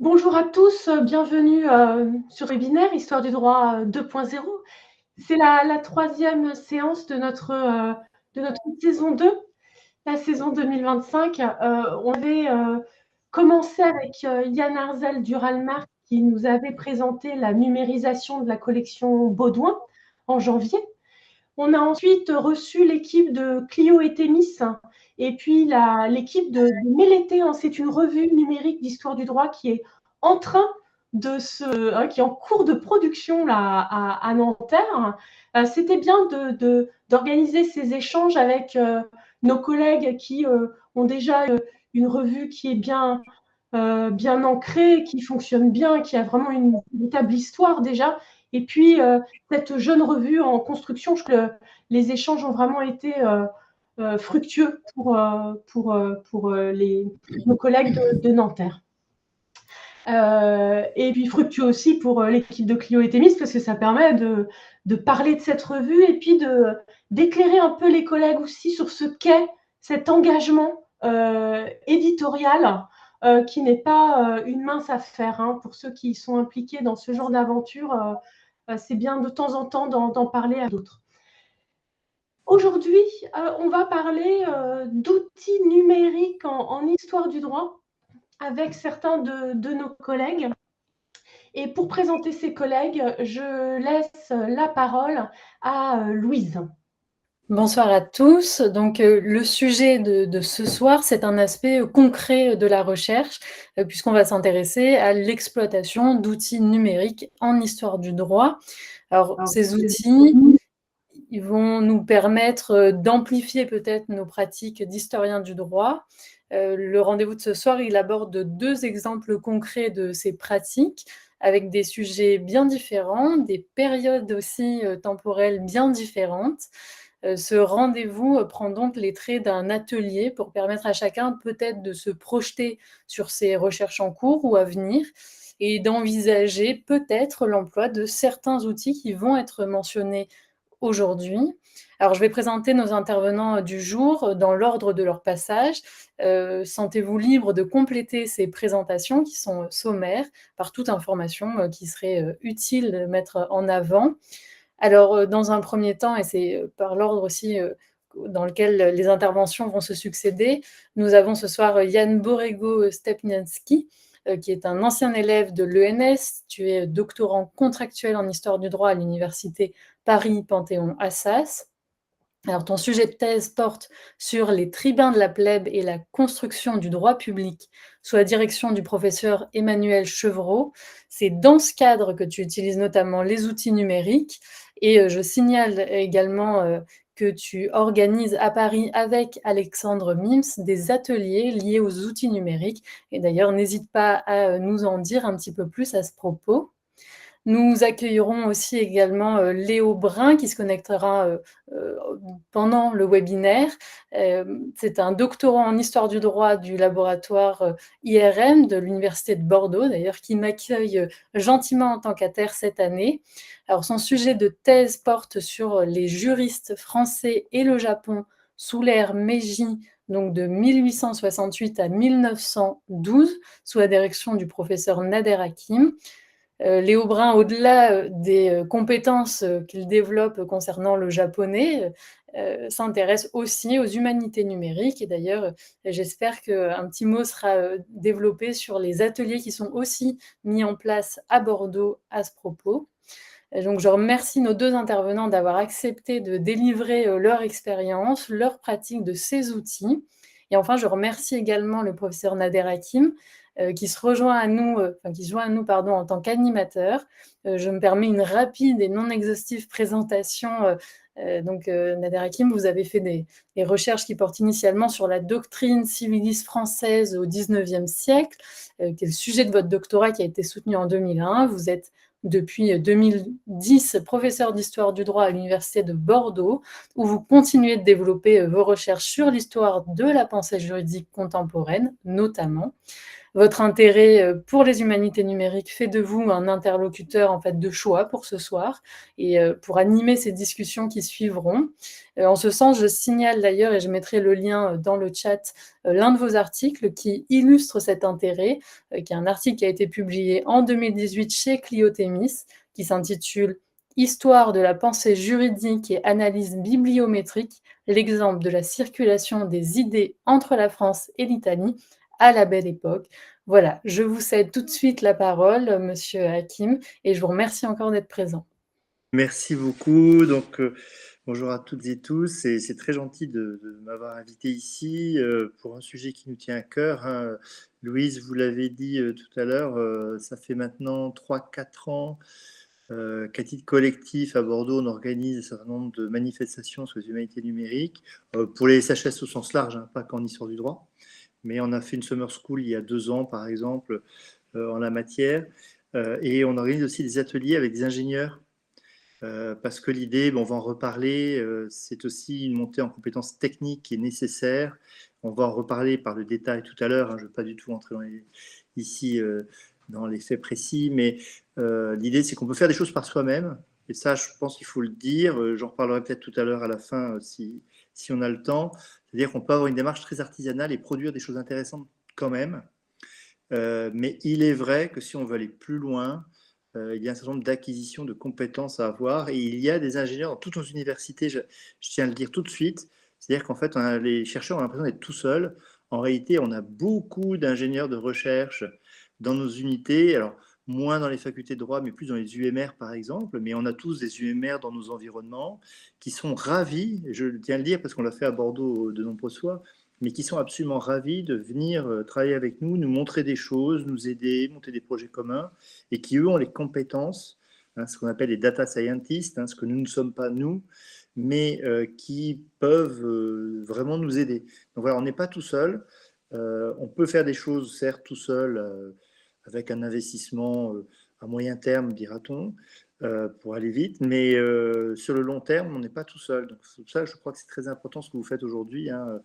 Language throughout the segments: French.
Bonjour à tous, bienvenue sur Webinaire Histoire du droit 2.0. C'est la troisième séance de notre saison 2, la saison 2025. On avait commencé avec Yann Arzel Duralmark qui nous avait présenté la numérisation de la collection Baudouin en janvier. On a ensuite reçu l'équipe de Clio et Thémis et puis l'équipe de Mélété. C'est une revue numérique d'histoire du droit qui est en train qui est en cours de production là, à Nanterre. C'était bien d'organiser ces échanges avec nos collègues qui ont déjà une revue qui est bien ancrée, qui fonctionne bien, qui a vraiment une véritable histoire déjà. Et puis, cette jeune revue en construction, je trouve que les échanges ont vraiment été fructueux pour nos collègues de Nanterre. Et puis fructueux aussi pour l'équipe de Clio et Thémis, parce que ça permet de parler de cette revue et puis d'éclairer un peu les collègues aussi sur ce qu'est cet engagement éditorial qui n'est pas une mince affaire. Pour ceux qui sont impliqués dans ce genre d'aventure, c'est bien de temps en temps d'en parler à d'autres. Aujourd'hui, on va parler d'outils numériques en histoire du droit avec certains de nos collègues. Et pour présenter ces collègues, je laisse la parole à Louise. Bonsoir à tous. Donc, le sujet de ce soir, c'est un aspect concret de la recherche, puisqu'on va s'intéresser à l'exploitation d'outils numériques en histoire du droit. Alors, ces outils, ils vont nous permettre d'amplifier peut-être nos pratiques d'historiens du droit. Le rendez-vous de ce soir, il aborde 2 exemples concrets de ces pratiques, avec des sujets bien différents, des périodes aussi temporelles bien différentes. Ce rendez-vous prend donc les traits d'un atelier pour permettre à chacun peut-être de se projeter sur ses recherches en cours ou à venir et d'envisager peut-être l'emploi de certains outils qui vont être mentionnés aujourd'hui. Alors, je vais présenter nos intervenants du jour dans l'ordre de leur passage. Sentez-vous libre de compléter ces présentations qui sont sommaires par toute information qui serait utile de mettre en avant. Alors, dans un premier temps, et c'est par l'ordre aussi dans lequel les interventions vont se succéder, nous avons ce soir Yann Borrego-Stepnianski, qui est un ancien élève de l'ENS. Tu es doctorant contractuel en histoire du droit à l'université Paris-Panthéon-Assas. Alors, ton sujet de thèse porte sur les tribuns de la plèbe et la construction du droit public sous la direction du professeur Emmanuel Chevreau. C'est dans ce cadre que tu utilises notamment les outils numériques. Et je signale également que tu organises à Paris avec Alexandre Mims des ateliers liés aux outils numériques. Et d'ailleurs, n'hésite pas à nous en dire un petit peu plus à ce propos. Nous accueillerons aussi également Léo Brun qui se connectera pendant le webinaire. C'est un doctorant en histoire du droit du laboratoire IRM de l'Université de Bordeaux, d'ailleurs, qui m'accueille gentiment en tant qu'ATER cette année. Alors, son sujet de thèse porte sur les juristes français et le Japon sous l'ère Meiji, donc de 1868 à 1912, sous la direction du professeur Nader Hakim. Léo Brun, au-delà des compétences qu'il développe concernant le japonais, s'intéresse aussi aux humanités numériques. Et d'ailleurs, j'espère qu'un petit mot sera développé sur les ateliers qui sont aussi mis en place à Bordeaux à ce propos. Donc, je remercie nos 2 intervenants d'avoir accepté de délivrer leur expérience, leur pratique de ces outils. Et enfin, je remercie également le professeur Nader Hakim, qui se joint à nous en tant qu'animateur. Je me permets une rapide et non exhaustive présentation. Nader Hakim, vous avez fait des recherches qui portent initialement sur la doctrine civiliste française au XIXe siècle, qui est le sujet de votre doctorat qui a été soutenu en 2001. Vous êtes depuis 2010 professeur d'histoire du droit à l'Université de Bordeaux, où vous continuez de développer vos recherches sur l'histoire de la pensée juridique contemporaine, notamment. Votre intérêt pour les humanités numériques fait de vous un interlocuteur en fait de choix pour ce soir et pour animer ces discussions qui suivront. En ce sens, je signale d'ailleurs, et je mettrai le lien dans le chat, l'un de vos articles qui illustre cet intérêt, qui est un article qui a été publié en 2018 chez Clio Themis, qui s'intitule Histoire de la pensée juridique et analyse bibliométrique, l'exemple de la circulation des idées entre la France et l'Italie à la Belle Époque. Voilà, je vous cède tout de suite la parole, monsieur Hakim, et je vous remercie encore d'être présent. Merci beaucoup. Donc, bonjour à toutes et tous. Et c'est très gentil de m'avoir invité ici pour un sujet qui nous tient à cœur, hein. Louise, vous l'avez dit tout à l'heure, ça fait maintenant 3-4 ans qu'à titre collectif, à Bordeaux, on organise un certain nombre de manifestations sur les humanités numériques, pour les SHS au sens large, hein, pas qu'en histoire du droit. Mais on a fait une summer school il y a 2 ans, par exemple, en la matière. Et on organise aussi des ateliers avec des ingénieurs. Parce que l'idée, on va en reparler, c'est aussi une montée en compétences techniques qui est nécessaire. On va en reparler par le détail tout à l'heure, hein, je ne veux pas du tout entrer ici dans les faits précis, mais l'idée, c'est qu'on peut faire des choses par soi-même. Et ça, je pense qu'il faut le dire. J'en reparlerai peut-être tout à l'heure à la fin, si on a le temps. C'est-à-dire qu'on peut avoir une démarche très artisanale et produire des choses intéressantes quand même. Mais il est vrai que si on veut aller plus loin, il y a un certain nombre d'acquisitions de compétences à avoir. Et il y a des ingénieurs dans toutes nos universités, je tiens à le dire tout de suite. C'est-à-dire qu'en fait, les chercheurs ont l'impression d'être tout seuls. En réalité, on a beaucoup d'ingénieurs de recherche dans nos unités. Alors, moins dans les facultés de droit, mais plus dans les UMR, par exemple. Mais on a tous des UMR dans nos environnements qui sont ravis, et je tiens à le dire parce qu'on l'a fait à Bordeaux de nombreuses fois, mais qui sont absolument ravis de venir travailler avec nous, nous montrer des choses, nous aider, monter des projets communs, et qui, eux, ont les compétences, hein, ce qu'on appelle les data scientists, hein, ce que nous ne sommes pas nous, mais qui peuvent vraiment nous aider. Donc voilà, on n'est pas tout seul. On peut faire des choses, certes, tout seul, avec un investissement à moyen terme, dira-t-on, pour aller vite, mais sur le long terme, on n'est pas tout seul. Donc, c'est pour ça, je crois que c'est très important ce que vous faites aujourd'hui, hein,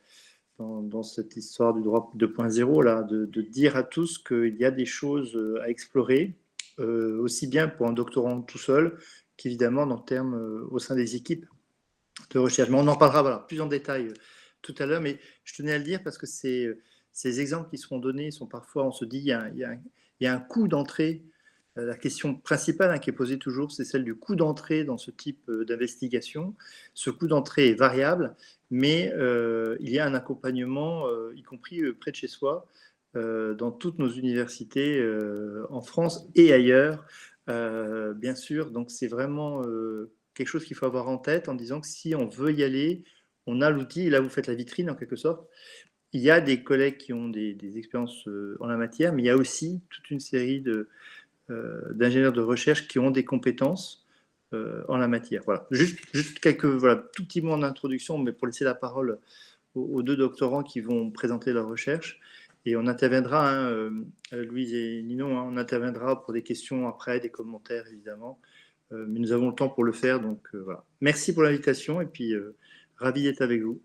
dans cette histoire du droit 2.0, là, de dire à tous qu'il y a des choses à explorer, aussi bien pour un doctorant tout seul qu'évidemment dans le terme au sein des équipes de recherche. Mais on en parlera voilà, plus en détail tout à l'heure, mais je tenais à le dire parce que ces exemples qui seront donnés sont parfois, on se dit, il y a un coût d'entrée. La question principale, hein, qui est posée toujours, c'est celle du coût d'entrée dans ce type d'investigation. Ce coût d'entrée est variable, mais il y a un accompagnement, y compris près de chez soi, dans toutes nos universités en France et ailleurs, bien sûr. Donc c'est vraiment quelque chose qu'il faut avoir en tête en disant que si on veut y aller, on a l'outil, et là vous faites la vitrine en quelque sorte. Il y a des collègues qui ont des expériences en la matière, mais il y a aussi toute une série d'ingénieurs de recherche qui ont des compétences en la matière. Voilà. Juste quelques tout petits mots en introduction, mais pour laisser la parole aux deux doctorants qui vont présenter leur recherche. Et on interviendra, hein, Louise et Ninon, hein, on interviendra pour des questions après, des commentaires évidemment. Mais nous avons le temps pour le faire, donc voilà. Merci pour l'invitation et puis ravi d'être avec vous.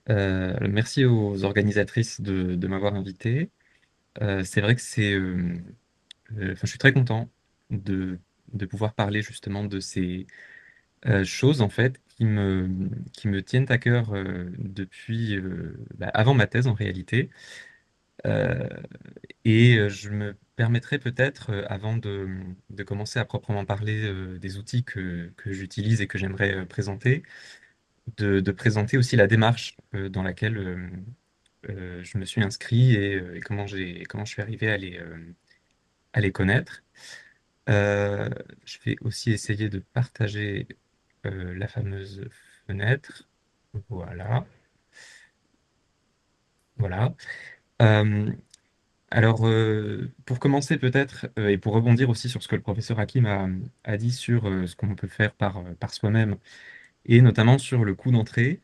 Merci aux organisatrices de m'avoir invité. C'est vrai que je suis très content de pouvoir parler justement de ces choses en fait qui me tiennent à cœur depuis avant ma thèse en réalité. Euh, je me permettrai peut-être, avant de commencer à proprement parler des outils que j'utilise et que j'aimerais présenter, de présenter aussi la démarche dans laquelle je me suis inscrit et comment je suis arrivé à les connaître. Je vais aussi essayer de partager la fameuse fenêtre. Voilà. Voilà. Euh, alors, pour commencer peut-être, et pour rebondir aussi sur ce que le professeur Hakim a dit sur ce qu'on peut faire par soi-même, et notamment sur le coût d'entrée.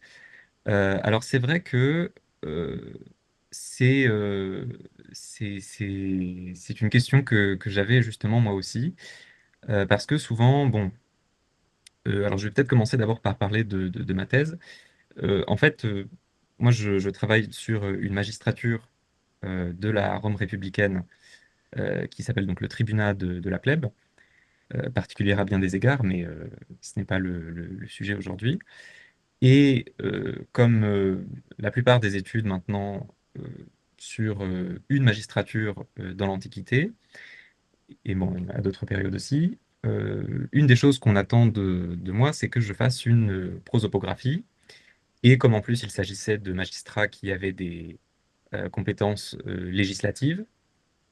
Alors c'est vrai que euh, c'est c'est une question que j'avais justement moi aussi, parce que souvent, bon, alors je vais peut-être commencer d'abord par parler de ma thèse. En fait, moi je travaille sur une magistrature de la Rome républicaine, qui s'appelle donc le Tribunat de la plèbe, particulier à bien des égards, mais ce n'est pas le sujet aujourd'hui. Et comme la plupart des études maintenant sur une magistrature dans l'Antiquité, et bon, à d'autres périodes aussi, une des choses qu'on attend de moi, c'est que je fasse une prosopographie. Et comme en plus il s'agissait de magistrats qui avaient des compétences législatives,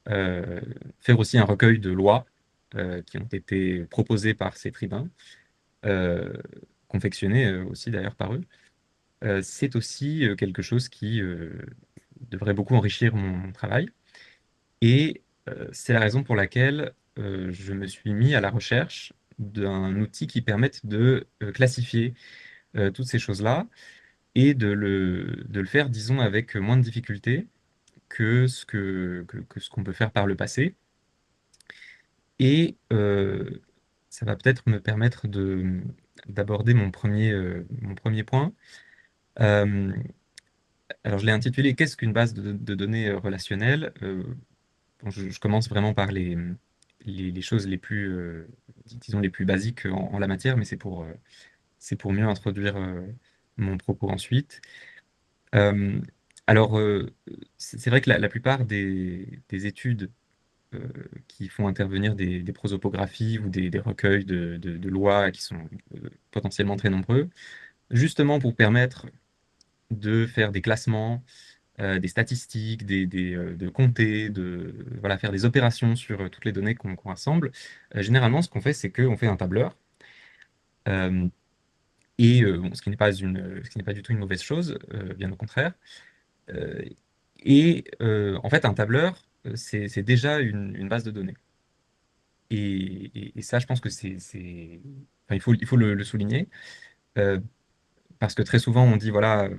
euh, faire aussi un recueil de lois qui ont été proposées par ces tribuns, euh, confectionnées aussi d'ailleurs par eux. C'est aussi quelque chose qui devrait beaucoup enrichir mon travail. Et c'est la raison pour laquelle je me suis mis à la recherche d'un outil qui permette de classifier toutes ces choses-là et de le faire, disons, avec moins de difficultés que ce qu'on peut faire par le passé. Et ça va peut-être me permettre d'aborder mon premier point. Euh, alors, je l'ai intitulé «Qu'est-ce qu'une base de données relationnelle?» Bon, je commence vraiment par les choses les plus, disons, les plus basiques en la matière, mais c'est pour mieux introduire mon propos ensuite. Euh, alors, c'est vrai que la plupart des études euh, qui font intervenir des prosopographies ou des recueils de lois qui sont potentiellement très nombreux, justement pour permettre de faire des classements, des statistiques, de compter, voilà, faire des opérations sur toutes les données qu'on rassemble. Généralement, ce qu'on fait, c'est qu'on fait un tableur. euh, bon, ce qui n'est pas du tout une mauvaise chose, bien au contraire. Euh, en fait, un tableur, c'est déjà une base de données. Et ça, je pense que enfin, il faut le souligner, euh, parce que très souvent, on dit, voilà,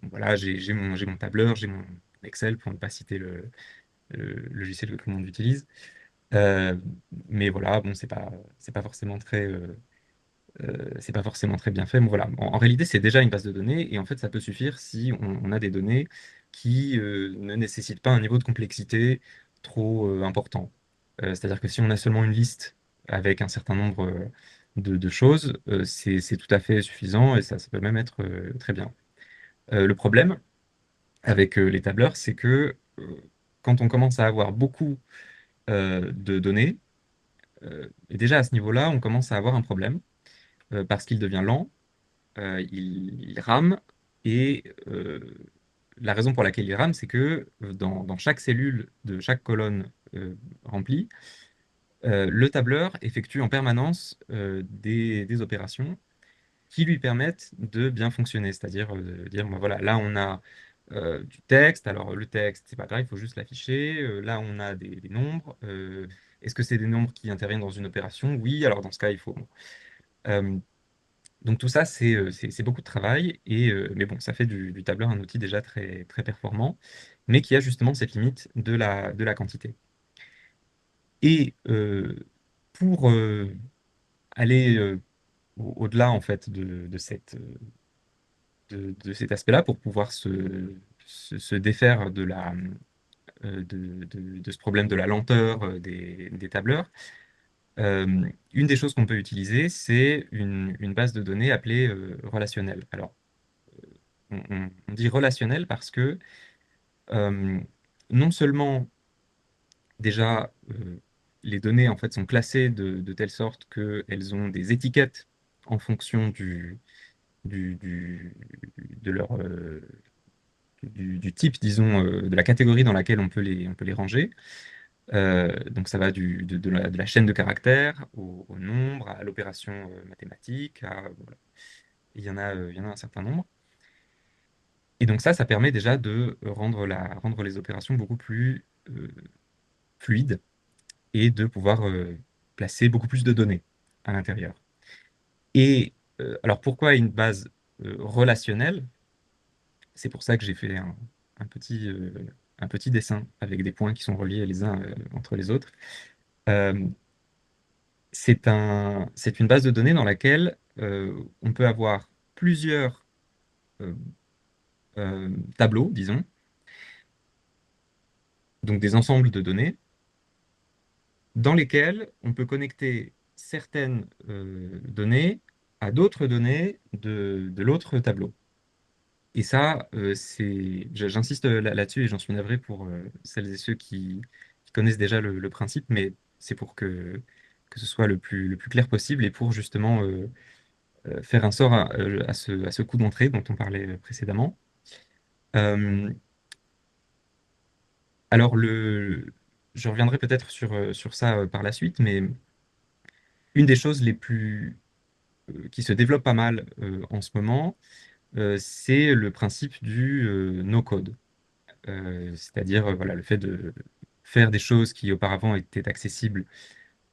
voilà, j'ai mon tableur, j'ai mon Excel, pour ne pas citer le logiciel que tout le monde utilise. Euh, mais voilà, bon, c'est pas forcément très bien fait. Mais voilà, en réalité, c'est déjà une base de données, et en fait, ça peut suffire si on a des données qui ne nécessitent pas un niveau de complexité trop important. C'est-à-dire que si on a seulement une liste avec un certain nombre de choses, c'est tout à fait suffisant, et ça peut même être très bien. Le problème avec les tableurs, c'est que quand on commence à avoir beaucoup de données, et déjà à ce niveau-là, on commence à avoir un problème, parce qu'il devient lent, il rame, et la raison pour laquelle il rame, c'est que dans chaque cellule de chaque colonne remplie, le tableur effectue en permanence des opérations qui lui permettent de bien fonctionner. C'est-à-dire de dire, ben voilà, là on a du texte, alors le texte, c'est pas grave, il faut juste l'afficher. Là on a des nombres. Est-ce que c'est des nombres qui interviennent dans une opération? Oui, alors dans ce cas, il faut. Euh, donc tout ça, c'est beaucoup de travail, mais bon, ça fait du tableur un outil déjà très, très performant, mais qui a justement cette limite de la quantité. Et pour aller au-delà en fait de cet aspect-là, pour pouvoir se défaire de ce problème de la lenteur des tableurs, une des choses qu'on peut utiliser, c'est une base de données appelée relationnelle. Alors, on dit relationnel parce que euh, non seulement déjà les données en fait sont classées de telle sorte qu'elles ont des étiquettes en fonction du, du- de leur, du type, disons, de la catégorie dans laquelle on peut les ranger. Donc ça va de la chaîne de caractères au nombre, à l'opération mathématique, voilà. Il y en a un certain nombre. Et donc ça permet déjà de rendre les opérations beaucoup plus fluides, et de pouvoir placer beaucoup plus de données à l'intérieur. Et alors pourquoi une base relationnelle? C'est pour ça que j'ai fait un petit dessin avec des points qui sont reliés les uns entre les autres. Euh, c'est une base de données dans laquelle on peut avoir plusieurs euh, tableaux, disons, donc des ensembles de données dans lesquels on peut connecter certaines données à d'autres données de l'autre tableau. Et ça, j'insiste là-dessus et j'en suis navré pour celles et ceux qui connaissent déjà le principe, mais c'est pour que ce soit le plus clair possible et pour justement faire un sort à ce coup d'entrée dont on parlait précédemment. Euh, alors, je reviendrai peut-être sur ça par la suite, mais une des choses qui se développe pas mal en ce moment, c'est le principe du no-code. C'est-à-dire voilà, le fait de faire des choses qui auparavant étaient accessibles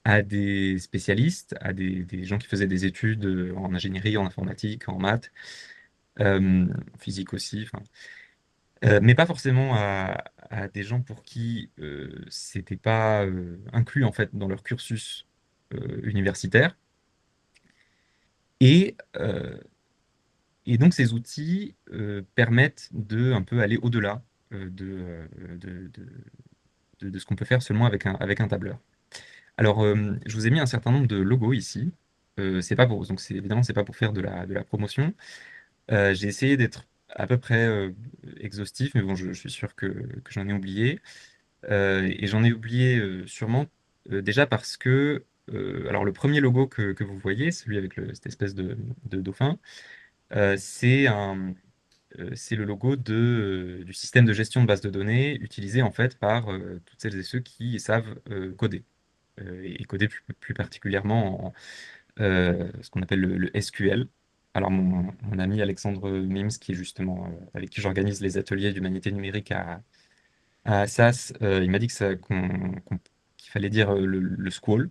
à des spécialistes, à des gens qui faisaient des études en ingénierie, en informatique, en maths, en physique aussi, enfin, mais pas forcément à des gens pour qui c'était pas inclus en fait dans leur cursus universitaire. Et, et donc ces outils permettent de un peu aller au-delà de ce qu'on peut faire seulement avec un tableur. Alors, je vous ai mis un certain nombre de logos ici. C'est pas pour, donc évidemment, c'est pas pour faire de la promotion. J'ai essayé d'être à peu près exhaustif, mais bon, je suis sûr que j'en ai oublié. Et j'en ai oublié sûrement déjà parce que, alors le premier logo que vous voyez, celui avec cette espèce de dauphin, euh, c'est un, c'est le logo du système de gestion de base de données utilisé en fait par toutes celles et ceux qui savent coder. Et coder plus particulièrement en ce qu'on appelle le SQL. Alors mon ami Alexandre Mims, qui est justement avec qui j'organise les ateliers d'humanité numérique à Assas, il m'a dit qu'il fallait dire le squall.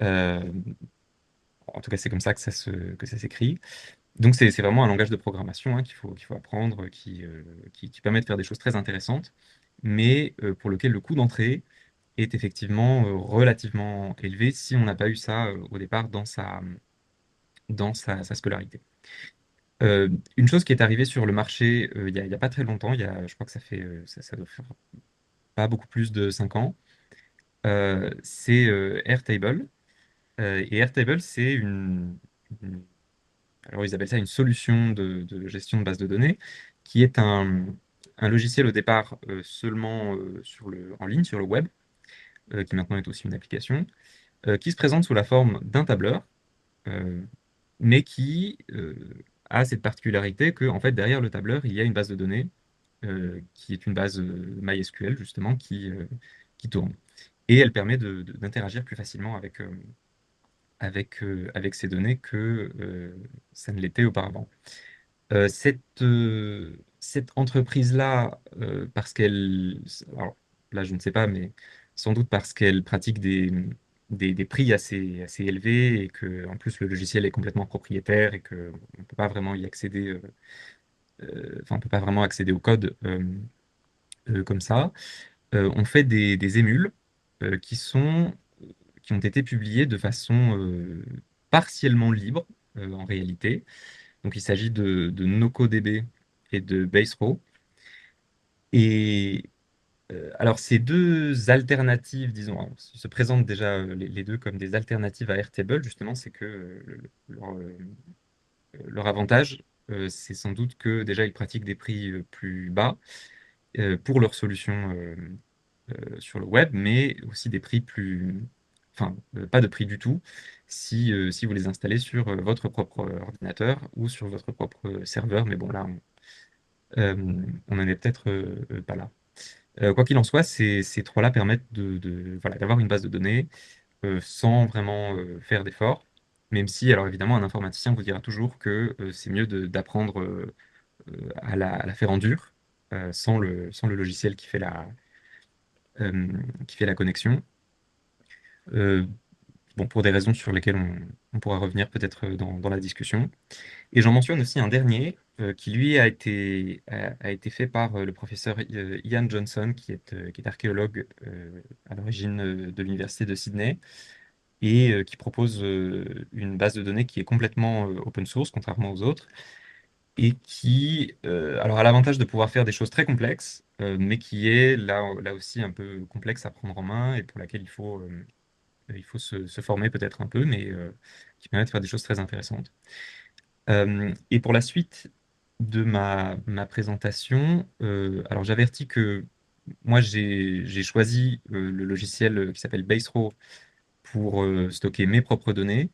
Euh, En tout cas, c'est comme ça que ça s'écrit. Donc c'est vraiment un langage de programmation hein, qu'il faut apprendre, qui permet de faire des choses très intéressantes, mais pour lequel le coût d'entrée est effectivement relativement élevé si on n'a pas eu ça au départ dans sa scolarité. Une chose qui est arrivée sur le marché il y a pas très longtemps, je crois que ça doit faire pas beaucoup plus de 5 ans, c'est Airtable. Et Airtable, c'est alors ils appellent ça une solution de gestion de base de données, qui est un logiciel au départ seulement en ligne, sur le web, qui maintenant est aussi une application, qui se présente sous la forme d'un tableur, euh, mais qui a cette particularité que, en fait, derrière le tableur, il y a une base de données qui est une base MySQL, justement, qui tourne. Et elle permet d'interagir plus facilement avec ces données que ça ne l'était auparavant. Cette entreprise-là, parce qu'elle, alors là je ne sais pas, mais sans doute parce qu'elle pratique des prix assez élevés et que en plus le logiciel est complètement propriétaire et qu'on ne peut pas vraiment y accéder, enfin on peut pas vraiment accéder au code comme ça. On fait des émules qui qui ont été publiés de façon partiellement libre en réalité. Donc il s'agit de NocoDB et de Baserow. Et alors ces deux alternatives, disons, alors, se présentent déjà les deux comme des alternatives à Airtable, justement, c'est que leur avantage, c'est sans doute que déjà ils pratiquent des prix plus bas pour leurs solutions sur le web, mais aussi des prix enfin, pas de prix du tout si vous les installez sur votre propre ordinateur ou sur votre propre serveur. Mais bon, là, on n'en est peut-être pas là. Quoi qu'il en soit, ces trois-là permettent voilà, d'avoir une base de données sans vraiment faire d'efforts, même si, alors évidemment, un informaticien vous dira toujours que c'est mieux d'apprendre à la faire en dur, sans le logiciel qui fait la connexion. Euh, bon, pour des raisons sur lesquelles on pourra revenir peut-être dans la discussion. Et j'en mentionne aussi un dernier qui, lui, a été fait par le professeur Ian Johnson, qui est archéologue à l'origine de l'université de Sydney et qui propose une base de données qui est complètement open source, contrairement aux autres, et qui alors, a l'avantage de pouvoir faire des choses très complexes, mais qui est là aussi un peu complexe à prendre en main et pour laquelle il faut se former peut-être un peu, mais qui permet de faire des choses très intéressantes. Et pour la suite de ma présentation, alors j'avertis que moi j'ai choisi le logiciel qui s'appelle Basero pour stocker mes propres données.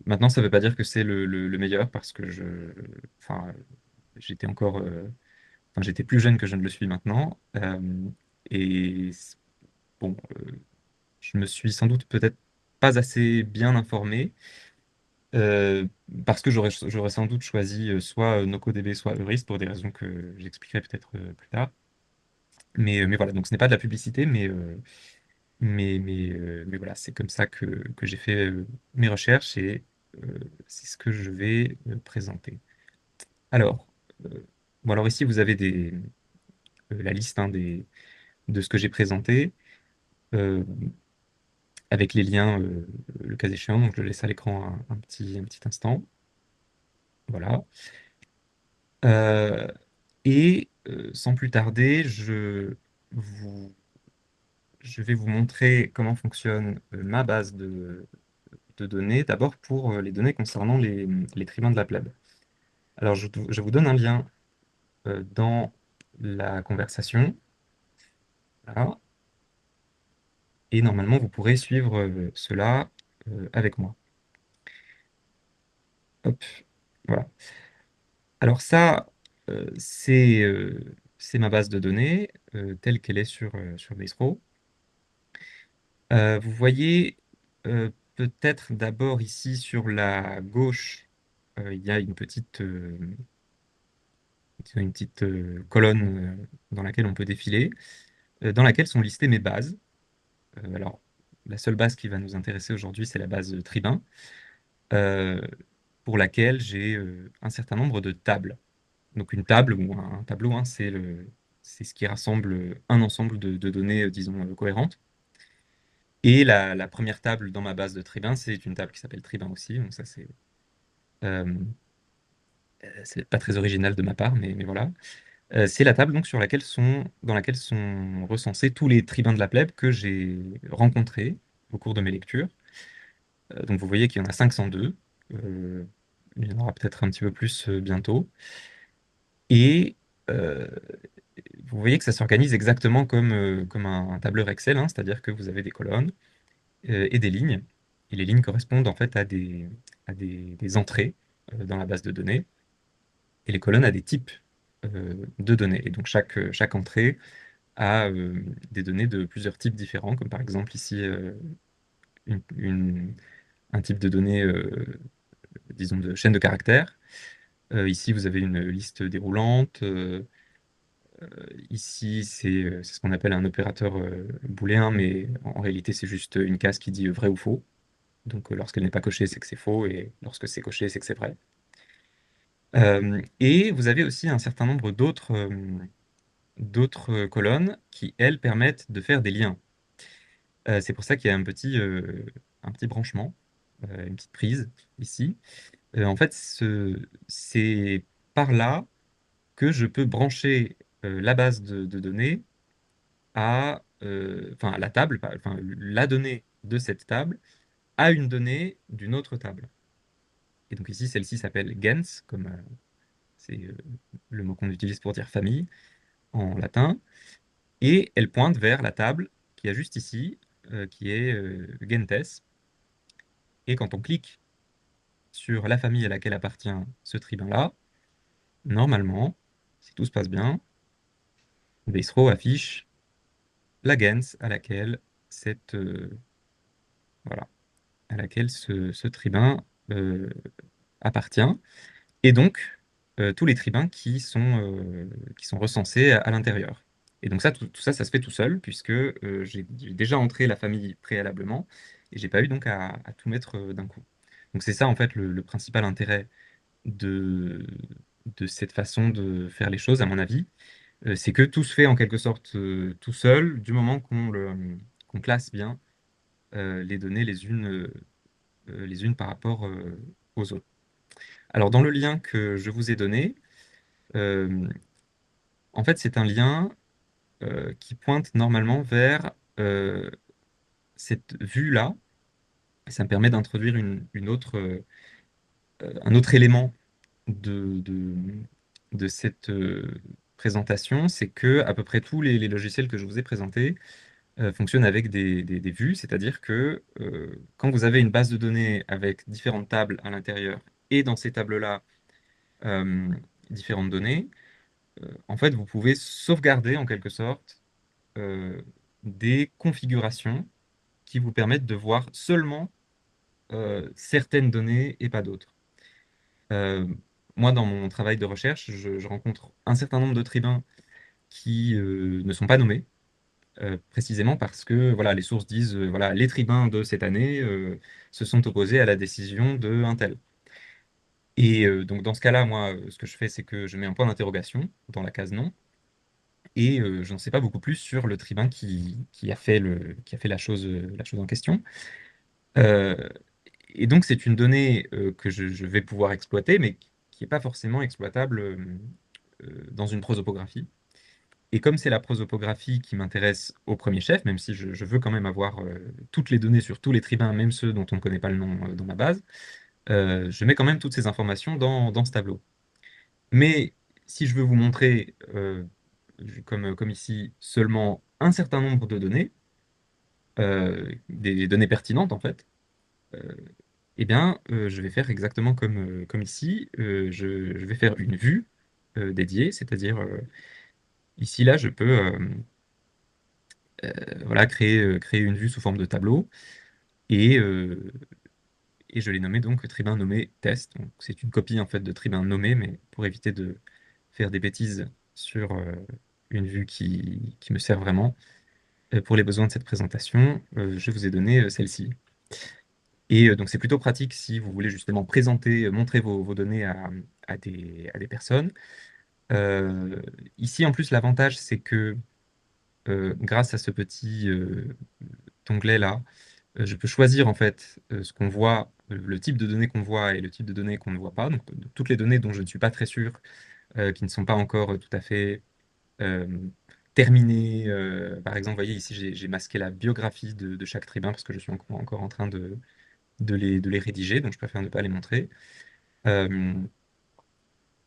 Maintenant, ça ne veut pas dire que c'est le meilleur parce que enfin, j'étais encore, enfin, j'étais plus jeune que je ne le suis maintenant. Et bon, je me suis sans doute peut-être pas assez bien informé euh, parce que j'aurais sans doute choisi soit NocoDB, soit Eurist pour des raisons que j'expliquerai peut-être plus tard. Mais voilà, donc ce n'est pas de la publicité, mais voilà, c'est comme ça que j'ai fait mes recherches et c'est ce que je vais présenter. Alors, bon, alors ici, vous avez la liste hein, de ce que j'ai présenté euh, avec les liens, le cas échéant. Donc, je laisse à l'écran un petit instant. Voilà. Euh, et sans plus tarder, vous, je vais vous montrer comment fonctionne ma base de données, d'abord pour les données concernant les tribuns de la plèbe. Alors, je vous donne un lien dans la conversation. Voilà. Et normalement, vous pourrez suivre cela avec moi. Hop, voilà. Alors ça, c'est ma base de données telle qu'elle est sur Basero. Vous voyez peut-être d'abord ici sur la gauche, il y a une petite colonne dans laquelle on peut défiler, dans laquelle sont listées mes bases. Alors, la seule base qui va nous intéresser aujourd'hui, c'est la base Tribun, euh, pour laquelle j'ai un certain nombre de tables. Donc une table ou un tableau, hein, c'est ce qui rassemble un ensemble de données, disons, cohérentes. Et la première table dans ma base de Tribun, c'est une table qui s'appelle Tribun aussi. Donc ça, euh, c'est pas très original de ma part, mais voilà. C'est la table donc, dans laquelle sont recensés tous les tribuns de la plèbe que j'ai rencontrés au cours de mes lectures. Donc vous voyez qu'il y en a 502. Euh, il y en aura peut-être un petit peu plus bientôt. Et euh, vous voyez que ça s'organise exactement comme un tableur Excel, hein, c'est-à-dire que vous avez des colonnes et des lignes. Et les lignes correspondent en fait des entrées dans la base de données. Et les colonnes à des types de données. Et donc chaque entrée a des données de plusieurs types différents, comme par exemple ici une- une- un type de données, disons, de chaîne de caractères. Ici, vous avez une liste déroulante. Ici, c'est ce qu'on appelle un opérateur booléen, mais en réalité, c'est juste une case qui dit vrai ou faux. Donc, lorsqu'elle n'est pas cochée, c'est que c'est faux, et lorsque c'est coché, c'est que c'est vrai. Et vous avez aussi un certain nombre d'autres colonnes qui, elles, permettent de faire des liens. C'est pour ça qu'il y a un petit branchement, une petite prise ici. En fait, c'est par là que je peux brancher la base de données enfin, à la table, enfin, la donnée de cette table à une donnée d'une autre table. Et donc ici, celle-ci s'appelle gens, comme c'est le mot qu'on utilise pour dire famille en latin, et elle pointe vers la table qui a juste ici, qui est gentes. Et quand on clique sur la famille à laquelle appartient ce tribun-là, normalement, si tout se passe bien, Basero affiche la gens à laquelle voilà, à laquelle ce tribun appartient, et donc tous les tribuns qui sont recensés à l'intérieur. Et donc ça, tout ça, ça se fait tout seul, puisque j'ai déjà entré la famille préalablement, et j'ai pas eu donc à tout mettre d'un coup. Donc c'est ça en fait le principal intérêt de, de cette façon de faire les choses, à mon avis, c'est que tout se fait en quelque sorte tout seul, du moment qu'on classe bien les données les unes par rapport aux autres. Alors, dans le lien que je vous ai donné, euh, En fait, c'est un lien qui pointe normalement vers cette vue-là. Ça me permet d'introduire un autre élément de, de cette présentation, c'est que à peu près tous les logiciels que je vous ai présentés fonctionnent avec des vues, c'est-à-dire que quand vous avez une base de données avec différentes tables à l'intérieur et dans ces tables-là euh, différentes données, en fait, vous pouvez sauvegarder en quelque sorte euh, des configurations qui vous permettent de voir seulement certaines données et pas d'autres. Euh, Moi, dans mon travail de recherche, je rencontre un certain nombre de tribuns qui ne sont pas nommés, précisément parce que voilà, les sources disent voilà, les tribuns de cette année se sont opposés à la décision de un tel. Et donc dans ce cas-là, moi, ce que je fais, c'est que je mets un point d'interrogation dans la case non, et je n'en sais pas beaucoup plus sur le tribun qui a fait la chose en question. Euh, et donc c'est une donnée que je vais pouvoir exploiter, mais qui n'est pas forcément exploitable dans une prosopographie. Et comme c'est la prosopographie qui m'intéresse au premier chef, même si je veux quand même avoir toutes les données sur tous les tribuns, même ceux dont on ne connaît pas le nom dans ma base, je mets quand même toutes ces informations dans ce tableau. Mais si je veux vous montrer, comme ici, seulement un certain nombre de données, des données pertinentes en fait, euh, eh bien, je vais faire exactement comme ici. Je vais faire une vue dédiée, c'est-à-dire ici, là, je peux voilà, créer une vue sous forme de tableau et, euh, et je l'ai nommé donc tribun nommé test. Donc, c'est une copie en fait de tribun nommé, mais pour éviter de faire des bêtises sur une vue qui me sert vraiment, pour les besoins de cette présentation, je vous ai donné celle-ci. Et donc c'est plutôt pratique si vous voulez justement présenter, montrer vos données à des personnes. Euh, Ici en plus l'avantage c'est que grâce à ce petit onglet-là, je peux choisir en fait ce qu'on voit, le type de données qu'on voit et le type de données qu'on ne voit pas. Donc toutes les données dont je ne suis pas très sûr, qui ne sont pas encore tout à fait euh, terminées. Par exemple, vous voyez ici j'ai masqué la biographie de chaque tribun parce que je suis encore en train de les rédiger, donc je préfère ne pas les montrer. Euh,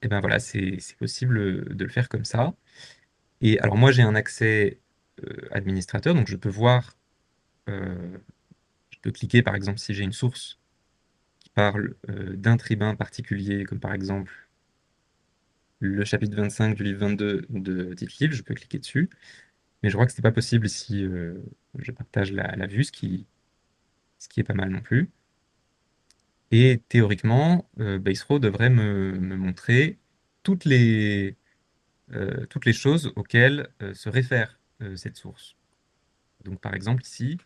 et ben voilà, c'est possible de le faire comme ça. Et alors moi j'ai un accès administrateur, donc je peux voir, euh, je peux cliquer par exemple si j'ai une source qui parle d'un tribun particulier, comme par exemple le chapitre 25 du livre 22 de Tite-Livre, je peux cliquer dessus. Mais je crois que ce n'est pas possible si je partage la vue, ce qui est pas mal non plus. Et théoriquement, Base devrait me montrer toutes toutes les choses auxquelles se réfère cette source. Donc par exemple ici,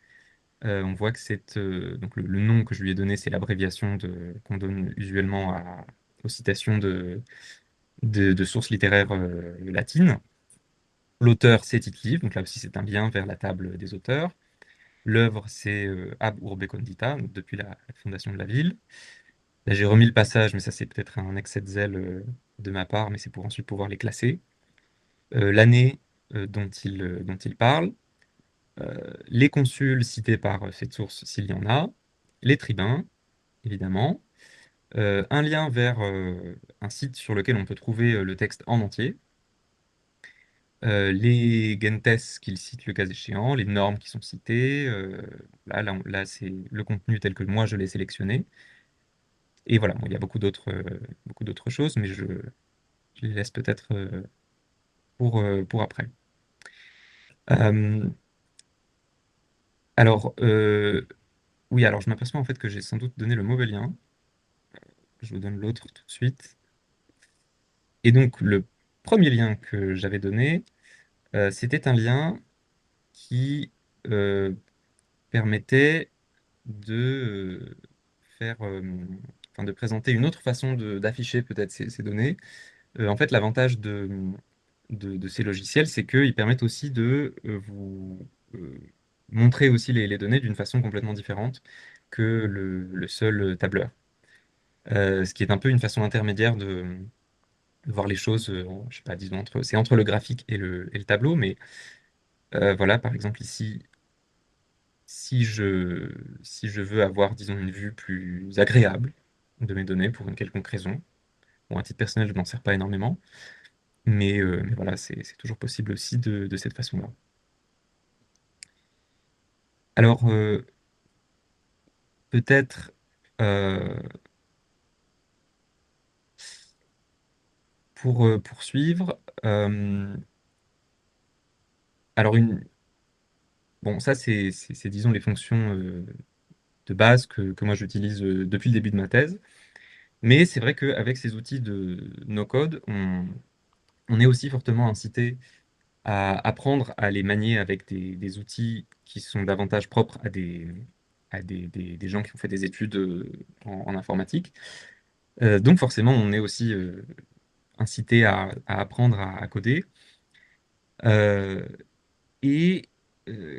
on voit que donc le nom que je lui ai donné, c'est l'abréviation qu'on donne usuellement aux citations de sources littéraires latines. L'auteur, c'est Tite-Live, donc là aussi c'est un lien vers la table des auteurs. L'œuvre, c'est Ab Urbe Condita, donc depuis la fondation de la ville. Là, j'ai remis le passage, mais ça, c'est peut-être un excès de zèle de ma part, mais c'est pour ensuite pouvoir les classer. L'année dont il parle, les consuls cités par cette source, s'il y en a, les tribuns, évidemment, un lien vers un site sur lequel on peut trouver le texte en entier, les gentes qu'il cite le cas échéant, les normes qui sont citées, là c'est le contenu tel que moi je l'ai sélectionné. Et voilà, bon, il y a beaucoup d'autres choses, mais je les laisse peut-être pour après. Euh, alors, oui, alors je m'aperçois en fait que j'ai sans doute donné le mauvais lien. Je vous donne l'autre tout de suite. Et donc, le premier lien que j'avais donné, c'était un lien qui euh, permettait de faire, enfin, de présenter une autre façon d'afficher peut-être ces données. En fait, l'avantage de ces logiciels, c'est qu'ils permettent aussi de vous montrer aussi les données d'une façon complètement différente que le seul tableur. Ce qui est un peu une façon intermédiaire voir les choses, je sais pas, disons, c'est entre le graphique et le tableau, mais voilà, par exemple, ici, si je, si je veux avoir, disons, une vue plus agréable de mes données pour une quelconque raison, bon, à titre personnel, je m'en sers pas énormément, mais voilà, c'est toujours possible aussi de cette façon-là. Alors, peut-être pour poursuivre, alors bon, ça disons les fonctions de base que moi j'utilise depuis le début de ma thèse, mais c'est vrai qu'avec ces outils de no-code, on est aussi fortement incité à apprendre à les manier avec des outils qui sont davantage propres à des gens qui ont fait des études en informatique. Donc forcément, on est aussi incité à apprendre à coder. Euh, et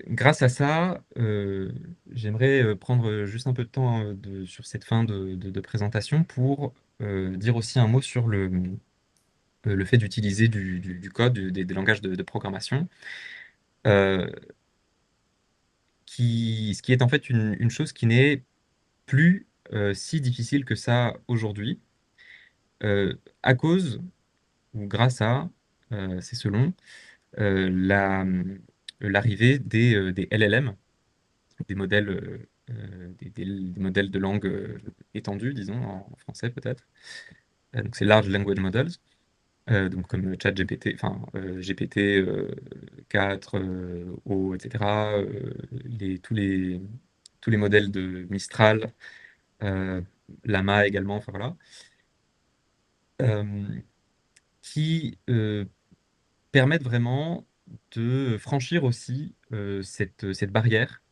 grâce à ça, j'aimerais prendre juste un peu de temps sur cette fin de présentation pour dire aussi un mot sur le fait d'utiliser du code, des langages de programmation, euh, ce qui est en fait une chose qui n'est plus si difficile que ça aujourd'hui, à cause ou grâce à, c'est selon, l'arrivée des LLM, des modèles, des modèles de langue étendus, disons, en français peut-être. Donc c'est Large Language Models, donc comme ChatGPT, enfin GPT 4, O, etc. Tous les modèles de Mistral, euh, Llama également, enfin voilà, euh, qui permettent vraiment de franchir aussi cette barrière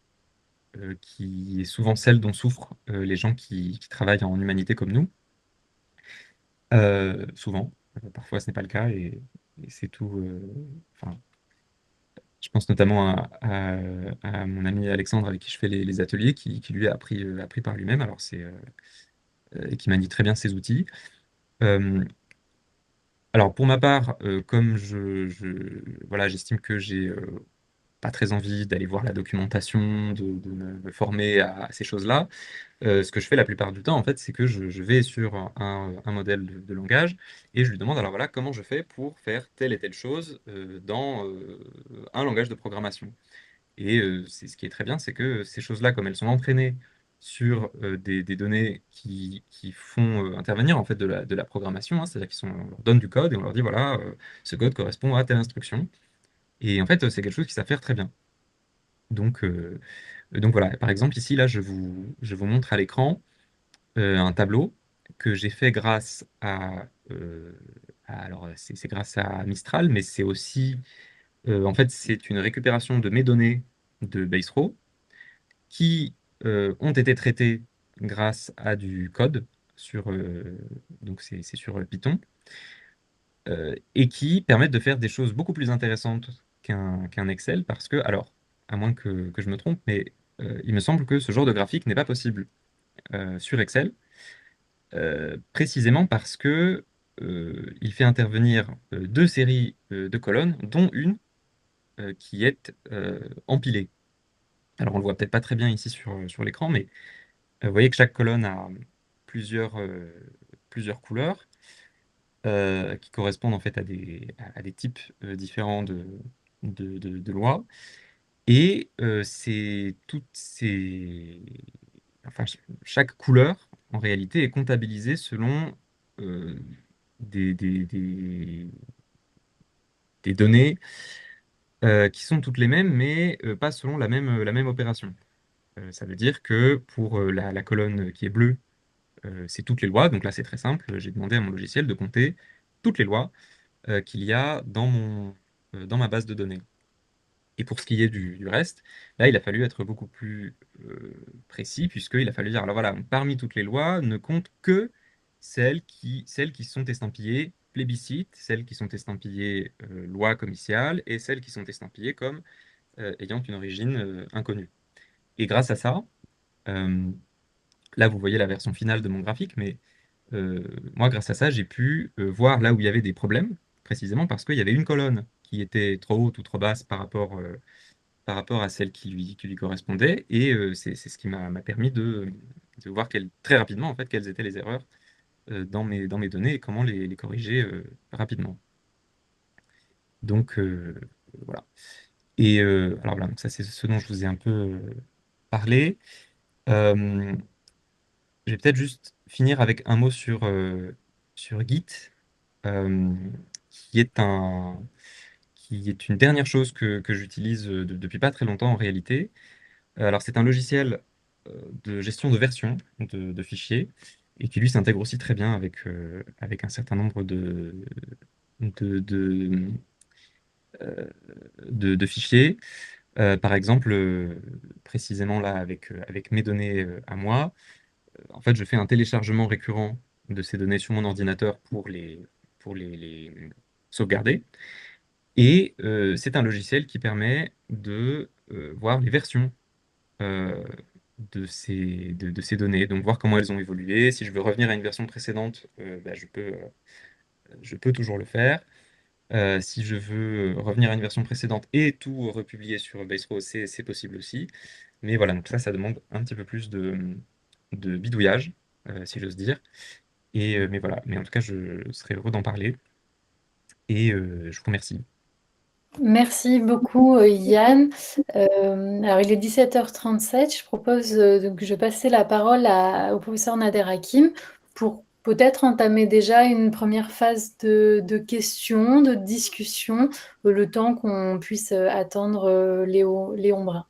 qui est souvent celle dont souffrent les gens qui travaillent en humanité comme nous. Souvent, parfois ce n'est pas le cas et c'est tout. Enfin, je pense notamment à mon ami Alexandre avec qui je fais les ateliers, qui lui a appris par lui-même, alors et qui manie très bien ses outils. Euh, alors pour ma part, comme voilà, j'estime que j'ai pas très envie d'aller voir la documentation, de me former à ces choses-là. Ce que je fais la plupart du temps, en fait, c'est que je vais sur un modèle de langage et je lui demande, alors voilà, comment je fais pour faire telle et telle chose dans un langage de programmation. Et c'est ce qui est très bien, c'est que ces choses-là, comme elles sont entraînées sur des données qui font intervenir en fait de la programmation, hein, c'est-à-dire on leur donne du code et on leur dit, voilà, ce code correspond à telle instruction. Et en fait, c'est quelque chose qu'ils savent faire très bien. Donc voilà, par exemple, ici, là, je vous montre à l'écran un tableau que j'ai fait grâce alors, c'est grâce à Mistral, mais c'est aussi, en fait, c'est une récupération de mes données de Baserow qui ont été traitées grâce à du code donc c'est sur Python, et qui permettent de faire des choses beaucoup plus intéressantes qu'un Excel, parce que, alors, à moins que je me trompe, mais il me semble que ce genre de graphique n'est pas possible sur Excel, précisément parce que il fait intervenir deux séries de colonnes, dont une qui est empilée. Alors, on le voit peut-être pas très bien ici sur l'écran, mais vous voyez que chaque colonne a plusieurs couleurs qui correspondent en fait à des types différents de lois. Et c'est toutes ces... Enfin, chaque couleur, en réalité, est comptabilisée selon euh, des, des- des- des données qui sont toutes les mêmes, mais pas selon la même opération. Ça veut dire que pour la colonne qui est bleue, c'est toutes les lois. Donc là, c'est très simple. J'ai demandé à mon logiciel de compter toutes les lois qu'il y a dans ma base de données. Et pour ce qui est du reste, là, il a fallu être beaucoup plus précis, puisqu'il a fallu dire, alors voilà, parmi toutes les lois, ne compte que celles qui sont estampillées plébiscite, celles qui sont estampillées loi commerciale, et celles qui sont estampillées comme ayant une origine inconnue. Et grâce à ça, euh, là, vous voyez la version finale de mon graphique, mais moi, grâce à ça, j'ai pu voir là où il y avait des problèmes, précisément parce qu'il y avait une colonne qui était trop haute ou trop basse par rapport à celle qui lui correspondait. Et c'est ce qui m'a permis de voir très rapidement en fait, quelles étaient les erreurs dans mes données et comment les corriger rapidement. Donc voilà. Et alors voilà, donc ça c'est ce dont je vous ai un peu parlé. Euh, je vais peut-être juste finir avec un mot sur Git, euh, qui est qui est une dernière chose que j'utilise depuis pas très longtemps en réalité. Alors, c'est un logiciel de gestion de version de fichiers et qui, lui, s'intègre aussi très bien avec un certain nombre de, de, euh, de fichiers. Par exemple, précisément là, avec mes données à moi, en fait, je fais un téléchargement récurrent de ces données sur mon ordinateur pour les sauvegarder. Et c'est un logiciel qui permet de voir les versions euh, de ces données, donc voir comment elles ont évolué. Si je veux revenir à une version précédente, bah, je peux toujours le faire. Si je veux revenir à une version précédente et tout republier sur Baserot, c'est possible aussi. Mais voilà, donc ça demande un petit peu plus de bidouillage, si j'ose dire. Mais voilà, mais en tout cas, je serais heureux d'en parler et je vous remercie. Merci beaucoup, Yann. Alors, il est 17h37. Je propose que je passe la parole au professeur Nader Hakim pour peut-être entamer déjà une première phase de questions, de discussion, le temps qu'on puisse attendre Léon Brun.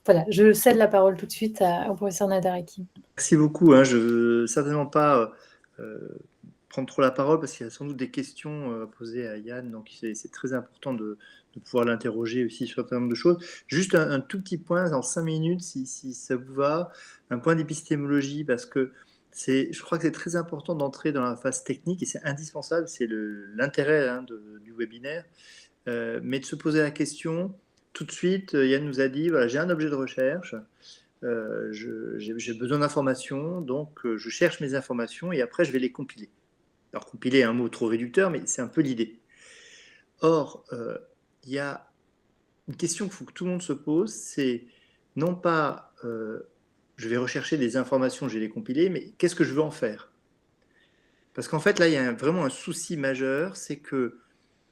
Voilà, je cède la parole tout de suite au professeur Nader Hakim. Merci beaucoup. Je ne veux certainement pas prendre trop la parole parce qu'il y a sans doute des questions à poser à Yann, donc c'est très important de pouvoir l'interroger aussi sur un certain nombre de choses. Juste un tout petit point, en 5 minutes, si ça vous va, un point d'épistémologie, parce que je crois que c'est très important d'entrer dans la phase technique et c'est indispensable, c'est l'intérêt du webinaire, mais de se poser la question. Tout de suite, Yann nous a dit, voilà, j'ai un objet de recherche, j'ai besoin d'informations, donc je cherche mes informations et après je vais les compiler. Alors compiler est un mot trop réducteur, mais c'est un peu l'idée. Or, il y a une question qu'il faut que tout le monde se pose, c'est non pas je vais rechercher des informations, je vais les compiler, mais qu'est-ce que je veux en faire? Parce qu'en fait, là, il y a vraiment un souci majeur, c'est que,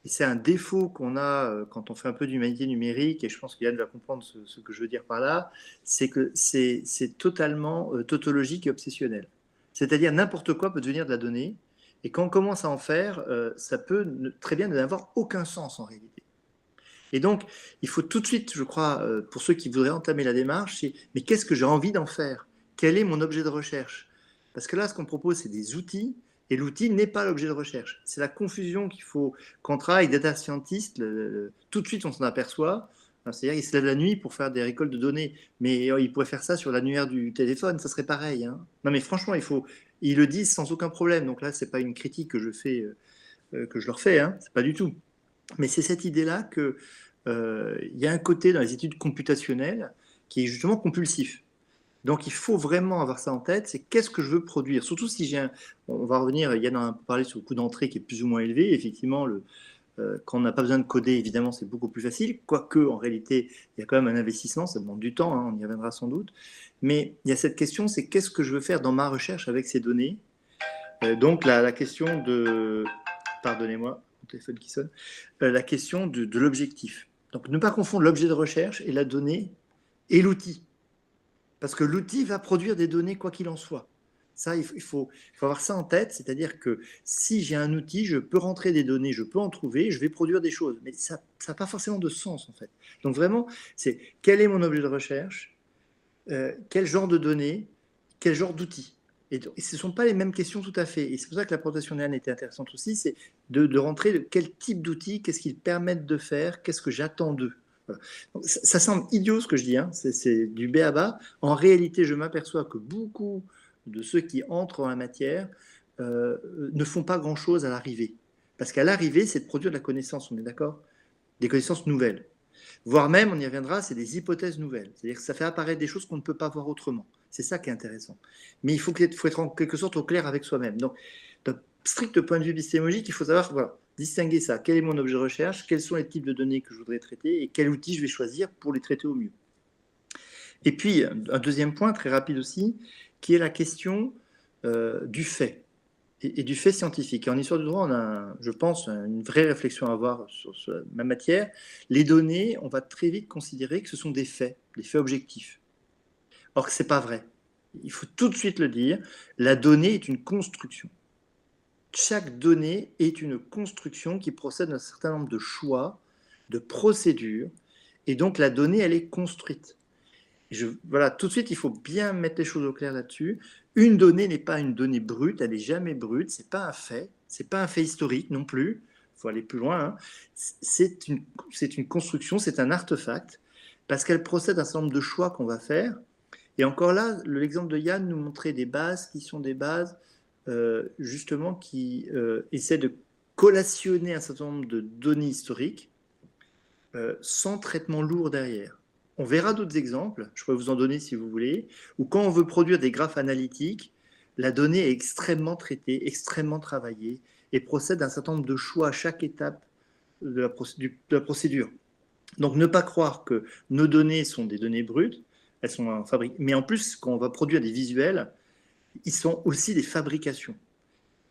et c'est un défaut qu'on a quand on fait un peu d'humanité numérique, et je pense que Yann va comprendre ce que je veux dire par là, c'est que c'est totalement tautologique et obsessionnel. C'est-à-dire n'importe quoi peut devenir de la donnée, et quand on commence à en faire, ça peut très bien n'avoir aucun sens en réalité. Et donc, il faut tout de suite, je crois, pour ceux qui voudraient entamer la démarche, c'est mais qu'est-ce que j'ai envie d'en faire? Quel est mon objet de recherche? Parce que là, ce qu'on propose, c'est des outils, et l'outil n'est pas l'objet de recherche. C'est la confusion qu'il faut, quand on travaille avec data scientist, tout de suite on s'en aperçoit. C'est-à-dire qu'il se lève la nuit pour faire des récoltes de données, mais il pourrait faire ça sur l'annuaire du téléphone, ça serait pareil. Hein. Non mais franchement, ils le disent sans aucun problème. Donc là, c'est pas une critique que je fais, que je leur fais, hein. C'est pas du tout. Mais c'est cette idée-là que il y a un côté dans les études computationnelles qui est justement compulsif. Donc il faut vraiment avoir ça en tête, c'est qu'est-ce que je veux produire. Surtout si on va revenir, Yann en a parlé sur le coût d'entrée qui est plus ou moins élevé. Effectivement, quand on n'a pas besoin de coder, évidemment, c'est beaucoup plus facile. Quoique, en réalité, il y a quand même un investissement, ça demande du temps, hein, on y reviendra sans doute. Mais il y a cette question, c'est qu'est-ce que je veux faire dans ma recherche avec ces données. Donc la question de... Pardonnez-moi, mon téléphone qui sonne. La question de l'objectif. Donc ne pas confondre l'objet de recherche et la donnée et l'outil. Parce que l'outil va produire des données quoi qu'il en soit. Ça, il faut avoir ça en tête, c'est-à-dire que si j'ai un outil, je peux rentrer des données, je peux en trouver, je vais produire des choses. Mais ça n'a pas forcément de sens, en fait. Donc vraiment, c'est quel est mon objet de recherche, quel genre de données, quel genre d'outils. Et ce ne sont pas les mêmes questions tout à fait. Et c'est pour ça que la présentation d'Anne était intéressante aussi, c'est de rentrer de quel type d'outils, qu'est-ce qu'ils permettent de faire, qu'est-ce que j'attends d'eux. Voilà. Donc, ça semble idiot ce que je dis, hein. C'est du b à bas. En réalité, je m'aperçois que beaucoup de ceux qui entrent dans la matière ne font pas grand-chose à l'arrivée. Parce qu'à l'arrivée, c'est de produire de la connaissance, on est d'accord? Des connaissances nouvelles. voire même, on y reviendra, c'est des hypothèses nouvelles. C'est-à-dire que ça fait apparaître des choses qu'on ne peut pas voir autrement. C'est ça qui est intéressant. Mais il faut être en quelque sorte au clair avec soi-même. Donc, d'un strict point de vue épistémologique, il faut savoir, voilà, distinguer ça. Quel est mon objet de recherche? Quels sont les types de données que je voudrais traiter? Et quel outil je vais choisir pour les traiter au mieux? Et puis, un deuxième point, très rapide aussi, qui est la question du fait. Et du fait scientifique. Et en histoire du droit, on a, je pense, une vraie réflexion à avoir sur la matière. Les données, on va très vite considérer que ce sont des faits objectifs. Or que ce n'est pas vrai. Il faut tout de suite le dire, la donnée est une construction. Chaque donnée est une construction qui procède d'un certain nombre de choix, de procédures, et donc la donnée, elle est construite. Voilà, tout de suite, il faut bien mettre les choses au clair là-dessus. Une donnée n'est pas une donnée brute, elle n'est jamais brute, c'est pas un fait, c'est pas un fait historique non plus. Il faut aller plus loin. Hein. C'est une construction, c'est un artefact, parce qu'elle procède d'un certain nombre de choix qu'on va faire. Et encore là, l'exemple de Yann nous montrait des bases qui sont des bases justement qui essaient de collationner un certain nombre de données historiques sans traitement lourd derrière. On verra d'autres exemples, je pourrais vous en donner si vous voulez, où quand on veut produire des graphes analytiques, la donnée est extrêmement traitée, extrêmement travaillée, et procède d'un certain nombre de choix à chaque étape de la procédure. Donc ne pas croire que nos données sont des données brutes, elles sont en fabrique. Mais en plus, quand on va produire des visuels, ils sont aussi des fabrications.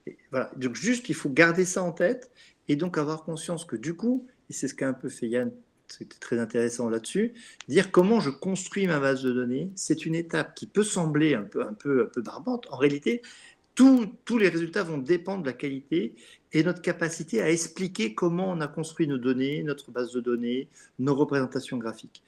Et voilà. Donc juste, il faut garder ça en tête, et donc avoir conscience que du coup, et c'est ce qu'a un peu fait Yann, c'était très intéressant là-dessus, dire comment je construis ma base de données, c'est une étape qui peut sembler un peu barbante. En réalité, tous les résultats vont dépendre de la qualité et notre capacité à expliquer comment on a construit nos données, notre base de données, nos représentations graphiques.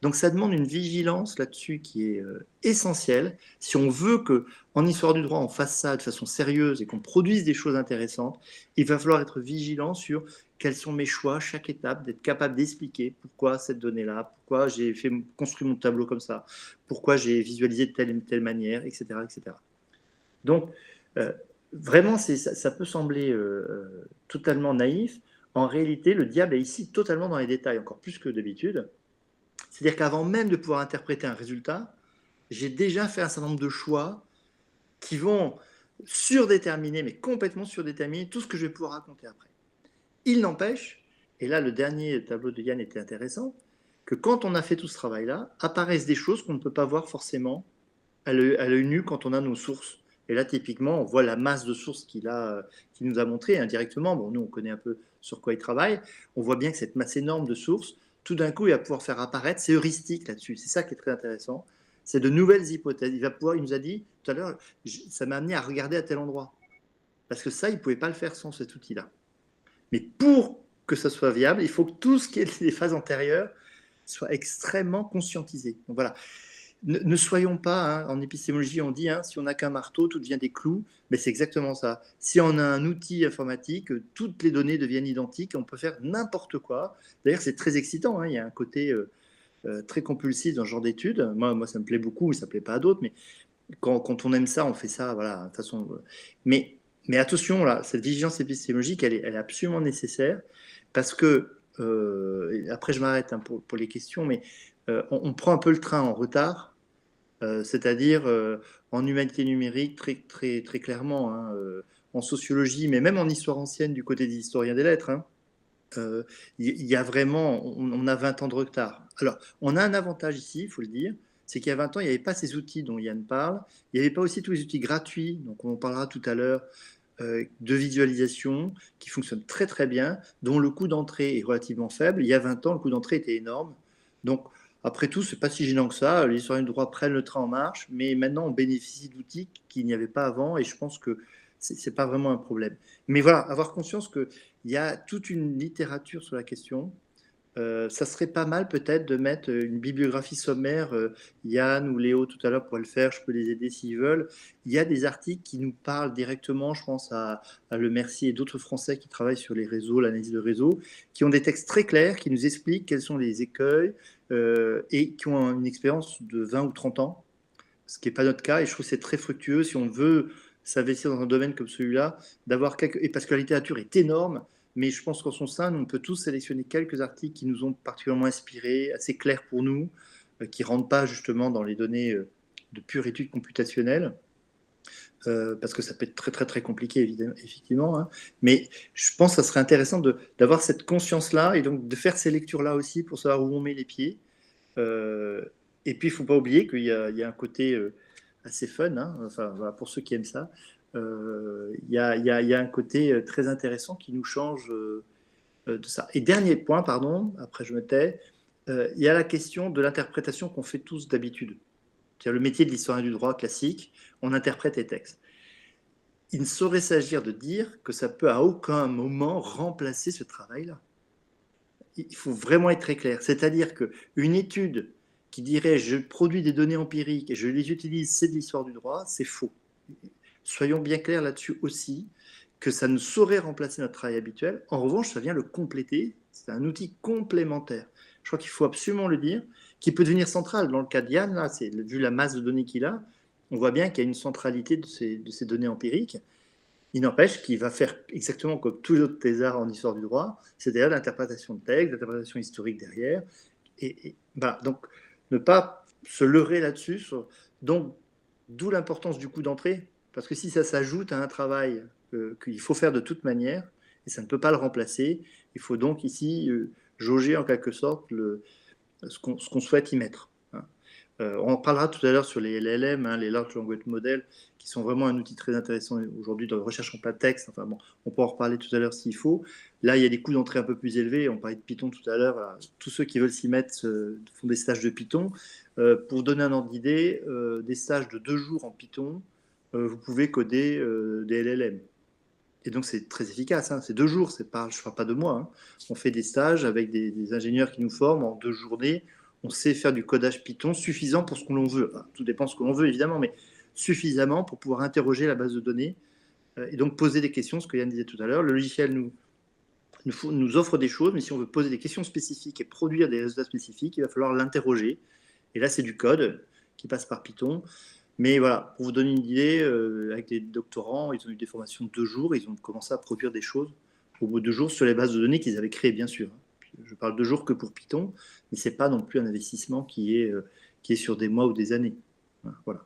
Donc ça demande une vigilance là-dessus qui est essentielle. Si on veut qu'en histoire du droit, on fasse ça de façon sérieuse et qu'on produise des choses intéressantes, il va falloir être vigilant sur quels sont mes choix à chaque étape, d'être capable d'expliquer pourquoi cette donnée-là, pourquoi j'ai construit mon tableau comme ça, pourquoi j'ai visualisé de telle manière, etc. etc. Donc, vraiment, ça peut sembler totalement naïf. En réalité, le diable est ici totalement dans les détails, encore plus que d'habitude. C'est-à-dire qu'avant même de pouvoir interpréter un résultat, j'ai déjà fait un certain nombre de choix qui vont surdéterminer, mais complètement surdéterminer tout ce que je vais pouvoir raconter après. Il n'empêche, et là le dernier tableau de Yann était intéressant, que quand on a fait tout ce travail-là, apparaissent des choses qu'on ne peut pas voir forcément à l'œil nu quand on a nos sources. Et là, typiquement, on voit la masse de sources qu'il nous a montré indirectement. Bon, nous, on connaît un peu sur quoi il travaille. On voit bien que cette masse énorme de sources, tout d'un coup, il va pouvoir faire apparaître, c'est heuristique là-dessus. C'est ça qui est très intéressant. C'est de nouvelles hypothèses. Il nous a dit tout à l'heure, ça m'a amené à regarder à tel endroit. Parce que ça, il ne pouvait pas le faire sans cet outil-là. Mais pour que ça soit viable, il faut que tout ce qui est les phases antérieures soit extrêmement conscientisé. Donc voilà. Ne soyons pas, hein, en épistémologie, on dit, hein, si on n'a qu'un marteau, tout devient des clous. Mais c'est exactement ça. Si on a un outil informatique, toutes les données deviennent identiques, on peut faire n'importe quoi. D'ailleurs, c'est très excitant. Hein, il y a un côté très compulsif dans ce genre d'études. Moi, ça me plaît beaucoup, ça ne plaît pas à d'autres. Mais quand on aime ça, on fait ça, voilà, de façon. Mais attention, là, cette vigilance épistémologique, elle est absolument nécessaire parce que, après je m'arrête hein, pour les questions, mais on prend un peu le train en retard, c'est-à-dire en humanité numérique, très clairement, hein, en sociologie, mais même en histoire ancienne du côté des historiens des lettres, hein, y a vraiment, on a 20 ans de retard. Alors, on a un avantage ici, il faut le dire, c'est qu'il y a 20 ans, il n'y avait pas ces outils dont Yann parle, il n'y avait pas aussi tous les outils gratuits, donc on en parlera tout à l'heure, de visualisation qui fonctionnent très très bien, dont le coût d'entrée est relativement faible. Il y a 20 ans, le coût d'entrée était énorme. Donc, après tout, ce n'est pas si gênant que ça. Les historiens du droit prennent le train en marche, mais maintenant, on bénéficie d'outils qu'il n'y avait pas avant, et je pense que ce n'est pas vraiment un problème. Mais voilà, avoir conscience qu'il y a toute une littérature sur la question. Ça serait pas mal peut-être de mettre une bibliographie sommaire. Yann ou Léo tout à l'heure pourraient le faire, je peux les aider s'ils veulent. Il y a des articles qui nous parlent directement, je pense à Le Mercier et d'autres Français qui travaillent sur les réseaux, l'analyse de réseau, qui ont des textes très clairs, qui nous expliquent quels sont les écueils et qui ont une expérience de 20 ou 30 ans, ce qui n'est pas notre cas, et je trouve que c'est très fructueux si on veut s'investir dans un domaine comme celui-là, d'avoir et parce que la littérature est énorme, mais je pense qu'en son sein, on peut tous sélectionner quelques articles qui nous ont particulièrement inspirés, assez clairs pour nous, qui ne rentrent pas justement dans les données de pure étude computationnelle, parce que ça peut être très très très compliqué effectivement, hein. Mais je pense que ça serait intéressant d'avoir cette conscience-là et donc de faire ces lectures-là aussi pour savoir où on met les pieds. Et puis il ne faut pas oublier qu'il y a un côté assez fun, hein, enfin, voilà, pour ceux qui aiment ça. Il y a un côté très intéressant qui nous change de ça. Et dernier point, pardon, après je me tais, il y a la question de l'interprétation qu'on fait tous d'habitude. C'est-à-dire le métier de l'historien du droit classique, on interprète les textes. Il ne saurait s'agir de dire que ça peut à aucun moment remplacer ce travail-là. Il faut vraiment être très clair. C'est-à-dire qu'une étude qui dirait je produis des données empiriques et je les utilise, c'est de l'histoire du droit, c'est faux. Soyons bien clairs là-dessus aussi, que ça ne saurait remplacer notre travail habituel. En revanche, ça vient le compléter. C'est un outil complémentaire. Je crois qu'il faut absolument le dire, qui peut devenir central. Dans le cas de Yann, là, vu la masse de données qu'il a, on voit bien qu'il y a une centralité de ces données empiriques. Il n'empêche qu'il va faire exactement comme tous les autres thésards en histoire du droit, c'est-à-dire l'interprétation de texte, l'interprétation historique derrière. Voilà, donc, ne pas se leurrer là-dessus. Donc, d'où l'importance du coup d'entrée, parce que si ça s'ajoute à un travail qu'il faut faire de toute manière, et ça ne peut pas le remplacer, il faut donc ici jauger en quelque sorte ce qu'on souhaite y mettre. On en parlera tout à l'heure sur les LLM, hein, les Large Language Models, qui sont vraiment un outil très intéressant aujourd'hui dans la recherche en plein texte. Enfin, bon, on pourra en reparler tout à l'heure s'il faut. Là, il y a des coûts d'entrée un peu plus élevés. On parlait de Python tout à l'heure. Tous ceux qui veulent s'y mettre font des stages de Python. Pour vous donner un ordre d'idée, des stages de 2 jours en Python, vous pouvez coder des LLM. Et donc, c'est très efficace. Hein. C'est 2 jours, je ne parle pas de mois. Hein. On fait des stages avec des ingénieurs qui nous forment en 2 journées. On sait faire du codage Python suffisant pour ce que l'on veut. Enfin, tout dépend de ce que l'on veut, évidemment, mais suffisamment pour pouvoir interroger la base de données et donc poser des questions, ce que Yann disait tout à l'heure. Le logiciel nous offre des choses, mais si on veut poser des questions spécifiques et produire des résultats spécifiques, il va falloir l'interroger. Et là, c'est du code qui passe par Python. Mais voilà, pour vous donner une idée, avec des doctorants, ils ont eu des formations de 2 jours, ils ont commencé à produire des choses au bout de 2 jours sur les bases de données qu'ils avaient créées, bien sûr. Je parle 2 jours que pour Python, mais ce n'est pas non plus un investissement qui est sur des mois ou des années. Voilà.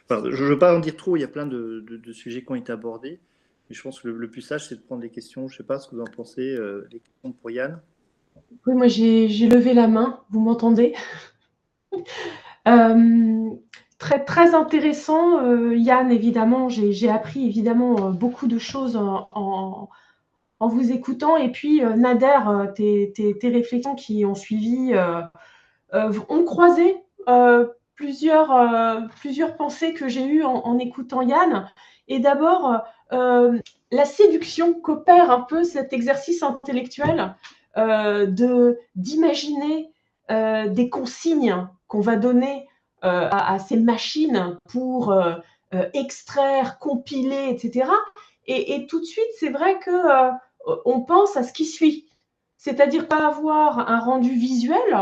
Enfin, je ne veux pas en dire trop, il y a plein de sujets qui ont été abordés, mais je pense que le plus sage, c'est de prendre des questions. Je ne sais pas ce que vous en pensez, les questions pour Yann. Oui, moi j'ai levé la main, vous m'entendez? Très, très intéressant, Yann, évidemment, j'ai appris évidemment beaucoup de choses en vous écoutant. Et puis, Nader, tes réflexions qui ont suivi ont croisé plusieurs pensées que j'ai eues en écoutant Yann. Et d'abord, la séduction qu'opère un peu cet exercice intellectuel d'imaginer des consignes qu'on va donner à ces machines pour extraire, compiler, etc. Et tout de suite, c'est vrai qu'on pense à ce qui suit. C'est-à-dire pas avoir un rendu visuel.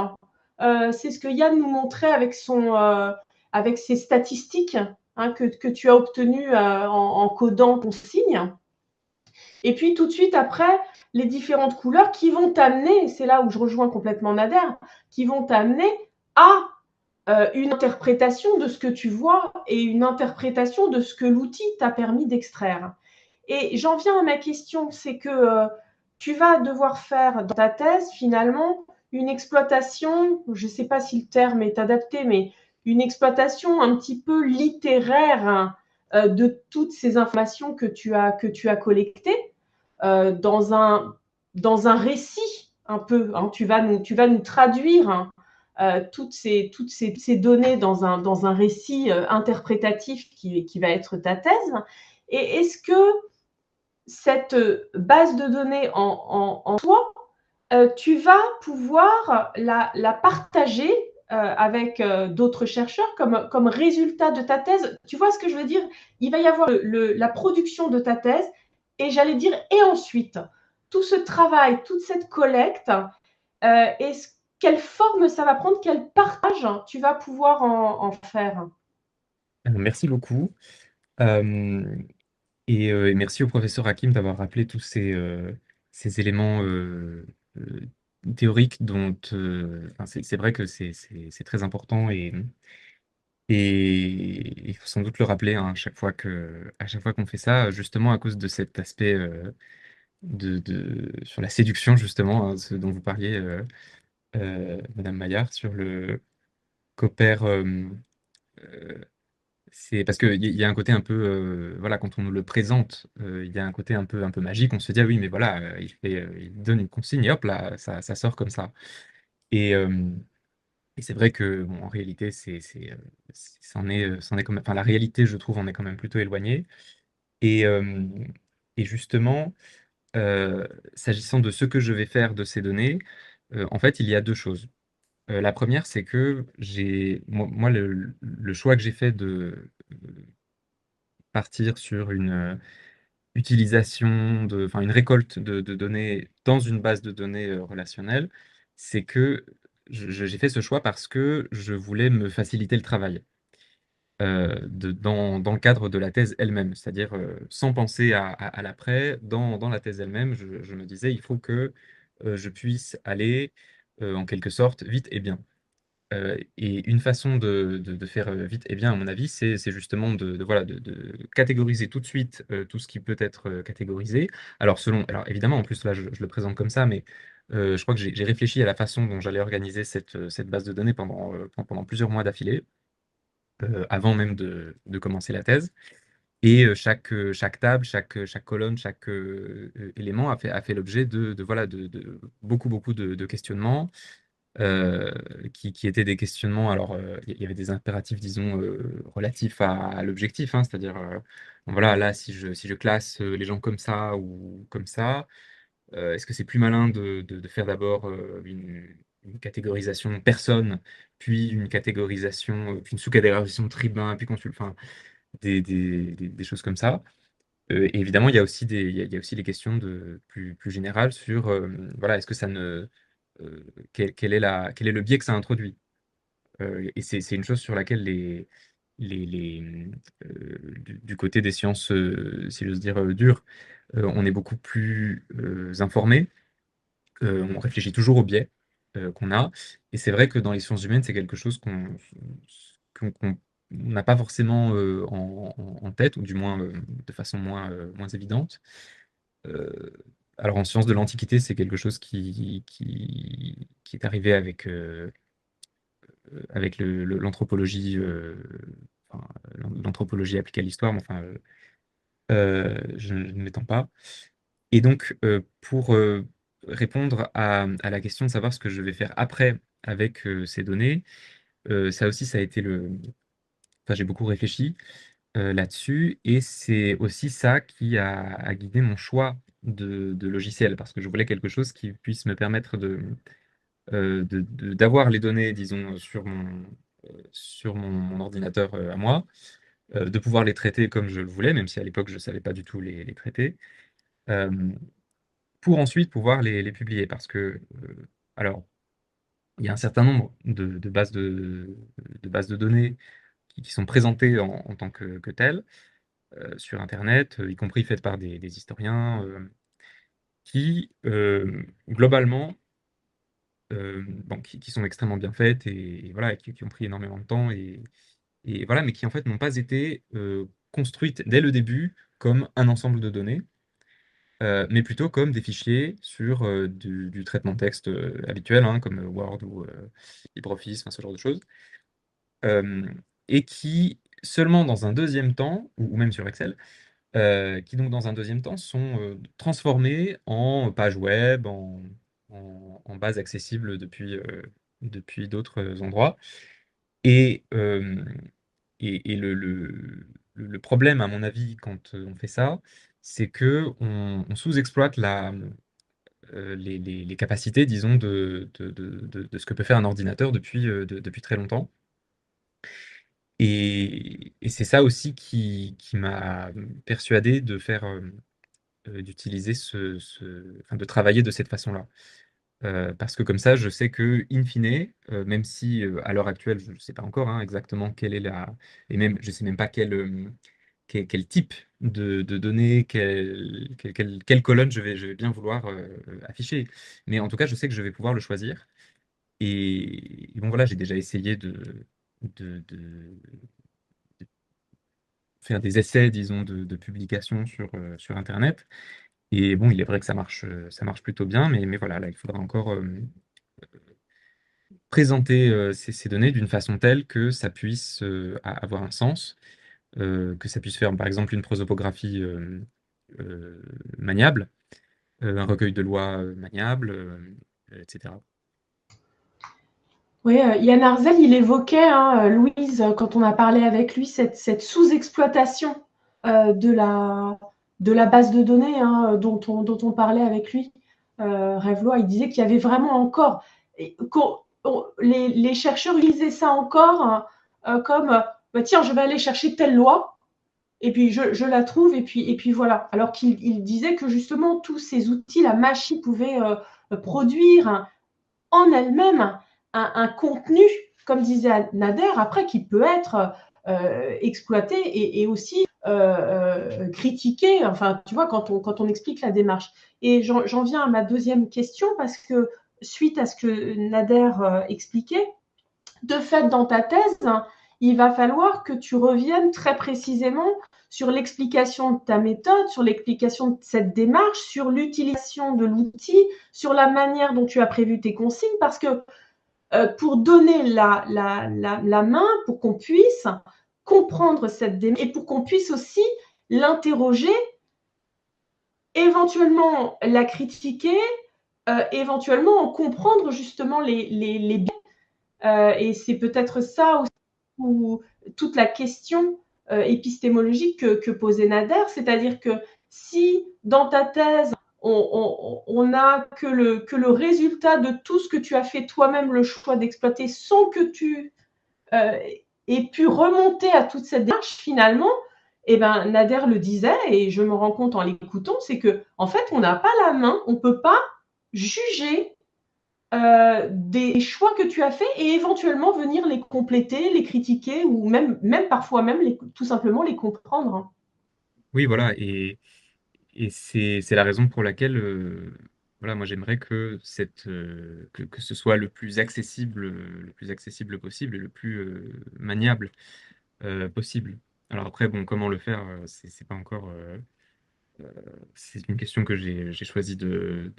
C'est ce que Yann nous montrait avec ses statistiques, hein, que tu as obtenues en codant ton signe. Et puis tout de suite après, les différentes couleurs qui vont t'amener, c'est là où je rejoins complètement Nader, qui vont t'amener à une interprétation de ce que tu vois et une interprétation de ce que l'outil t'a permis d'extraire. Et j'en viens à ma question, c'est que tu vas devoir faire dans ta thèse finalement une exploitation, je ne sais pas si le terme est adapté, mais une exploitation un petit peu littéraire de toutes ces informations que tu as collectées dans un récit un peu. Hein. Tu vas nous traduire toutes ces données dans un récit interprétatif qui va être ta thèse. Et est-ce que cette base de données en toi, tu vas pouvoir la partager avec d'autres chercheurs comme résultat de ta thèse? Tu vois ce que je veux dire? Il va y avoir la production de ta thèse et j'allais dire, et ensuite, tout ce travail, toute cette collecte, quelle forme ça va prendre? Quel partage tu vas pouvoir en faire? Merci beaucoup. Et merci au professeur Hakim d'avoir rappelé tous ces ces éléments théoriques dont enfin, c'est vrai que c'est très important et il faut sans doute le rappeler hein, à chaque fois qu'on fait ça, justement à cause de cet aspect sur la séduction, justement, hein, ce dont vous parliez, Madame Maillard, sur le qu'opère. C'est parce qu'il y a un côté un peu, voilà, quand on nous le présente, il y a un côté un peu magique. On se dit: «Ah oui, mais voilà, il donne une consigne et hop là, ça sort comme ça» et hem et c'est vrai que bon, en réalité, c'en est quand même enfin, la réalité, je trouve, en est quand même plutôt éloignée et hem et justement, heu, s'agissant de ce que je vais faire de ces données, en fait, il y a 2 choses. La première, c'est que moi, le choix que j'ai fait de, partir sur une, utilisation de enfin, une récolte de données dans une base de données, relationnelle, c'est que j'ai fait ce choix parce que je voulais me faciliter le travail, dans le cadre de la thèse elle-même. C'est-à-dire, sans penser à l'après, dans la thèse elle-même, je me disais: «Il faut que, je puisse aller, en quelque sorte, vite et bien». Et une façon de faire, vite et bien à mon avis, c'est justement voilà, de catégoriser tout de suite, tout ce qui peut être, catégorisé. Alors évidemment, en plus là, je le présente comme ça, mais, je crois que j'ai réfléchi à la façon dont j'allais organiser cette base de données pendant plusieurs mois d'affilée, avant même de commencer la thèse et chaque table, chaque colonne, chaque, élément a fait l'objet voilà, de beaucoup de questionnements, heu, qui étaient des questionnements alors, il y avait des impératifs disons, relatifs à l'objectif, hein. C'est-à-dire, bon voilà, là si je classe, les gens comme ça ou comme ça, est-ce que c'est plus malin de faire d'abord, une catégorisation personne, puis une catégorisation, puis une sous-catégorisation tribun, puis consul enfin des choses comme ça. Et évidemment, il y a aussi il y a aussi les questions plus générales sur, voilà, est-ce que ça ne quel est le biais que ça introduit? Et c'est une chose sur laquelle les, du côté des sciences, si j'ose dire, dures, on est beaucoup plus, informés. On réfléchit toujours aux biais, qu'on a et c'est vrai que dans les sciences humaines, c'est quelque chose qu'on n'a pas forcément, en tête ou du moins, de façon moins évidente. Heu, alors en sciences de l'Antiquité, c'est quelque chose qui est arrivé avec l'anthropologie, enfin, l'anthropologie appliquée à l'histoire, mais enfin, je ne m'étends pas et donc, pour, répondre à la question de savoir ce que je vais faire après avec, ces données, ça aussi, ça a été enfin, j'ai beaucoup réfléchi, là-dessus et c'est aussi ça qui a guidé mon choix de logiciel. Parce que je voulais quelque chose qui puisse me permettre d'avoir les données, disons, sur mon ordinateur, à moi, de pouvoir les traiter comme je le voulais, même si à l'époque je ne savais pas du tout les traiter, hem, pour ensuite pouvoir les publier. Parce que, alors, il y a un certain nombre de bases de données qui sont présentées en tant que telles, sur internet, y compris faites par des historiens, qui, globalement, bon, qui sont extrêmement bien faites et voilà, qui ont pris énormément de temps et voilà, mais qui en fait n'ont pas été, construites dès le début comme un ensemble de données, mais plutôt comme des fichiers sur, du traitement de texte, habituel, hein, comme, Word ou, LibreOffice, enfin ce genre de choses. Et qui seulement dans un deuxième temps, ou même sur Excel, qui donc dans un deuxième temps sont, transformés en pages web, en bases accessibles depuis d'autres endroits et le problème à mon avis quand, on fait ça, c'est qu'on sous-exploite les capacités disons de ce que peut faire un ordinateur depuis très longtemps. Et c'est ça aussi qui m'a persuadé de faire, d'utiliser enfin de travailler de cette façon-là. Parce que comme ça, je sais que in fine, même si, à l'heure actuelle, je ne sais pas encore, hein, exactement quelle est la et même je sais même pas quel type de données, quelle colonne je vais bien vouloir afficher. Mais en tout cas, je sais que je vais pouvoir le choisir. Et bon, voilà, j'ai déjà essayé de faire des essais, disons, de publication sur Internet. Et bon, il est vrai que ça marche plutôt bien, mais voilà, là, il faudra encore présenter ces données d'une façon telle que ça puisse avoir un sens, que ça puisse faire, par exemple, une prosopographie euh, maniable, un recueil de lois maniable, etc. Oui, Yann Arzel, il évoquait, hein, Louise, quand on a parlé avec lui, cette sous-exploitation de la base de données, hein, dont on parlait avec lui. Rêvelois, il disait qu'il y avait vraiment encore, les chercheurs lisaient ça encore, hein, comme bah, tiens, je vais aller chercher telle loi, et puis je la trouve, et puis voilà. Alors qu'il disait que justement, tous ces outils, la machine pouvait produire en elle-même un contenu, comme disait Nader, après qui peut être exploité et aussi critiqué, enfin, tu vois, quand on explique la démarche. Et j'en viens à ma deuxième question, parce que suite à ce que Nader expliquait, de fait, dans ta thèse, il va falloir que tu reviennes très précisément sur l'explication de ta méthode, sur l'explication de cette démarche, sur l'utilisation de l'outil, sur la manière dont tu as prévu tes consignes, parce que pour donner la main, pour qu'on puisse comprendre cette démarche et pour qu'on puisse aussi l'interroger, éventuellement la critiquer, éventuellement en comprendre justement les biais. Et c'est peut-être ça aussi où toute la question épistémologique que posait Nader, c'est-à-dire que si dans ta thèse, on n'a que le résultat de tout ce que tu as fait toi-même le choix d'exploiter sans que tu aies pu remonter à toute cette démarche, finalement, eh ben, Nader le disait, et je me rends compte en l'écoutant, c'est que en fait, on n'a pas la main, on ne peut pas juger des choix que tu as faits et éventuellement venir les compléter, les critiquer ou même parfois même tout simplement les comprendre. Oui, voilà, et c'est la raison pour laquelle voilà, moi j'aimerais que, que ce soit le plus accessible possible et le plus maniable possible. Alors après, bon, comment le faire, c'est pas encore. C'est une question que j'ai choisi de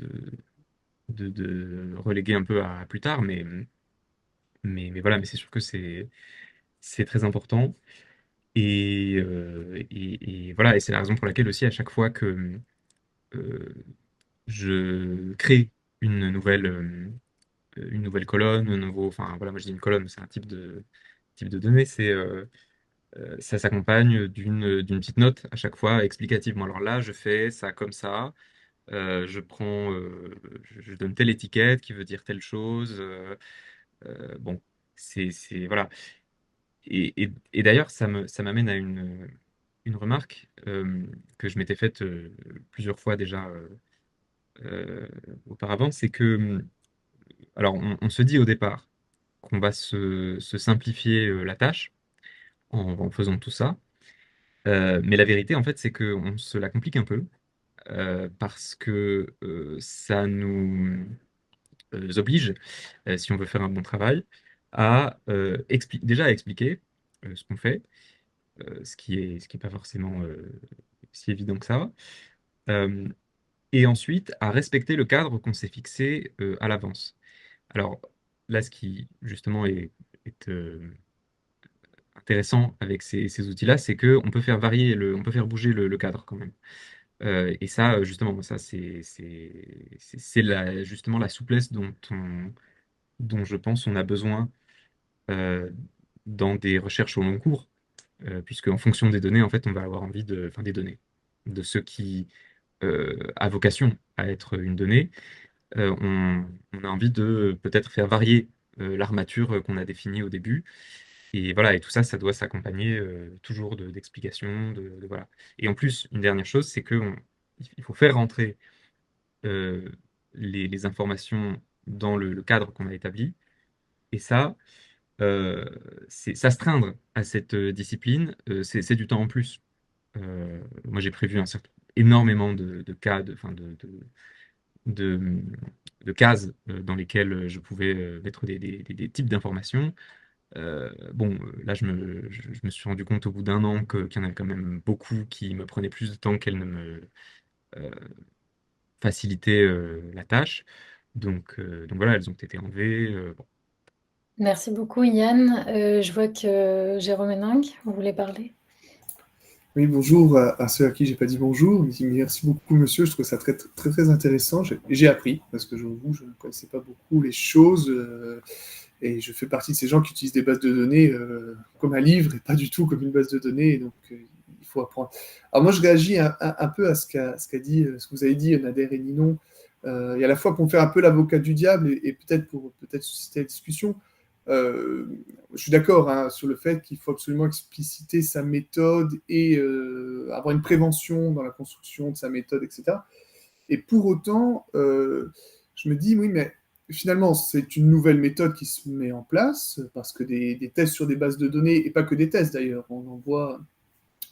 reléguer un peu à plus tard, mais voilà, mais c'est sûr que c'est très important. Et voilà, et c'est la raison pour laquelle aussi, à chaque fois que euh, je crée une nouvelle colonne, un nouveau, enfin voilà, moi je dis une colonne, c'est un type de données, ça s'accompagne d'une petite note à chaque fois explicative. Bon, alors là, je fais ça comme ça, je prends, je donne telle étiquette qui veut dire telle chose, bon, voilà. Et d'ailleurs, ça m'amène à une remarque que je m'étais faite plusieurs fois déjà euh, auparavant, c'est que, alors, on se dit au départ qu'on va se simplifier la tâche en faisant tout ça, mais la vérité, en fait, c'est qu'on se la complique un peu parce que ça nous oblige, si on veut faire un bon travail, à déjà à expliquer ce qu'on fait, ce qui est pas forcément si évident que ça, euh, et ensuite à respecter le cadre qu'on s'est fixé à l'avance. Alors là, ce qui justement est, intéressant avec ces outils-là, c'est qu'on peut faire varier on peut faire bouger le cadre quand même. Et ça, justement, ça c'est justement la souplesse dont je pense on a besoin euh, dans des recherches au long cours, puisque en fonction des données, en fait, on va avoir envie enfin des données, de ce qui a vocation à être une donnée, on a envie de peut-être faire varier l'armature qu'on a définie au début. Et voilà, et tout ça, ça doit s'accompagner toujours d'explications, voilà. Et en plus, une dernière chose, c'est il faut faire rentrer euh, les informations dans le cadre qu'on a établi. Et ça, c'est s'astreindre à cette discipline, c'est du temps en plus. moi, j'ai prévu énormément de cas, de, de cases dans lesquelles je pouvais mettre des types d'informations. Bon, là, je me suis rendu compte au bout d'un an qu'il y en a quand même beaucoup qui me prenaient plus de temps qu'elles ne me euh, facilitaient la tâche. Donc voilà, elles ont été enlevées. Bon. Merci beaucoup, Yann. Je vois que Jérôme Héninck, vous voulez parler? Oui, bonjour à ceux à qui j'ai pas dit bonjour. Merci beaucoup, monsieur. Je trouve ça très, très, très intéressant. J'ai appris, parce que je ne connaissais pas beaucoup les choses. Et je fais partie de ces gens qui utilisent des bases de données comme un livre et pas du tout comme une base de données. Et donc, il faut apprendre. Alors moi, je réagis un peu à ce qu'a dit, ce que vous avez dit, Nader et Ninon. Et à la fois pour faire un peu l'avocat du diable et peut-être pour susciter la discussion. Je suis d'accord hein, sur le fait qu'il faut absolument expliciter sa méthode et avoir une prévention dans la construction de sa méthode, etc. Et pour autant, je me dis, oui, mais finalement, c'est une nouvelle méthode qui se met en place, parce que des tests sur des bases de données, et pas que des tests d'ailleurs, on en voit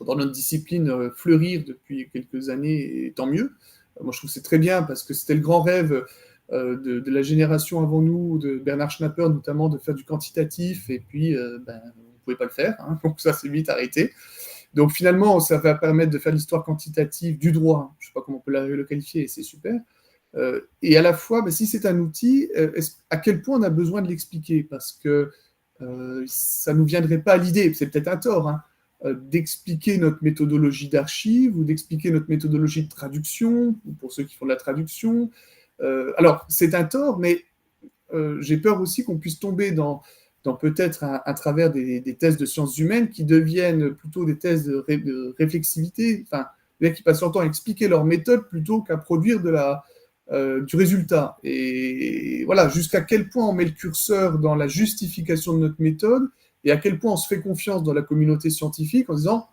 dans notre discipline fleurir depuis quelques années, et tant mieux. Moi, je trouve que c'est très bien, parce que c'était le grand rêve de la génération avant nous, de Bernard Schnapper notamment, de faire du quantitatif, et puis on ne pouvait pas le faire, hein, donc ça s'est vite arrêté. Donc finalement, ça va permettre de faire l'histoire quantitative du droit, je ne sais pas comment on peut le qualifier, et c'est super. Et à la fois, si c'est un outil, à quel point on a besoin de l'expliquer, parce que ça ne nous viendrait pas à l'idée, c'est peut-être un tort, hein, d'expliquer notre méthodologie d'archive ou d'expliquer notre méthodologie de traduction, pour ceux qui font de la traduction. Alors, c'est un tort, mais j'ai peur aussi qu'on puisse tomber dans peut-être à travers des tests de sciences humaines qui deviennent plutôt des tests de réflexivité, enfin, qui passent leur temps à expliquer leur méthode plutôt qu'à produire du résultat. Et voilà, jusqu'à quel point on met le curseur dans la justification de notre méthode et à quel point on se fait confiance dans la communauté scientifique en disant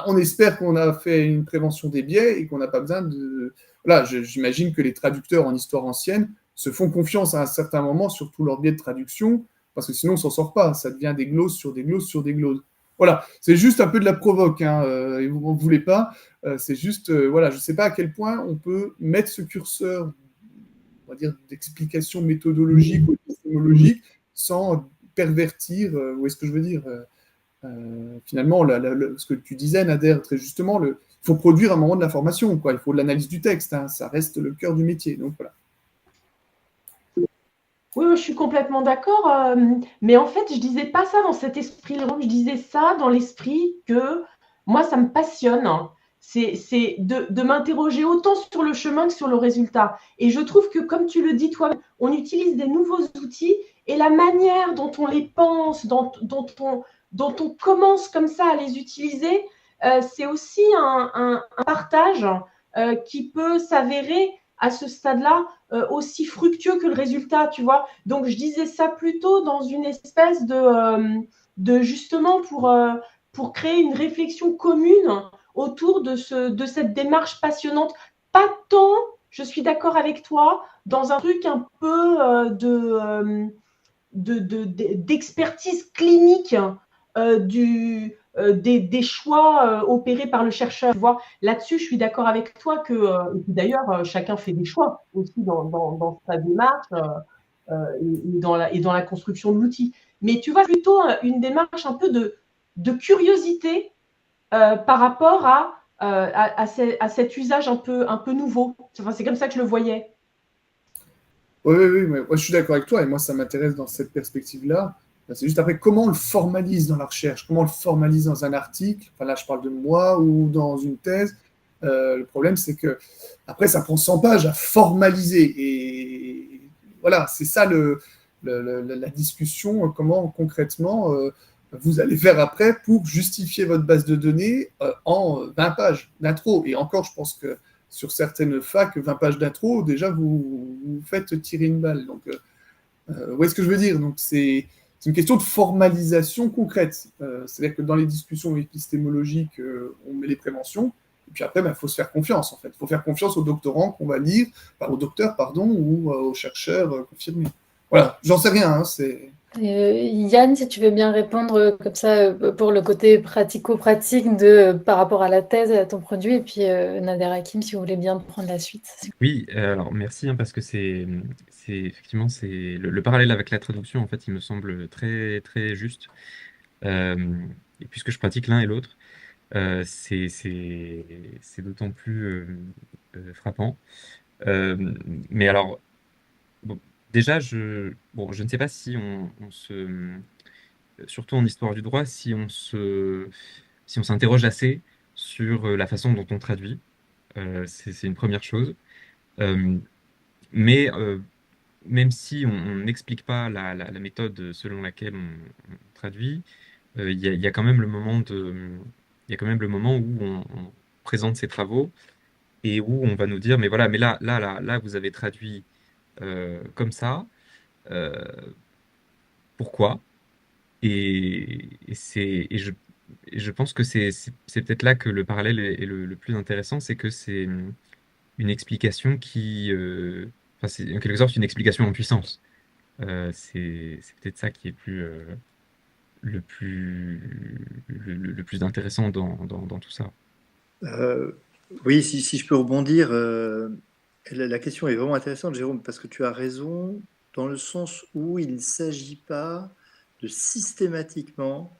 on espère qu'on a fait une prévention des biais et qu'on n'a pas besoin de... Voilà, j'imagine que les traducteurs en histoire ancienne se font confiance à un certain moment sur tous leurs biais de traduction, parce que sinon on ne s'en sort pas, ça devient des glosses sur des glosses sur des glosses. Voilà, c'est juste un peu de la provoque, hein, et vous ne voulez pas, c'est juste, voilà, je ne sais pas à quel point on peut mettre ce curseur, on va dire, d'explication méthodologique ou épistémologique sans pervertir, vous voyez ce que je veux dire finalement, ce que tu disais, Nader, très justement, il faut produire à un moment de l'information, quoi. Il faut de l'analyse du texte, hein, ça reste le cœur du métier. Donc voilà. Oui, je suis complètement d'accord. Mais en fait, je ne disais pas ça dans cet esprit-là. Je disais ça dans l'esprit que moi, ça me passionne. C'est de m'interroger autant sur le chemin que sur le résultat. Et je trouve que, comme tu le dis toi, on utilise des nouveaux outils et la manière dont on les pense, dont on commence comme ça à les utiliser, c'est aussi un partage qui peut s'avérer à ce stade-là aussi fructueux que le résultat, tu vois. Donc, je disais ça plutôt dans une espèce de justement pour créer une réflexion commune autour de cette démarche passionnante. Pas tant, je suis d'accord avec toi, dans un truc un peu d'expertise clinique des choix opérés par le chercheur. Tu vois. Là-dessus, je suis d'accord avec toi que, d'ailleurs, chacun fait des choix aussi dans sa démarche et dans la construction de l'outil. Mais tu vois, plutôt une démarche un peu de curiosité par rapport à cet usage un peu nouveau. Enfin, c'est comme ça que je le voyais. Oui, moi, je suis d'accord avec toi, et moi, ça m'intéresse dans cette perspective-là. C'est juste après, comment on le formalise dans la recherche, comment on le formalise dans un article, enfin là, je parle de moi, ou dans une thèse. Le problème, c'est que après, ça prend 100 pages à formaliser. Et voilà, c'est ça la discussion, comment concrètement vous allez faire après pour justifier votre base de données en 20 pages d'intro. Et encore, je pense que sur certaines facs, 20 pages d'intro, déjà, vous faites tirer une balle. Donc, vous voyez ce que je veux dire? Donc, c'est une question de formalisation concrète. C'est-à-dire que dans les discussions épistémologiques, on met les préventions, et puis après, il faut se faire confiance, en fait. Il faut faire confiance aux doctorants qu'on va lire, au docteur, pardon, ou aux chercheurs confirmés. Voilà, j'en sais rien, hein, c'est... Yann, si tu veux bien répondre comme ça pour le côté pratico-pratique par rapport à la thèse et à ton produit, et puis Nader Hakim, si vous voulez bien prendre la suite. Oui, alors merci parce que effectivement le parallèle avec la traduction en fait il me semble très très juste. Et puisque je pratique l'un et l'autre, c'est d'autant plus frappant. Mais alors bon, déjà je ne sais pas si surtout en histoire du droit si on s'interroge assez sur la façon dont on traduit. C'est une première chose. Euh, mais même si on n'explique pas la méthode selon laquelle on traduit, il y a quand même il y a quand même le moment où on présente ses travaux et où on va nous dire, mais voilà, mais là, vous avez traduit comme ça, euh, pourquoi? Et je pense que c'est peut-être là que le parallèle est le plus intéressant, c'est que c'est une explication enfin, c'est en quelque sorte une explication en puissance. C'est peut-être ça qui est le plus intéressant dans tout ça. Euh, oui, si je peux rebondir, la question est vraiment intéressante, Jérôme, parce que tu as raison, dans le sens où il ne s'agit pas de systématiquement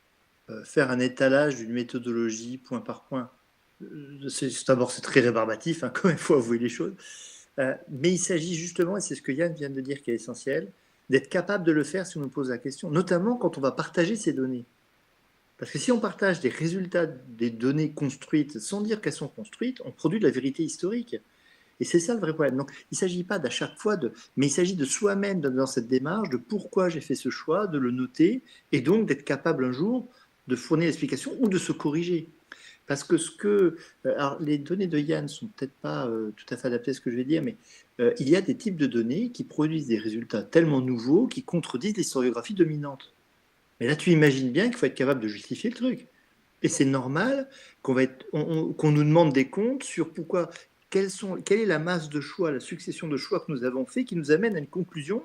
faire un étalage d'une méthodologie point par point. D'abord, c'est très rébarbatif, hein, quand il faut avouer les choses. Mais il s'agit justement, et c'est ce que Yann vient de dire qui est essentiel, d'être capable de le faire si on nous pose la question, notamment quand on va partager ces données. Parce que si on partage des résultats des données construites sans dire qu'elles sont construites, on produit de la vérité historique. Et c'est ça le vrai problème. Donc, il ne s'agit pas d'à chaque fois mais il s'agit de soi-même dans cette démarche, de pourquoi j'ai fait ce choix, de le noter, et donc d'être capable un jour de fournir l'explication ou de se corriger. Parce que alors les données de Yann sont peut-être pas tout à fait adaptées à ce que je vais dire, mais il y a des types de données qui produisent des résultats tellement nouveaux qui contredisent l'historiographie dominante. Mais là, tu imagines bien qu'il faut être capable de justifier le truc. Et c'est normal qu'on nous demande des comptes sur quelle est la masse de choix, la succession de choix que nous avons fait qui nous amène à une conclusion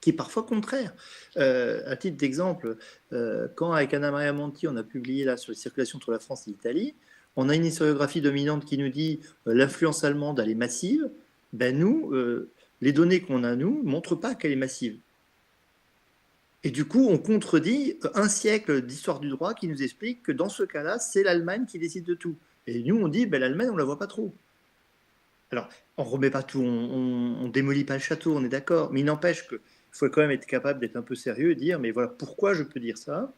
qui est parfois contraire. À titre d'exemple, quand avec Anna Maria Monti, on a publié là sur les circulations entre la France et l'Italie, on a une historiographie dominante qui nous dit l'influence allemande elle est massive. Ben nous, les données qu'on a nous montrent pas qu'elle est massive. Et du coup, on contredit un siècle d'histoire du droit qui nous explique que dans ce cas-là, c'est l'Allemagne qui décide de tout. Et nous, on dit, ben, l'Allemagne, on ne la voit pas trop. Alors, on ne remet pas tout, on ne démolit pas le château, on est d'accord, mais il n'empêche qu'il faut quand même être capable d'être un peu sérieux et dire, mais voilà, pourquoi je peux dire ça,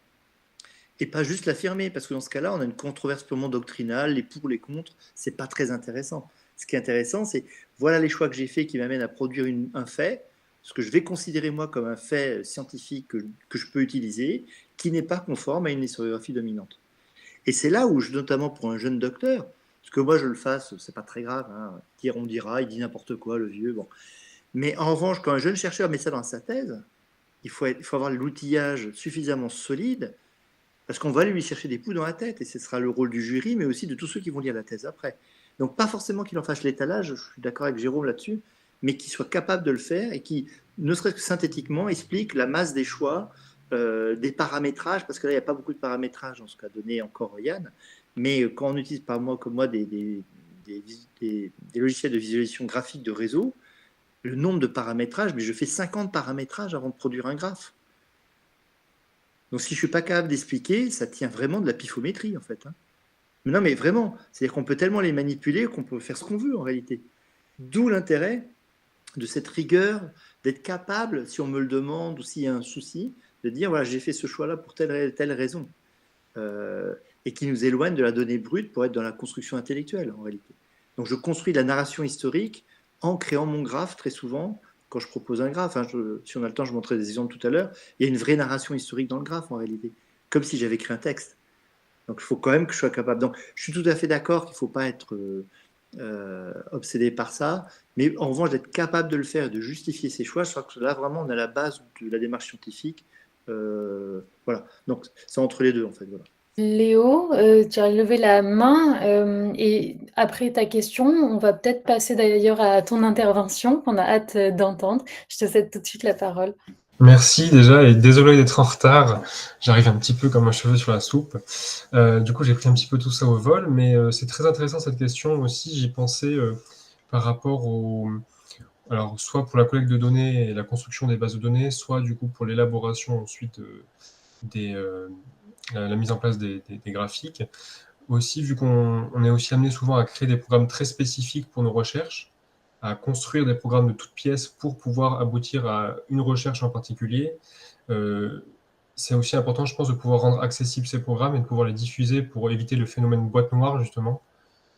et pas juste l'affirmer, parce que dans ce cas-là, on a une controverse purement doctrinale, les pour, les contre, c'est pas très intéressant. Ce qui est intéressant, c'est, voilà les choix que j'ai faits qui m'amènent à produire un fait, ce que je vais considérer moi comme un fait scientifique que je peux utiliser, qui n'est pas conforme à une historiographie dominante. Et c'est là où, notamment pour un jeune docteur, parce que moi je le fasse, c'est pas très grave, hein, dire on dira, il dit n'importe quoi, le vieux, bon. Mais en revanche, quand un jeune chercheur met ça dans sa thèse, il faut avoir l'outillage suffisamment solide, parce qu'on va lui chercher des poux dans la tête, et ce sera le rôle du jury, mais aussi de tous ceux qui vont lire la thèse après. Donc pas forcément qu'il en fasse l'étalage, je suis d'accord avec Jérôme là-dessus, mais qu'il soit capable de le faire et qui, ne serait-ce que synthétiquement, explique la masse des choix, des paramétrages, parce que là, il n'y a pas beaucoup de paramétrages dans ce qu'a donné encore Yann, mais quand on utilise par moi, comme moi des logiciels de visualisation graphique de réseau, le nombre de paramétrages, mais je fais 50 paramétrages avant de produire un graphe. Donc si je ne suis pas capable d'expliquer, ça tient vraiment de la pifométrie en fait. Hein. Mais non mais vraiment, c'est-à-dire qu'on peut tellement les manipuler qu'on peut faire ce qu'on veut en réalité. D'où l'intérêt de cette rigueur, d'être capable, si on me le demande ou s'il y a un souci, de dire voilà, j'ai fait ce choix-là pour telle raison. Et qui nous éloigne de la donnée brute pour être dans la construction intellectuelle en réalité. Donc je construis la narration historique en créant mon graphe très souvent. Quand je propose un graphe, hein, si on a le temps, je montrerai des exemples tout à l'heure, il y a une vraie narration historique dans le graphe en réalité, comme si j'avais écrit un texte. Donc il faut quand même que je sois capable. Donc je suis tout à fait d'accord qu'il ne faut pas être obsédé par ça, mais en revanche d'être capable de le faire et de justifier ses choix, je crois que là vraiment on a la base de la démarche scientifique. Voilà, donc c'est entre les deux en fait. Voilà. Léo, tu as levé la main et après ta question, on va peut-être passer d'ailleurs à ton intervention qu'on a hâte d'entendre. Je te cède tout de suite la parole. Merci déjà et désolé d'être en retard. J'arrive un petit peu comme un cheveu sur la soupe. Du coup, j'ai pris un petit peu tout ça au vol, mais c'est très intéressant cette question aussi. J'y pensais par rapport au... Alors, soit pour la collecte de données et la construction des bases de données, soit du coup pour l'élaboration ensuite la mise en place des graphiques. Aussi, vu qu'on est aussi amené souvent à créer des programmes très spécifiques pour nos recherches, à construire des programmes de toutes pièces pour pouvoir aboutir à une recherche en particulier, c'est aussi important, je pense, de pouvoir rendre accessibles ces programmes et de pouvoir les diffuser pour éviter le phénomène boîte noire, justement,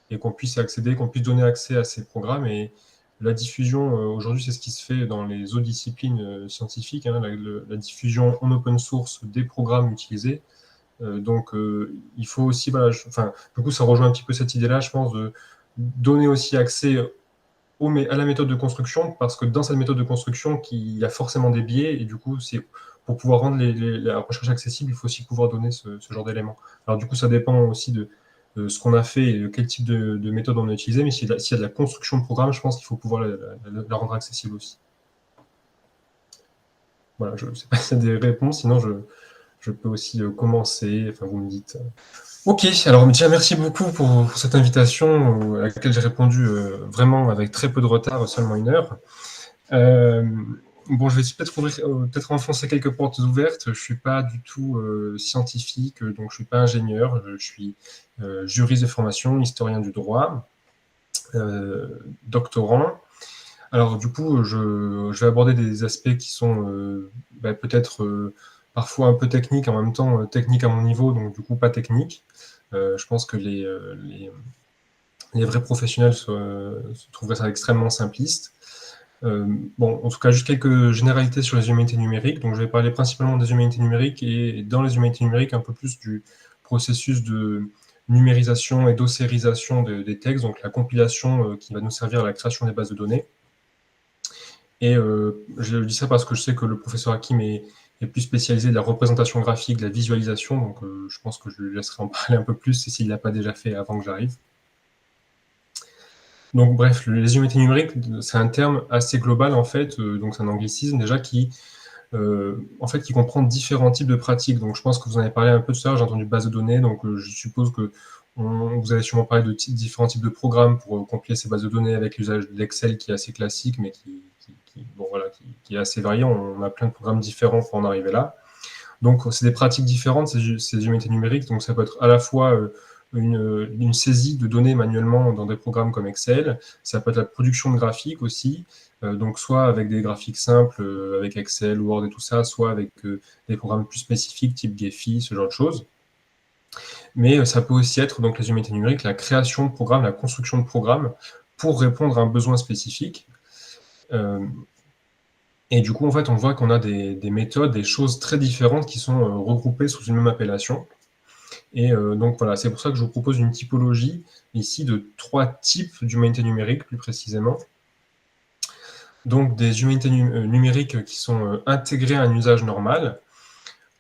et qu'on puisse accéder, qu'on puisse donner accès à ces programmes. Et la diffusion, aujourd'hui, c'est ce qui se fait dans les autres disciplines scientifiques, hein, la diffusion en open source des programmes utilisés. Donc, il faut aussi, voilà, du coup, ça rejoint un petit peu cette idée-là, je pense, de donner aussi accès à la méthode de construction, parce que dans cette méthode de construction, il y a forcément des biais, et du coup, pour pouvoir rendre la recherche accessible, il faut aussi pouvoir donner ce genre d'éléments. Alors, du coup, ça dépend aussi de ce qu'on a fait et de quel type de méthode on a utilisé, mais s'il y a de la construction de programme, je pense qu'il faut pouvoir la rendre accessible aussi. Voilà, je ne sais pas si c'est des réponses, sinon je peux aussi commencer, enfin vous me dites. Ok, alors déjà merci beaucoup pour cette invitation à laquelle j'ai répondu vraiment avec très peu de retard, seulement 1 heure. Bon, je vais peut-être enfoncer quelques portes ouvertes. Je ne suis pas du tout scientifique, donc je ne suis pas ingénieur. Je suis juriste de formation, historien du droit, doctorant. Alors du coup, je vais aborder des aspects qui sont peut-être parfois un peu techniques, en même temps techniques à mon niveau, donc du coup pas techniques. Je pense que les vrais professionnels se trouveraient ça extrêmement simpliste. Bon, en tout cas, juste quelques généralités sur les humanités numériques. Donc, je vais parler principalement des humanités numériques et dans les humanités numériques, un peu plus du processus de numérisation et d'ossérisation des textes, donc la compilation qui va nous servir à la création des bases de données. Et je dis ça parce que je sais que le professeur Hakim est plus spécialisé de la représentation graphique, de la visualisation, donc je pense que je lui laisserai en parler un peu plus s'il ne l'a pas déjà fait avant que j'arrive. Donc bref, les humanités numériques, c'est un terme assez global en fait, donc c'est un anglicisme déjà qui comprend différents types de pratiques. Donc je pense que vous en avez parlé un peu tout à l'heure, j'ai entendu base de données, donc je suppose que vous allez sûrement parler de différents types de programmes pour compiler ces bases de données avec l'usage de l'Excel qui est assez classique, mais qui est assez varié. On a plein de programmes différents pour en arriver là. Donc c'est des pratiques différentes, ces humanités numériques, donc ça peut être à la fois une saisie de données manuellement dans des programmes comme Excel, ça peut être la production de graphiques aussi, donc soit avec des graphiques simples avec Excel, Word et tout ça, soit avec des programmes plus spécifiques type Gephi, ce genre de choses. Mais ça peut aussi être, donc les humanités numériques, la création de programmes, la construction de programmes pour répondre à un besoin spécifique. Et du coup, en fait, on voit qu'on a des méthodes, des choses très différentes qui sont regroupées sous une même appellation. Et donc voilà, c'est pour ça que je vous propose une typologie ici de 3 types d'humanités numériques, plus précisément. Donc des humanités numériques qui sont intégrées à un usage normal,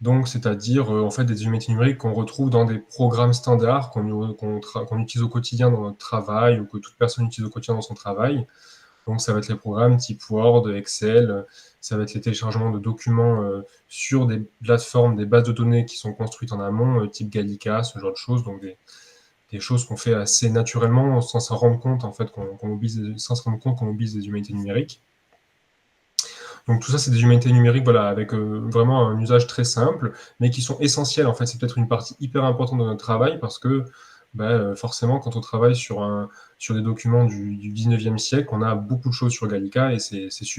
donc c'est-à-dire en fait des humanités numériques qu'on retrouve dans des programmes standards qu'on utilise au quotidien dans notre travail ou que toute personne utilise au quotidien dans son travail. Donc ça va être les programmes type Word, Excel, ça va être les téléchargements de documents sur des plateformes, des bases de données qui sont construites en amont, type Gallica, ce genre de choses, donc des choses qu'on fait assez naturellement sans s'en rendre compte en fait, sans se rendre compte qu'on mobilise des humanités numériques. Donc tout ça, c'est des humanités numériques, voilà, avec vraiment un usage très simple, mais qui sont essentiels en fait. C'est peut-être une partie hyper importante de notre travail parce que forcément, quand on travaille sur des documents du 19e siècle, on a beaucoup de choses sur Gallica et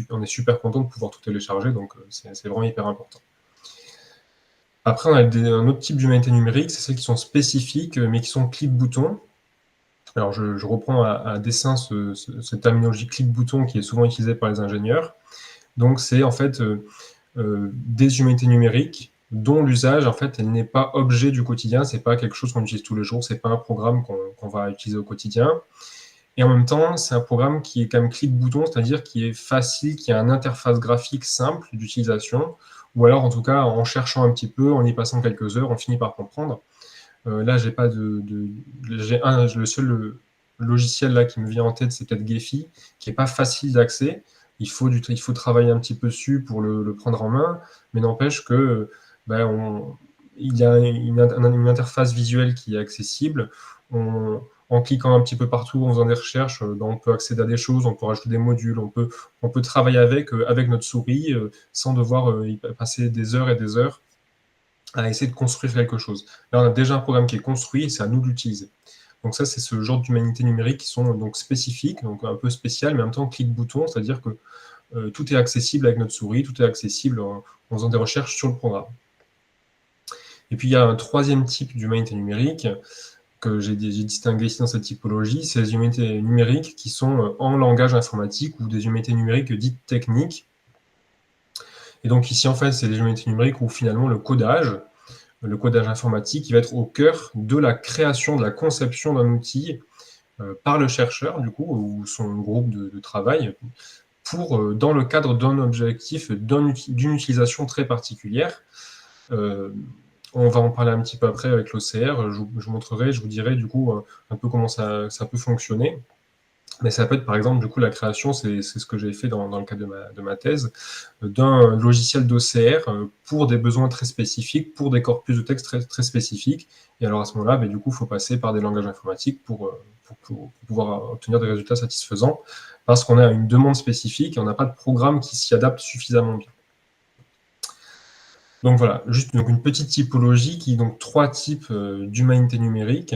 on est super content de pouvoir tout télécharger, donc c'est vraiment hyper important. Après, on a un autre type d'humanité numérique, c'est celles qui sont spécifiques, mais qui sont clic-bouton. Alors, je reprends à dessein cette terminologie clic-bouton qui est souvent utilisée par les ingénieurs. Donc, c'est en fait des humanités numériques dont l'usage, en fait, elle n'est pas objet du quotidien, c'est pas quelque chose qu'on utilise tous les jours, c'est pas un programme qu'on va utiliser au quotidien. Et en même temps, c'est un programme qui est quand même clic-bouton, c'est-à-dire qui est facile, qui a une interface graphique simple d'utilisation, ou alors en tout cas, en cherchant un petit peu, en y passant quelques heures, on finit par comprendre. Là, j'ai pas le seul logiciel là qui me vient en tête, c'est peut-être Gephi, qui est pas facile d'accès, il faut travailler un petit peu dessus pour le prendre en main, mais n'empêche que il y a une interface visuelle qui est accessible. En cliquant un petit peu partout, en faisant des recherches, on peut accéder à des choses, on peut rajouter des modules, on peut travailler avec notre souris sans devoir y passer des heures et des heures à essayer de construire quelque chose. Là, on a déjà un programme qui est construit et c'est à nous de l'utiliser. Donc ça, c'est ce genre d'humanité numérique qui sont donc spécifiques, donc un peu spéciales, mais en même temps clic-bouton, c'est-à-dire que tout est accessible avec notre souris, tout est accessible en faisant des recherches sur le programme. Et puis, il y a un troisième type d'humanité numérique que j'ai distingué ici dans cette typologie, c'est les humanités numériques qui sont en langage informatique ou des humanités numériques dites techniques. Et donc ici, en fait, c'est des humanités numériques où finalement le codage informatique, il va être au cœur de la création, de la conception d'un outil par le chercheur, du coup, ou son groupe de travail, pour, dans le cadre d'un objectif, d'une utilisation très particulière. On va en parler un petit peu après avec l'OCR, je vous montrerai, je vous dirai du coup un peu comment ça peut fonctionner. Mais ça peut être par exemple, du coup, la création, c'est ce que j'ai fait dans le cadre de ma thèse, d'un logiciel d'OCR pour des besoins très spécifiques, pour des corpus de texte très, très spécifiques. Et alors à ce moment-là, du coup, il faut passer par des langages informatiques pour pouvoir obtenir des résultats satisfaisants, parce qu'on a une demande spécifique et on n'a pas de programme qui s'y adapte suffisamment bien. Donc voilà, juste donc une petite typologie qui donc 3 types d'humanité numérique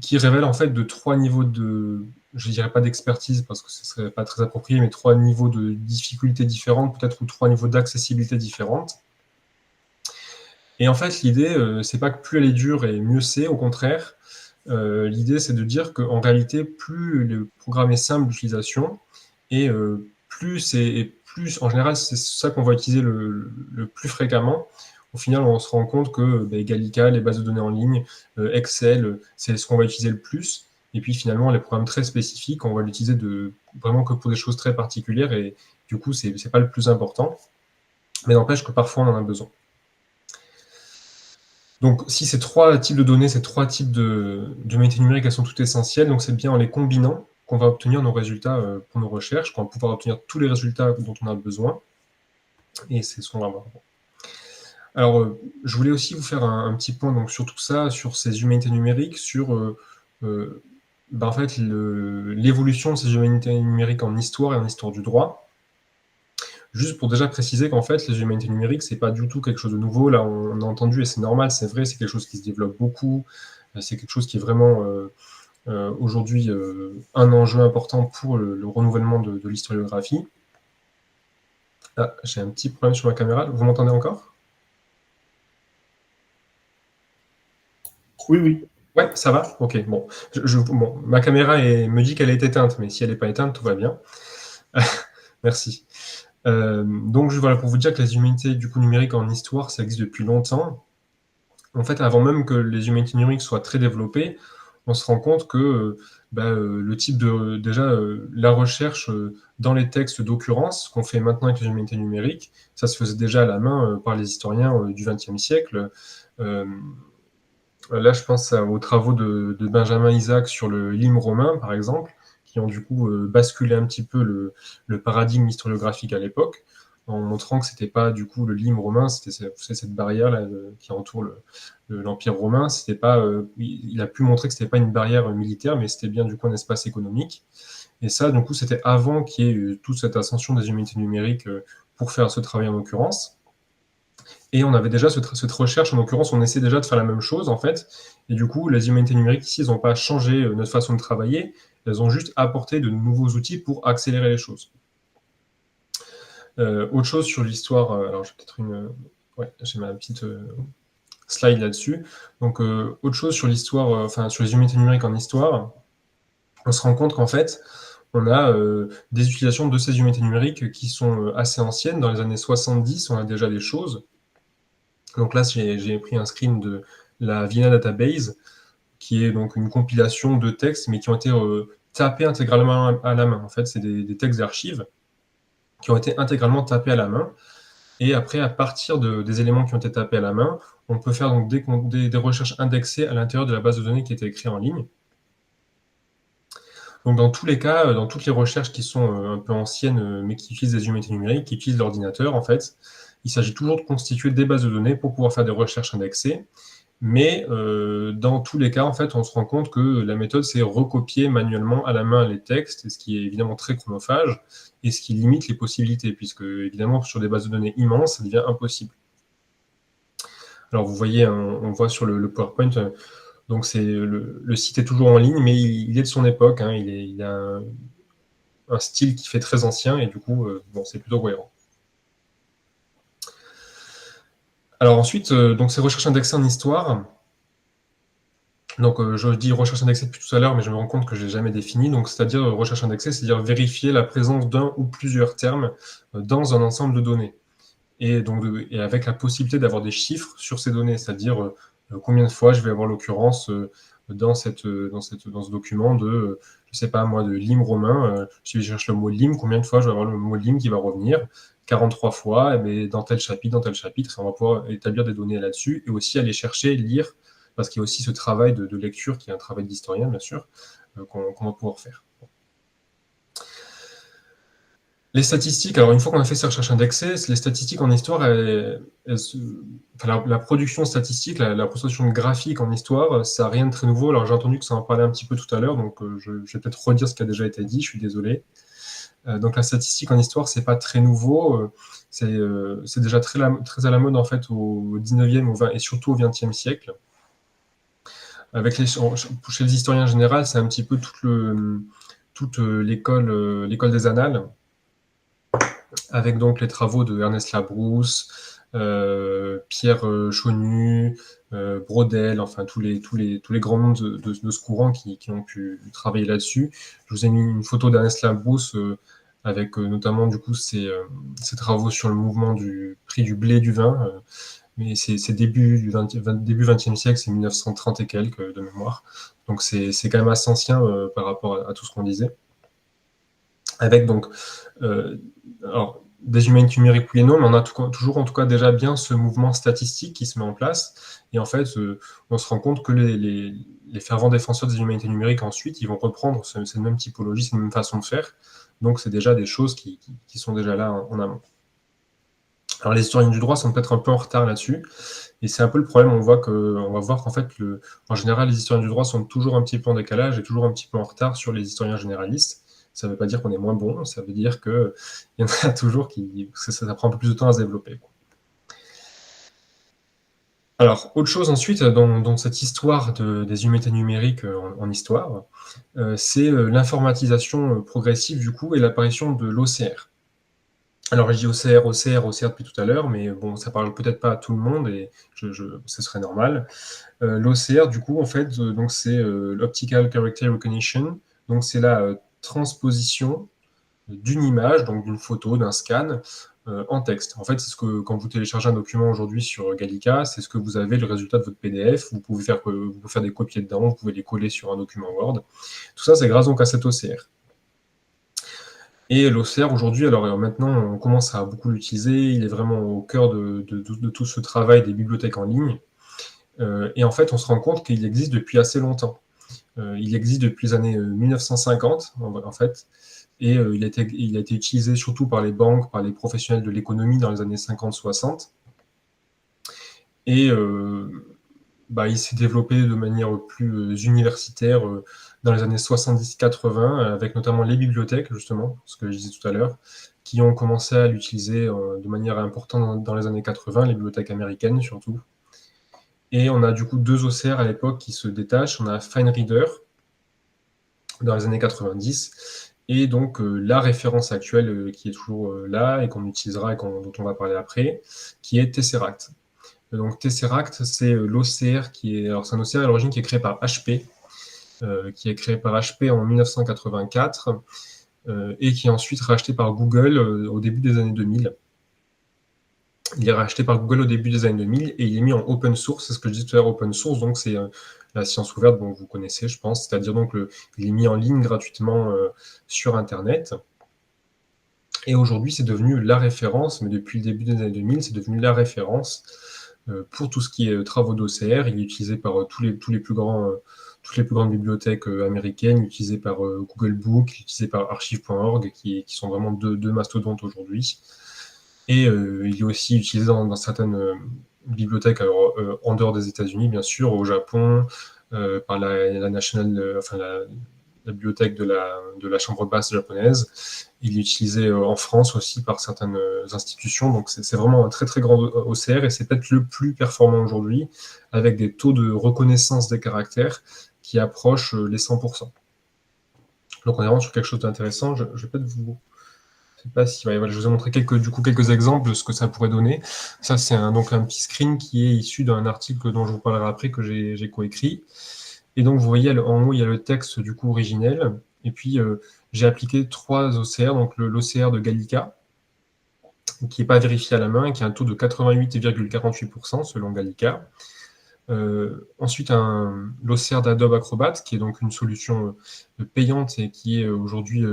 qui révèlent en fait de 3 niveaux de, je dirais pas d'expertise parce que ce serait pas très approprié, mais 3 niveaux de difficultés différentes, peut-être, ou 3 niveaux d'accessibilité différentes. Et en fait, l'idée, c'est pas que plus elle est dure et mieux c'est, au contraire. L'idée, c'est de dire qu'en réalité, plus le programme est simple d'utilisation, et plus en général, c'est ça qu'on va utiliser le plus fréquemment. Au final, on se rend compte que Gallica, les bases de données en ligne, Excel, c'est ce qu'on va utiliser le plus. Et puis finalement, les programmes très spécifiques, on va l'utiliser vraiment que pour des choses très particulières, et du coup, c'est pas le plus important. Mais n'empêche que parfois, on en a besoin. Donc, si ces 3 types de données, ces 3 types d'humanité numérique, elles sont toutes essentielles, donc c'est bien en les combinant qu'on va obtenir nos résultats pour nos recherches, qu'on va pouvoir obtenir tous les résultats dont on a besoin. Et c'est ce qu'on va voir. Alors, je voulais aussi vous faire un petit point donc, sur tout ça, sur ces humanités numériques, sur en fait, l'évolution de ces humanités numériques en histoire et en histoire du droit. Juste pour déjà préciser qu'en fait, les humanités numériques, c'est pas du tout quelque chose de nouveau. Là, on a entendu, et c'est normal, c'est vrai, c'est quelque chose qui se développe beaucoup. C'est quelque chose qui est vraiment aujourd'hui un enjeu important pour le renouvellement de l'historiographie. Ah, j'ai un petit problème sur ma caméra. Vous m'entendez encore ? Oui, oui. Ouais, ça va ? Ok, bon. Ma caméra me dit qu'elle est éteinte, mais si elle n'est pas éteinte, tout va bien. Merci. Donc voilà, pour vous dire que les humanités du coup numériques en histoire, ça existe depuis longtemps. En fait, avant même que les humanités numériques soient très développées, on se rend compte que le type de la recherche dans les textes d'occurrence qu'on fait maintenant avec les humanités numériques, ça se faisait déjà à la main par les historiens du XXe siècle. Là, je pense aux travaux de Benjamin Isaac sur le limes romain, par exemple, qui ont du coup basculé un petit peu le paradigme historiographique à l'époque, en montrant que c'était pas du coup le lime romain, c'était cette barrière là qui entoure l'Empire romain. C'était pas, il a pu montrer que c'était pas une barrière militaire, mais c'était bien du coup un espace économique. Et ça, du coup, c'était avant qu'il y ait eu toute cette ascension des humanités numériques pour faire ce travail en l'occurrence. Et on avait déjà cette recherche, en l'occurrence, on essaie déjà de faire la même chose, en fait. Et du coup, les humanités numériques, ici, elles n'ont pas changé notre façon de travailler, elles ont juste apporté de nouveaux outils pour accélérer les choses. Autre chose sur l'histoire, alors j'ai peut-être j'ai ma petite slide là-dessus. Donc, autre chose sur l'histoire, sur les humanités numériques en histoire, on se rend compte qu'en fait, on a des utilisations de ces humanités numériques qui sont assez anciennes. Dans les années 70, on a déjà des choses. Donc là, j'ai pris un screen de la Vienna Database, qui est donc une compilation de textes, mais qui ont été tapés intégralement à la main. En fait, c'est des textes d'archives qui ont été intégralement tapés à la main. Et après, à partir des éléments qui ont été tapés à la main, on peut faire donc des recherches indexées à l'intérieur de la base de données qui était écrite en ligne. Donc dans tous les cas, dans toutes les recherches qui sont un peu anciennes, mais qui utilisent des humanités numériques, qui utilisent l'ordinateur, en fait, il s'agit toujours de constituer des bases de données pour pouvoir faire des recherches indexées. Mais dans tous les cas, en fait, on se rend compte que la méthode, c'est recopier manuellement à la main les textes, ce qui est évidemment très chronophage et ce qui limite les possibilités, puisque évidemment, sur des bases de données immenses, ça devient impossible. Alors vous voyez, on voit sur le PowerPoint, donc le site est toujours en ligne, mais il est de son époque, hein, il a un style qui fait très ancien, et du coup, bon, c'est plutôt cohérent. Alors ensuite, donc ces recherches indexées en histoire. Donc je dis recherche indexée depuis tout à l'heure, mais je me rends compte que je l'ai jamais défini. Donc c'est-à-dire recherche indexée, c'est-à-dire vérifier la présence d'un ou plusieurs termes dans un ensemble de données. Et donc et avec la possibilité d'avoir des chiffres sur ces données, c'est-à-dire combien de fois je vais avoir l'occurrence dans ce document de, je sais pas moi, de Lime romain. Si je cherche le mot Lime, combien de fois je vais avoir le mot Lime qui va revenir? 43 fois, et dans tel chapitre, et on va pouvoir établir des données là-dessus, et aussi aller chercher, lire, parce qu'il y a aussi ce travail de lecture, qui est un travail d'historien, bien sûr, qu'on va pouvoir faire. Les statistiques, alors une fois qu'on a fait ces recherches indexées, les statistiques en histoire, la production statistique, la production graphique en histoire, ça n'a rien de très nouveau. Alors j'ai entendu que ça en parlait un petit peu tout à l'heure, donc je vais peut-être redire ce qui a déjà été dit, je suis désolé. Donc la statistique en histoire, c'est pas très nouveau, c'est déjà très à la mode en fait au 19e et surtout au 20e siècle. Chez les historiens en général, c'est un petit peu toute l'école des annales, avec donc les travaux de Ernest Labrousse, Pierre Chaunu, Brodel, enfin tous les grands noms de ce courant qui ont pu travailler là-dessus. Je vous ai mis une photo d'Ernest Labrousse avec notamment du coup ses travaux sur le mouvement du prix du blé et du vin. Mais c'est début 20e siècle, c'est 1930 et quelques de mémoire. Donc c'est quand même assez ancien par rapport à tout ce qu'on disait. Avec donc alors, des humanités numériques oui et non, mais on a toujours en tout cas déjà bien ce mouvement statistique qui se met en place. Et en fait, on se rend compte que les fervents défenseurs des humanités numériques ensuite, ils vont reprendre cette même typologie, cette même façon de faire. Donc c'est déjà des choses qui sont déjà là en amont. Alors les historiens du droit sont peut-être un peu en retard là-dessus, et c'est un peu le problème. On va voir qu'en fait, en général, les historiens du droit sont toujours un petit peu en décalage et toujours un petit peu en retard sur les historiens généralistes. Ça ne veut pas dire qu'on est moins bon, ça veut dire qu'il y en a toujours ça prend un peu plus de temps à se développer. Alors, autre chose ensuite, dans cette histoire des humanités numériques en histoire, c'est l'informatisation progressive du coup et l'apparition de l'OCR. Alors, je dis OCR depuis tout à l'heure, mais bon, ça parle peut-être pas à tout le monde et ce serait normal. L'OCR, du coup, en fait, donc c'est l'Optical Character Recognition, donc c'est la transposition d'une image, donc d'une photo, d'un scan, en texte. En fait, c'est quand vous téléchargez un document aujourd'hui sur Gallica, c'est ce que vous avez, le résultat de votre PDF. Vous pouvez faire des copies dedans, vous pouvez les coller sur un document Word. Tout ça, c'est grâce donc à cet OCR. Et l'OCR, aujourd'hui, alors maintenant, on commence à beaucoup l'utiliser. Il est vraiment au cœur de tout ce travail des bibliothèques en ligne. Et en fait, on se rend compte qu'il existe depuis assez longtemps. Il existe depuis les années 1950, en fait. Et il a été utilisé surtout par les banques, par les professionnels de l'économie dans les années 50-60. Et il s'est développé de manière plus universitaire dans les années 70-80, avec notamment les bibliothèques, justement, ce que je disais tout à l'heure, qui ont commencé à l'utiliser de manière importante dans les années 80, les bibliothèques américaines surtout. Et on a du coup deux OCR à l'époque qui se détachent. On a FineReader dans les années 90, et donc la référence actuelle qui est toujours là et qu'on utilisera et dont on va parler après, qui est Tesseract. Donc Tesseract, c'est l'OCR c'est un OCR à l'origine qui est créé par HP, en 1984 et qui est ensuite racheté par Google au début des années 2000. Il est racheté par Google au début des années 2000 et il est mis en open source. C'est ce que je disais tout à l'heure, open source, donc c'est la science ouverte, dont vous connaissez, je pense. C'est-à-dire donc il est mis en ligne gratuitement sur Internet. Et aujourd'hui, c'est devenu la référence, mais depuis le début des années 2000, c'est devenu la référence pour tout ce qui est travaux d'OCR. Il est utilisé par toutes les plus grandes bibliothèques américaines, utilisé par Google Book, utilisé par archive.org, qui sont vraiment deux mastodontes aujourd'hui. Et il est aussi utilisé dans certaines bibliothèques en dehors des États-Unis, bien sûr, au Japon, par la bibliothèque de la chambre basse japonaise. Il est utilisé en France aussi par certaines institutions. Donc c'est vraiment un très très grand OCR, et c'est peut-être le plus performant aujourd'hui, avec des taux de reconnaissance des caractères qui approchent les 100%. Donc on est vraiment sur quelque chose d'intéressant. Je vais peut-être vous... Je sais pas si... Ouais, voilà, je vous ai montré quelques exemples de ce que ça pourrait donner. Ça, c'est donc un petit screen qui est issu d'un article dont je vous parlerai après, que j'ai coécrit. Et donc, vous voyez, en haut, il y a le texte du coup originel. Et puis, j'ai appliqué 3 OCR. Donc, l'OCR de Gallica, qui n'est pas vérifié à la main, qui a un taux de 88,48% selon Gallica. Ensuite, l'OCR d'Adobe Acrobat, qui est donc une solution payante et qui est aujourd'hui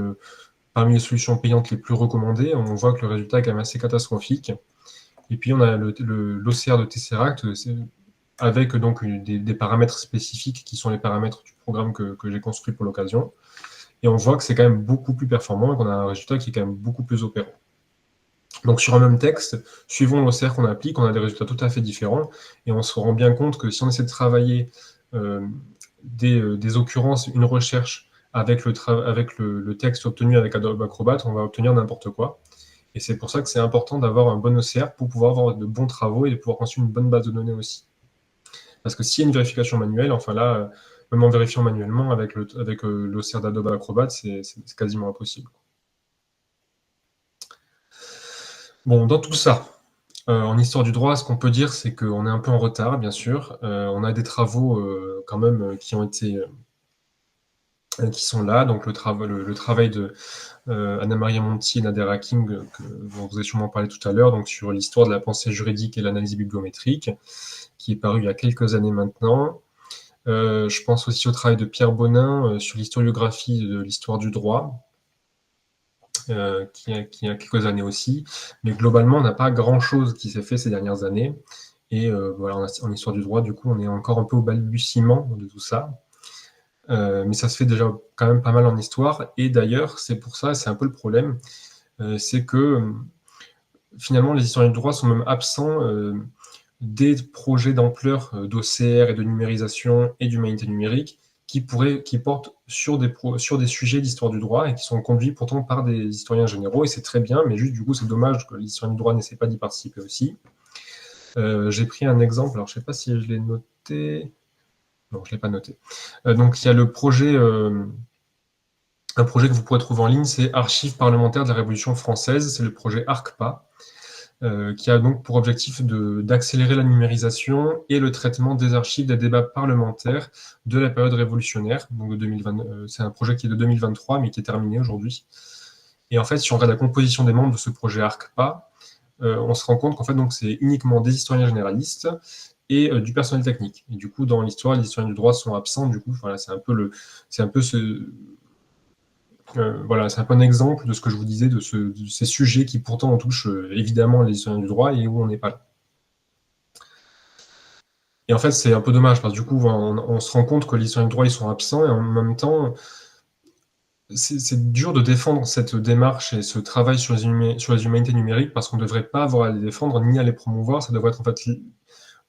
parmi les solutions payantes les plus recommandées. On voit que le résultat est quand même assez catastrophique. Et puis, on a l'OCR de Tesseract, avec donc des paramètres spécifiques qui sont les paramètres du programme que j'ai construit pour l'occasion. Et on voit que c'est quand même beaucoup plus performant et qu'on a un résultat qui est quand même beaucoup plus opérant. Donc sur un même texte, suivant l'OCR qu'on applique, on a des résultats tout à fait différents, et on se rend bien compte que si on essaie de travailler des occurrences, une recherche avec le texte obtenu avec Adobe Acrobat, on va obtenir n'importe quoi. Et c'est pour ça que c'est important d'avoir un bon OCR pour pouvoir avoir de bons travaux et de pouvoir construire une bonne base de données aussi. Parce que s'il y a une vérification manuelle, enfin là, même en vérifiant manuellement avec l'OCR d'Adobe Acrobat, c'est quasiment impossible. Bon, dans tout ça, en histoire du droit, ce qu'on peut dire, c'est qu'on est un peu en retard, bien sûr. On a des travaux quand même qui sont là. Donc le travail de Anna-Maria Monti et Nader Hakim, dont vous avez sûrement parlé tout à l'heure, donc sur l'histoire de la pensée juridique et l'analyse bibliométrique, qui est paru il y a quelques années maintenant. Je pense aussi au travail de Pierre Bonin sur l'historiographie de l'histoire du droit, qui a quelques années aussi. Mais globalement, on n'a pas grand-chose qui s'est fait ces dernières années. Et voilà, en histoire du droit, du coup, on est encore un peu au balbutiement de tout ça. Mais ça se fait déjà quand même pas mal en histoire. Et d'ailleurs, c'est pour ça, c'est un peu le problème, c'est que finalement, les historiens du droit sont même absents des projets d'ampleur d'OCR et de numérisation et d'humanité numérique qui portent sur des sujets d'histoire du droit et qui sont conduits pourtant par des historiens généraux, et c'est très bien, mais juste du coup c'est dommage que les historiens du droit n'essaient pas d'y participer aussi. J'ai pris un exemple, alors je ne sais pas si je l'ai noté, non je ne l'ai pas noté. Donc il y a un projet que vous pourrez trouver en ligne, c'est Archives parlementaires de la Révolution française, c'est le projet ARCPA, qui a donc pour objectif d'accélérer la numérisation et le traitement des archives des débats parlementaires de la période révolutionnaire. Donc c'est un projet qui est de 2023, mais qui est terminé aujourd'hui. Et en fait, si on regarde la composition des membres de ce projet ARCPA, on se rend compte qu'en fait, c'est uniquement des historiens généralistes et du personnel technique. Et du coup, dans l'histoire, les historiens du droit sont absents. Du coup, voilà, c'est un peu un exemple de ce que je vous disais, de ces sujets qui pourtant touchent évidemment les historiens du droit et où on n'est pas là. Et en fait, c'est un peu dommage, parce que du coup, on se rend compte que les historiens du droit, ils sont absents, et en même temps, c'est dur de défendre cette démarche et ce travail sur les humanités numériques, parce qu'on ne devrait pas avoir à les défendre ni à les promouvoir. Ça devrait être, en fait,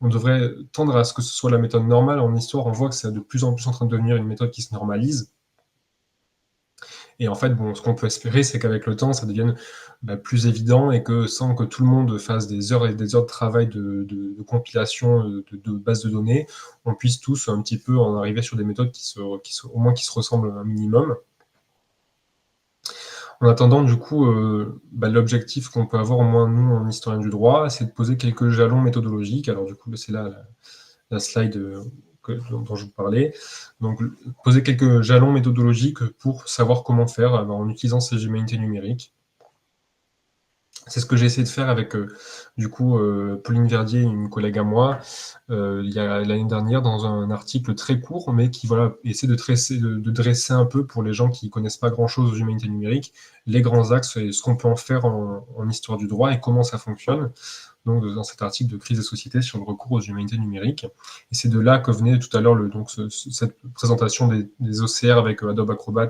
on devrait tendre à ce que ce soit la méthode normale. En histoire, on voit que c'est de plus en plus en train de devenir une méthode qui se normalise. Et en fait, ce qu'on peut espérer, c'est qu'avec le temps, ça devienne plus évident, et que sans que tout le monde fasse des heures et des heures de travail de compilation de bases de données, on puisse tous un petit peu en arriver sur des méthodes au moins qui se ressemblent un minimum. En attendant, du coup, l'objectif qu'on peut avoir, au moins nous, en historien du droit, c'est de poser quelques jalons méthodologiques. Alors du coup, c'est là la slide dont je vous parlais. Donc, poser quelques jalons méthodologiques pour savoir comment faire en utilisant ces humanités numériques. C'est ce que j'ai essayé de faire avec, Pauline Verdier, une collègue à moi, l'année dernière, dans un article très court, mais qui essaie de dresser un peu, pour les gens qui ne connaissent pas grand-chose aux humanités numériques, les grands axes et ce qu'on peut en faire en histoire du droit et comment ça fonctionne. donc dans cet article de Crise des sociétés sur le recours aux humanités numériques. Et c'est de là que venait tout à l'heure cette présentation des OCR avec Adobe Acrobat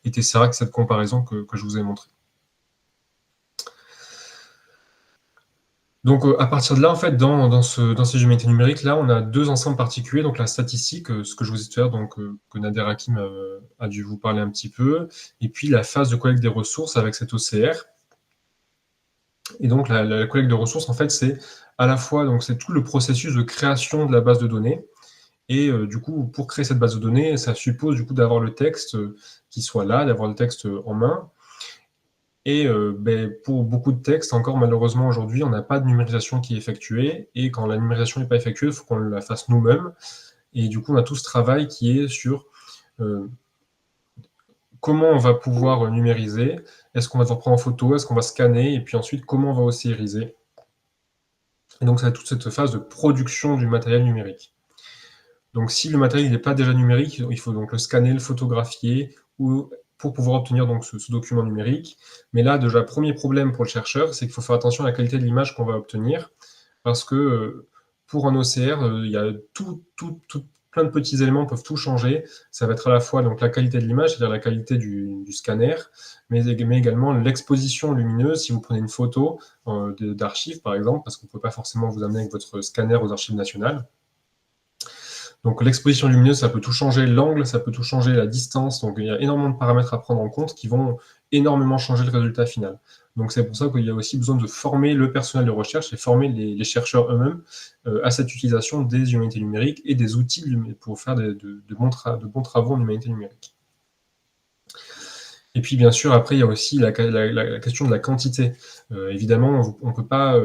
et Tesseract, cette comparaison que je vous ai montrée. Donc, à partir de là, en fait, dans ces humanités numériques, là, on a deux ensembles particuliers. Donc, la statistique, ce que je vous ai dit tout à l'heure, donc, que Nader Hakim a dû vous parler un petit peu, et puis la phase de collecte des ressources avec cet OCR. Et donc, la collecte de ressources, en fait, c'est à la fois, donc, c'est tout le processus de création de la base de données. Et du coup, pour créer cette base de données, ça suppose du coup d'avoir le texte qui soit là, d'avoir le texte en main. Et pour beaucoup de textes, encore malheureusement aujourd'hui, on n'a pas de numérisation qui est effectuée. Et quand la numérisation n'est pas effectuée, il faut qu'on la fasse nous-mêmes. Et du coup, on a tout ce travail qui est sur comment on va pouvoir numériser. Est-ce qu'on va devoir prendre en photo? Est-ce qu'on va scanner? Et puis ensuite, comment on va OCRiser? Et donc, ça a toute cette phase de production du matériel numérique. Donc, si le matériel n'est pas déjà numérique, il faut donc le scanner, le photographier, ou pour pouvoir obtenir donc ce document numérique. Mais là, déjà, premier problème pour le chercheur, c'est qu'il faut faire attention à la qualité de l'image qu'on va obtenir, parce que pour un OCR, il y a plein de petits éléments peuvent tout changer. Ça va être à la fois donc, la qualité de l'image, c'est-à-dire la qualité du scanner, mais également l'exposition lumineuse. Si vous prenez une photo d'archives, par exemple, parce qu'on ne peut pas forcément vous amener avec votre scanner aux archives nationales. Donc l'exposition lumineuse, ça peut tout changer, l'angle, ça peut tout changer, la distance. Donc il y a énormément de paramètres à prendre en compte qui vont énormément changer le résultat final. Donc c'est pour ça qu'il y a aussi besoin de former le personnel de recherche et former les chercheurs eux-mêmes à cette utilisation des humanités numériques et des outils pour faire de bons travaux en humanités numériques. Et puis bien sûr, après, il y a aussi la question de la quantité. Évidemment, on peut pas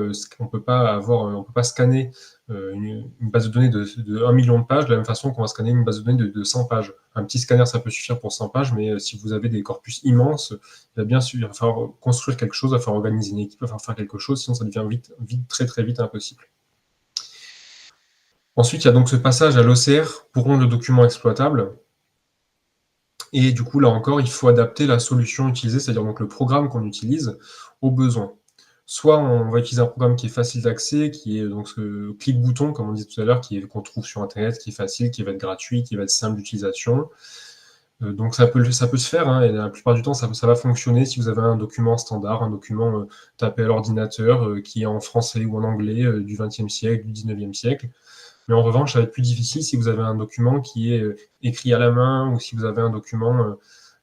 scanner une base de données de 1 million de pages de la même façon qu'on va scanner une base de données de 100 pages. Un petit scanner, ça peut suffire pour 100 pages, mais si vous avez des corpus immenses, il va falloir construire quelque chose, il va falloir organiser une équipe, il va falloir faire quelque chose, sinon ça devient vite, très très vite impossible. Ensuite, il y a donc ce passage à l'OCR pour rendre le document exploitable. Et du coup, là encore, il faut adapter la solution utilisée, c'est-à-dire donc le programme qu'on utilise, aux besoins. Soit on va utiliser un programme qui est facile d'accès, qui est donc ce clic-bouton, comme on disait tout à l'heure, qu'on trouve sur Internet, qui est facile, qui va être gratuit, qui va être simple d'utilisation. Donc ça peut se faire, hein, et la plupart du temps, ça va fonctionner si vous avez un document standard, un document tapé à l'ordinateur, qui est en français ou en anglais du XXe siècle, du XIXe siècle. Mais en revanche, ça va être plus difficile si vous avez un document qui est écrit à la main ou si vous avez un document,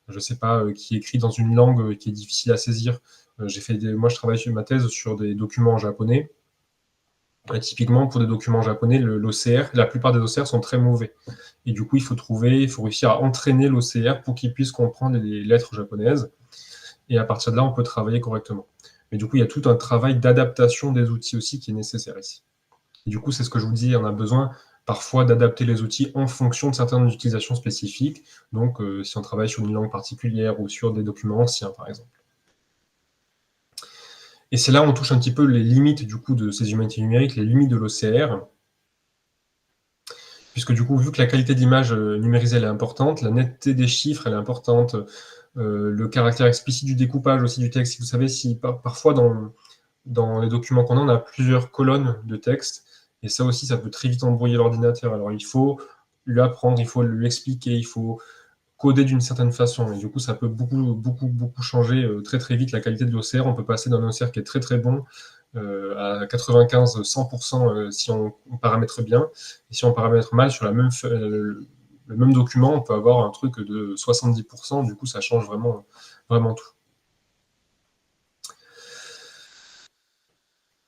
je ne sais pas, qui est écrit dans une langue qui est difficile à saisir. Moi, je travaille sur ma thèse sur des documents en japonais. Et typiquement, pour des documents japonais, l'OCR, la plupart des OCR sont très mauvais. Et du coup, il faut réussir à entraîner l'OCR pour qu'il puisse comprendre les lettres japonaises. Et à partir de là, on peut travailler correctement. Mais du coup, il y a tout un travail d'adaptation des outils aussi qui est nécessaire ici. Et du coup, c'est ce que je vous dis, on a besoin parfois d'adapter les outils en fonction de certaines utilisations spécifiques. Donc, si on travaille sur une langue particulière ou sur des documents anciens, par exemple. Et c'est là où on touche un petit peu les limites du coup de ces humanités numériques, les limites de l'OCR. Puisque du coup, vu que la qualité d'image numérisée elle est importante, la netteté des chiffres elle est importante, le caractère explicite du découpage aussi du texte. Vous savez, si parfois dans les documents qu'on a, on a plusieurs colonnes de texte. Et ça aussi, ça peut très vite embrouiller l'ordinateur. Alors, il faut lui apprendre, il faut lui expliquer, il faut coder d'une certaine façon. Et du coup, ça peut beaucoup changer très, très vite la qualité de l'OCR. On peut passer d'un OCR qui est très, très bon à 95-100% si on paramètre bien. Et si on paramètre mal sur le même document, on peut avoir un truc de 70%. Du coup, ça change vraiment, vraiment tout.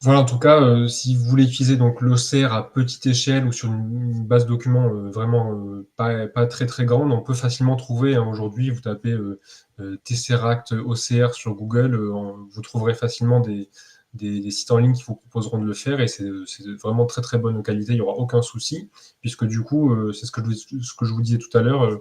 Voilà, en tout cas, si vous voulez utiliser donc l'OCR à petite échelle ou sur une base de documents vraiment pas très très grande, on peut facilement trouver, hein, aujourd'hui, vous tapez Tesseract OCR sur Google, vous trouverez facilement des sites en ligne qui vous proposeront de le faire et c'est vraiment très très bonne qualité, il n'y aura aucun souci, puisque du coup, c'est ce que je vous disais tout à l'heure,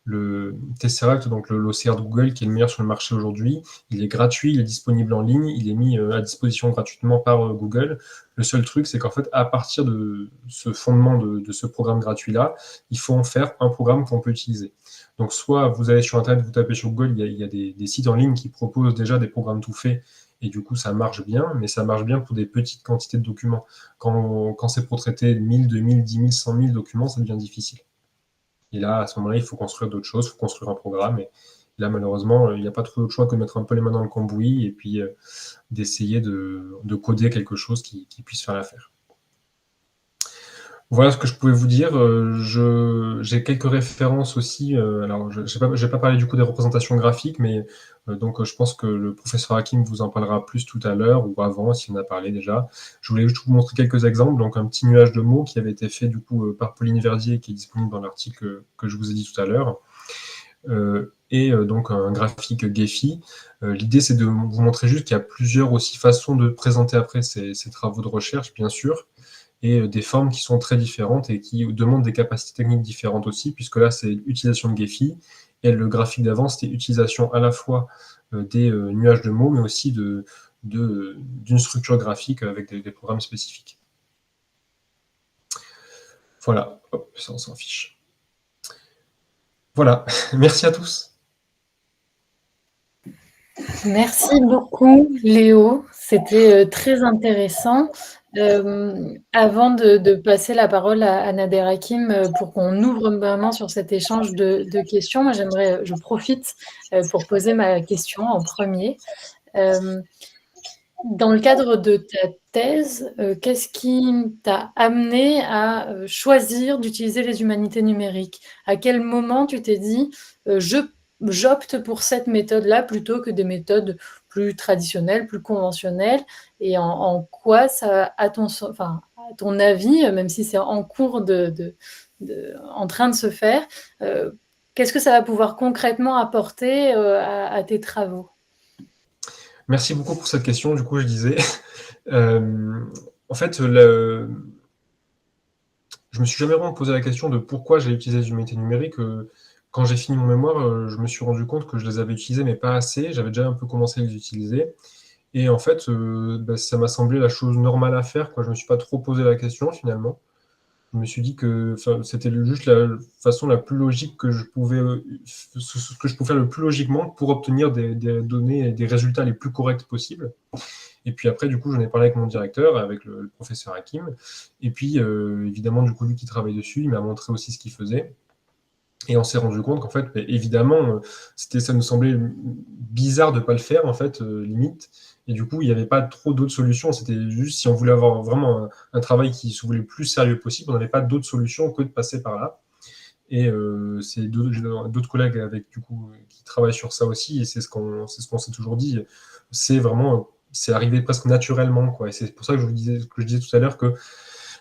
le Tesseract, donc l'OCR de Google, qui est le meilleur sur le marché aujourd'hui, il est gratuit, il est disponible en ligne, il est mis à disposition gratuitement par Google. Le seul truc, c'est qu'en fait, à partir de ce fondement de ce programme gratuit-là, il faut en faire un programme qu'on peut utiliser. Donc, soit vous allez sur Internet, vous tapez sur Google, il y a des sites en ligne qui proposent déjà des programmes tout faits et du coup, ça marche bien, mais ça marche bien pour des petites quantités de documents. Quand c'est pour traiter 1000, 2000, 10 000, 100 000 documents, ça devient difficile. Et là, à ce moment-là, il faut construire d'autres choses, il faut construire un programme. Et là, malheureusement, il n'y a pas trop d'autre choix que de mettre un peu les mains dans le cambouis et puis d'essayer de coder quelque chose qui puisse faire l'affaire. Voilà ce que je pouvais vous dire. J'ai quelques références aussi. Alors, je n'ai pas parlé du coup des représentations graphiques, mais donc je pense que le professeur Hakim vous en parlera plus tout à l'heure ou avant, s'il en a parlé déjà. Je voulais juste vous montrer quelques exemples. Donc, un petit nuage de mots qui avait été fait du coup par Pauline Verdier, qui est disponible dans l'article que je vous ai dit tout à l'heure. Donc un graphique Gephi. L'idée, c'est de vous montrer juste qu'il y a plusieurs aussi façons de présenter après ces travaux de recherche, bien sûr, et des formes qui sont très différentes et qui demandent des capacités techniques différentes aussi, puisque là, c'est l'utilisation de Gephi, et le graphique d'avant, c'était l'utilisation à la fois des nuages de mots, mais aussi d'une structure graphique avec des programmes spécifiques. Voilà, hop, ça, on s'en fiche. Voilà, merci à tous. Merci beaucoup, Léo. C'était très intéressant. Avant de passer la parole à Nader Hakim pour qu'on ouvre vraiment sur cet échange de questions, moi je profite pour poser ma question en premier. Dans le cadre de ta thèse, qu'est-ce qui t'a amené à choisir d'utiliser les humanités numériques? À quel moment tu t'es dit j'opte pour cette méthode-là plutôt que des méthodes plus traditionnelles, plus conventionnelles, et en quoi ça, à ton avis, même si c'est en cours en train de se faire, qu'est-ce que ça va pouvoir concrètement apporter à tes travaux? Merci beaucoup pour cette question. Du coup, je disais, en fait, je me suis jamais vraiment posé la question de pourquoi j'ai utilisé les humanités numériques. Quand j'ai fini mon mémoire, je me suis rendu compte que je les avais utilisées, mais pas assez. J'avais déjà un peu commencé à les utiliser. Et en fait, ça m'a semblé la chose normale à faire, quoi. Je me suis pas trop posé la question, finalement. Je me suis dit que c'était juste la façon la plus logique que je pouvais, ce que je pouvais faire le plus logiquement pour obtenir des données et des résultats les plus corrects possibles. Et puis après, du coup, j'en ai parlé avec mon directeur, avec le professeur Hakim. Et puis, évidemment, du coup, lui qui travaille dessus, il m'a montré aussi ce qu'il faisait. Et on s'est rendu compte qu'en fait, évidemment, ça nous semblait bizarre de ne pas le faire, en fait, limite. Et du coup, il n'y avait pas trop d'autres solutions. C'était juste si on voulait avoir vraiment un travail qui se voulait le plus sérieux possible, on n'avait pas d'autres solutions que de passer par là. Et c'est d'autres collègues avec, du coup, qui travaillent sur ça aussi, et c'est ce qu'on s'est toujours dit. C'est arrivé presque naturellement, quoi. Et c'est pour ça que je disais tout à l'heure que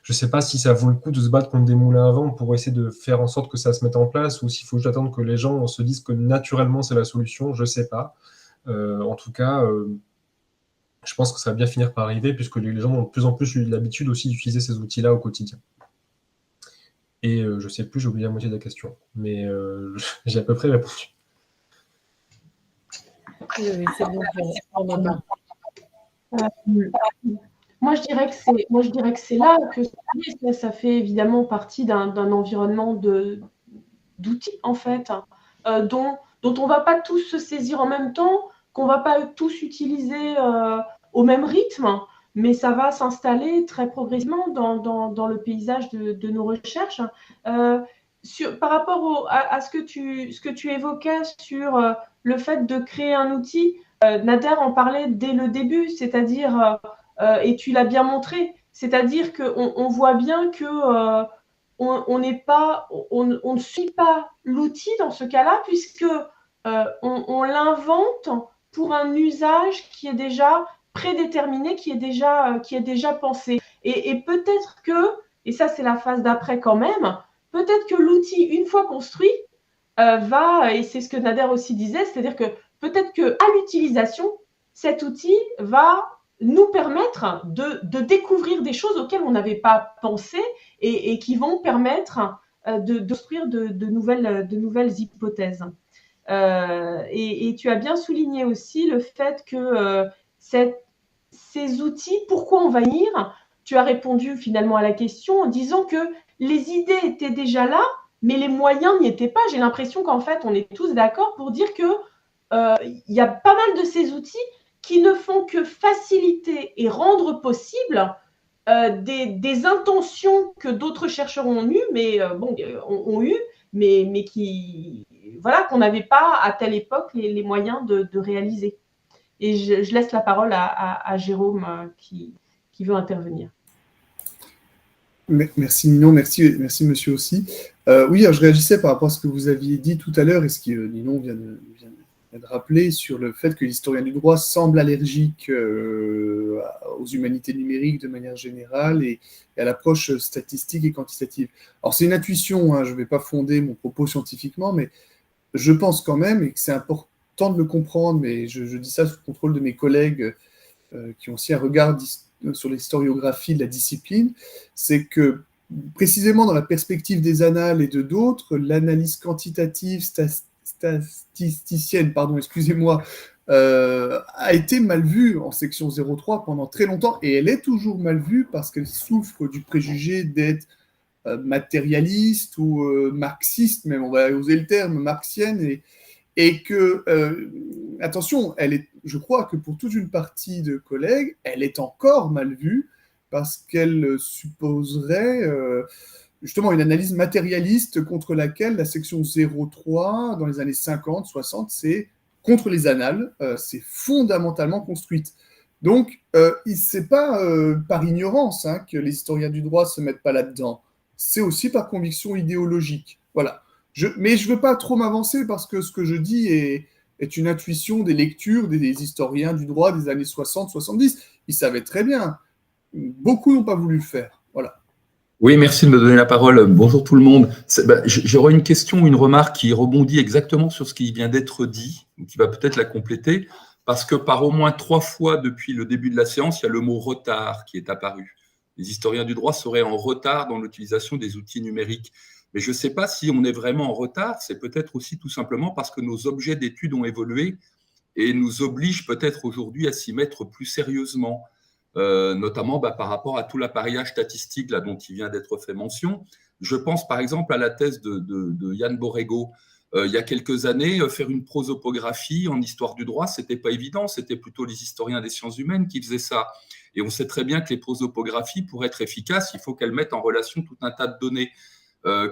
je ne sais pas si ça vaut le coup de se battre contre des moulins à vent pour essayer de faire en sorte que ça se mette en place, ou s'il faut juste attendre que les gens se disent que naturellement c'est la solution, je ne sais pas. En tout cas, je pense que ça va bien finir par arriver, puisque les gens ont de plus en plus eu l'habitude aussi d'utiliser ces outils-là au quotidien. Et je ne sais plus, j'ai oublié la moitié de la question, mais j'ai à peu près répondu. Oui, c'est bon. Moi, je dirais que c'est là que ça fait évidemment partie d'un environnement d'outils, en fait, dont on ne va pas tous se saisir en même temps, qu'on ne va pas tous utiliser au même rythme, mais ça va s'installer très progressivement dans le paysage de nos recherches. Par rapport à ce que tu évoquais sur le fait de créer un outil, Nader en parlait dès le début, c'est-à-dire... et tu l'as bien montré, c'est-à-dire qu'on voit bien que on ne suit pas l'outil dans ce cas-là, puisque on l'invente pour un usage qui est déjà prédéterminé, qui est déjà pensé. Et peut-être que, et ça c'est la phase d'après quand même, peut-être que l'outil, une fois construit, et c'est ce que Nader aussi disait, c'est-à-dire que peut-être qu'à l'utilisation, cet outil va nous permettre de découvrir des choses auxquelles on n'avait pas pensé et qui vont permettre de construire de nouvelles hypothèses. Et tu as bien souligné aussi le fait que ces outils, pourquoi on va y venir? Tu as répondu finalement à la question en disant que les idées étaient déjà là, mais les moyens n'y étaient pas. J'ai l'impression qu'en fait, on est tous d'accord pour dire que y a pas mal de ces outils qui ne font que faciliter et rendre possible des intentions que d'autres chercheurs ont eues, mais qui, voilà, qu'on n'avait pas à telle époque les moyens de réaliser. Et je laisse la parole à Jérôme qui veut intervenir. Merci Ninon, merci monsieur aussi. Oui, alors je réagissais par rapport à ce que vous aviez dit tout à l'heure et ce que Ninon vient de rappeler sur le fait que l'historien du droit semble allergique aux humanités numériques de manière générale et à l'approche statistique et quantitative. Alors c'est une intuition, hein, je ne vais pas fonder mon propos scientifiquement, mais je pense quand même, et que c'est important de le comprendre, mais je dis ça sous le contrôle de mes collègues qui ont aussi un regard sur l'historiographie de la discipline, c'est que précisément dans la perspective des annales et de d'autres, l'analyse quantitative, statisticienne, pardon, excusez-moi, a été mal vue en section 03 pendant très longtemps, et elle est toujours mal vue parce qu'elle souffre du préjugé d'être matérialiste ou marxiste, même on va oser le terme, marxienne, et que, attention, je crois que pour toute une partie de collègues, elle est encore mal vue parce qu'elle supposerait justement une analyse matérialiste contre laquelle la section 03, dans les années 50, 60, c'est contre les annales, c'est fondamentalement construite. Donc, c'est pas par ignorance hein, que les historiens du droit se mettent pas là-dedans. C'est aussi par conviction idéologique. Voilà. Mais je ne veux pas trop m'avancer parce que ce que je dis est une intuition des lectures des historiens du droit des années 60-70. Ils savaient très bien. Beaucoup n'ont pas voulu le faire. Voilà. Oui, merci de me donner la parole. Bonjour tout le monde. J'aurais une question, une remarque qui rebondit exactement sur ce qui vient d'être dit, qui va peut-être la compléter, parce que par au moins 3 fois depuis le début de la séance, il y a le mot retard qui est apparu. Les historiens du droit seraient en retard dans l'utilisation des outils numériques. Mais je ne sais pas si on est vraiment en retard, c'est peut-être aussi tout simplement parce que nos objets d'études ont évolué et nous obligent peut-être aujourd'hui à s'y mettre plus sérieusement, notamment par rapport à tout l'appareillage statistique là, dont il vient d'être fait mention. Je pense par exemple à la thèse de Yann Borrego. Il y a quelques années, faire une prosopographie en histoire du droit, ce n'était pas évident, c'était plutôt les historiens des sciences humaines qui faisaient ça. Et on sait très bien que les prosopographies, pour être efficaces, il faut qu'elles mettent en relation tout un tas de données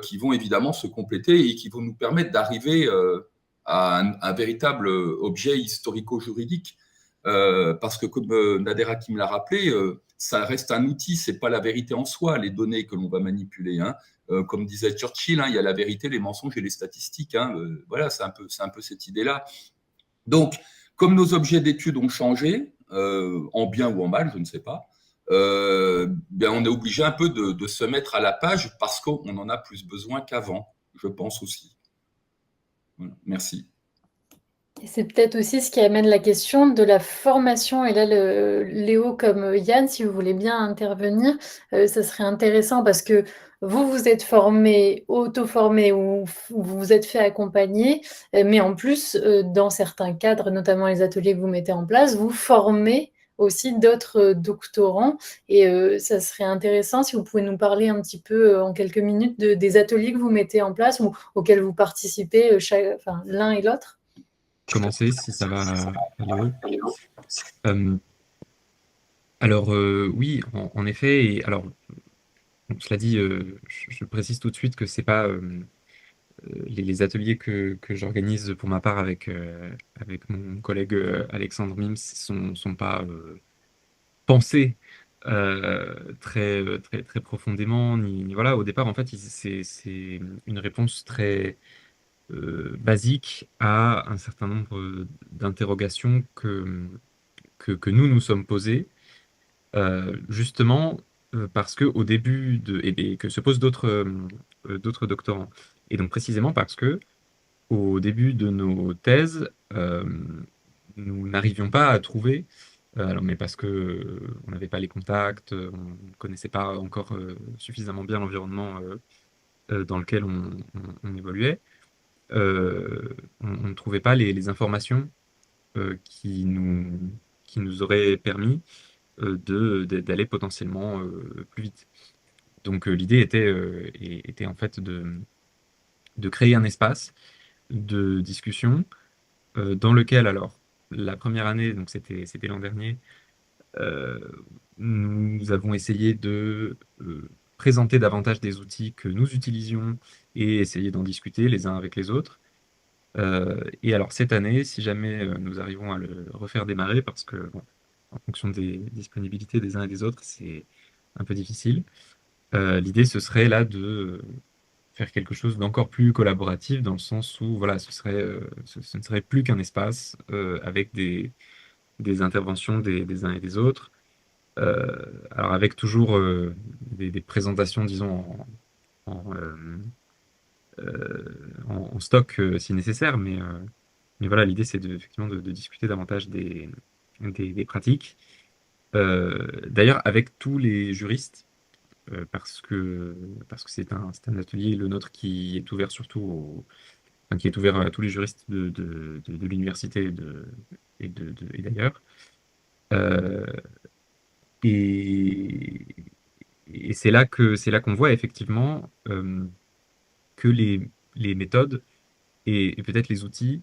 qui vont évidemment se compléter et qui vont nous permettre d'arriver à un véritable objet historico-juridique. Parce que, comme Nader Hakim l'a rappelé, ça reste un outil, ce n'est pas la vérité en soi, les données que l'on va manipuler. Hein. Comme disait Churchill, hein, il y a la vérité, les mensonges et les statistiques. Hein. Voilà, c'est un peu cette idée-là. Donc, comme nos objets d'études ont changé, en bien ou en mal, je ne sais pas, on est obligé un peu de se mettre à la page parce qu'on en a plus besoin qu'avant, je pense aussi. Voilà, merci. Et c'est peut-être aussi ce qui amène la question de la formation. Et là, Léo comme Yann, si vous voulez bien intervenir, ça serait intéressant parce que vous êtes formé, auto-formé ou vous vous êtes fait accompagner, mais en plus, dans certains cadres, notamment les ateliers que vous mettez en place, vous formez aussi d'autres doctorants. Et ça serait intéressant si vous pouvez nous parler un petit peu en quelques minutes des ateliers que vous mettez en place ou auxquels vous participez l'un et l'autre. Commencer, si ça va, Léo. Alors, oui, en effet, et alors, cela dit, je précise tout de suite que c'est pas les ateliers que j'organise pour ma part avec mon collègue Alexandre Mims sont pas pensés très profondément, ni voilà. Au départ, en fait, c'est une réponse très basique à un certain nombre d'interrogations que nous sommes posées, justement parce qu'au début et que se posent d'autres doctorants. Et donc précisément parce que au début de nos thèses, nous n'arrivions pas à trouver, alors, mais parce que on n'avait pas les contacts, on ne connaissait pas encore suffisamment bien l'environnement dans lequel on évoluait. On ne trouvait pas les informations qui nous auraient permis d'aller potentiellement plus vite. Donc l'idée était en fait de créer un espace de discussion dans lequel alors la première année, donc c'était l'an dernier, nous avons essayé de présenter davantage des outils que nous utilisions et essayer d'en discuter les uns avec les autres. Et alors cette année, si jamais nous arrivons à le refaire démarrer, parce que bon, en fonction des disponibilités des uns et des autres, c'est un peu difficile. L'idée, ce serait là de faire quelque chose d'encore plus collaboratif, dans le sens où voilà, ce ne serait plus qu'un espace avec des interventions des uns et des autres. Alors avec toujours des présentations, disons, en stock si nécessaire, mais voilà, l'idée c'est effectivement de discuter davantage des pratiques. D'ailleurs, avec tous les juristes, parce que c'est un atelier, le nôtre, qui est ouvert surtout enfin, qui est ouvert à tous les juristes de l'université et d'ailleurs. Euh, et et c'est là qu'on voit effectivement que les méthodes et peut-être les outils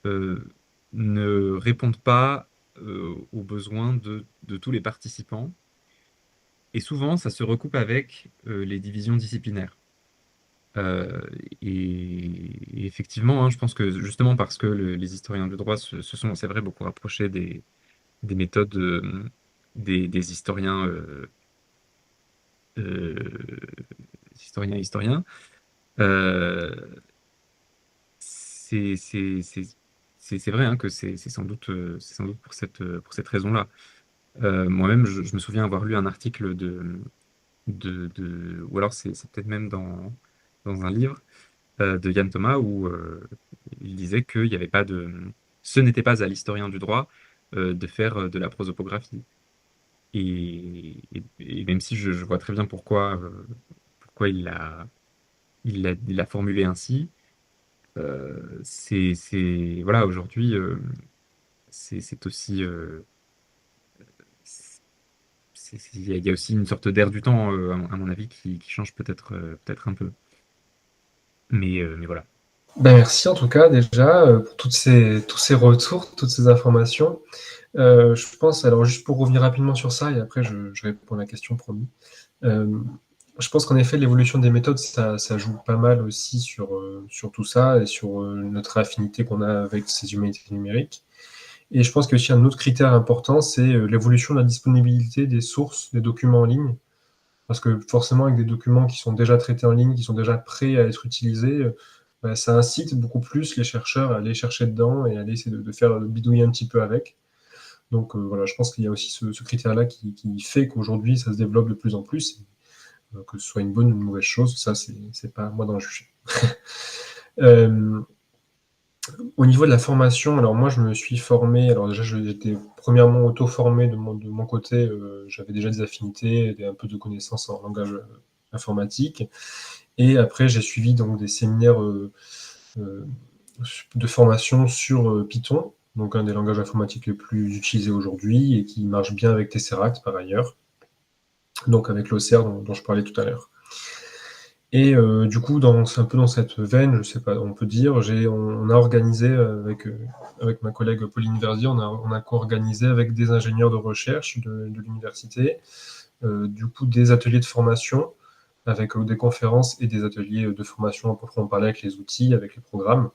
euh, ne répondent pas aux besoins de tous les participants. Et souvent, ça se recoupe avec les divisions disciplinaires. Euh, et effectivement, hein, je pense que justement parce que les historiens du droit se sont, c'est vrai, beaucoup rapprochés des méthodes des euh, historiens, euh, c'est vrai hein, que c'est sans doute pour cette raison-là. Moi-même, je me souviens avoir lu un article ou alors c'est peut-être même dans un livre de Yann Thomas où il disait qu'il n'y avait pas ce n'était pas à l'historien du droit de faire de la prosopographie. Et même si je vois très bien pourquoi il l'a formulé ainsi, voilà, aujourd'hui, c'est aussi, il y a aussi une sorte d'air du temps, à mon avis, qui change peut-être un peu. Mais voilà. Ben, merci en tout cas déjà pour tous ces retours, toutes ces informations. Je pense, alors juste pour revenir rapidement sur ça, et après je réponds à la question promis. Euh, je pense qu'en effet, l'évolution des méthodes, ça joue pas mal aussi sur tout ça et sur notre affinité qu'on a avec ces humanités numériques. Et je pense qu'il y a aussi un autre critère important, c'est l'évolution de la disponibilité des sources, des documents en ligne. Parce que forcément, avec des documents qui sont déjà traités en ligne, qui sont déjà prêts à être utilisés, bah, ça incite beaucoup plus les chercheurs à aller chercher dedans et à aller essayer de faire bidouiller un petit peu avec. Donc voilà, je pense qu'il y a aussi ce critère-là qui fait qu'aujourd'hui, ça se développe de plus en plus. Que ce soit une bonne ou une mauvaise chose, ça, c'est pas à moi d'en juger. Au niveau de la formation, alors moi, je me suis formé, alors déjà, j'étais premièrement auto-formé de mon côté, j'avais déjà des affinités, un peu de connaissances en langage informatique. Et après, j'ai suivi donc des séminaires de formation sur Python, donc un des langages informatiques les plus utilisés aujourd'hui et qui marche bien avec Tesseract par ailleurs, donc avec l'OCR dont je parlais tout à l'heure. Et du coup, c'est un peu dans cette veine, je sais pas, on peut dire, on a organisé avec ma collègue Pauline Verdier, on a co-organisé avec des ingénieurs de recherche de l'université, du coup des ateliers de formation avec des conférences et des ateliers de formation pour en parler avec les outils, avec les programmes,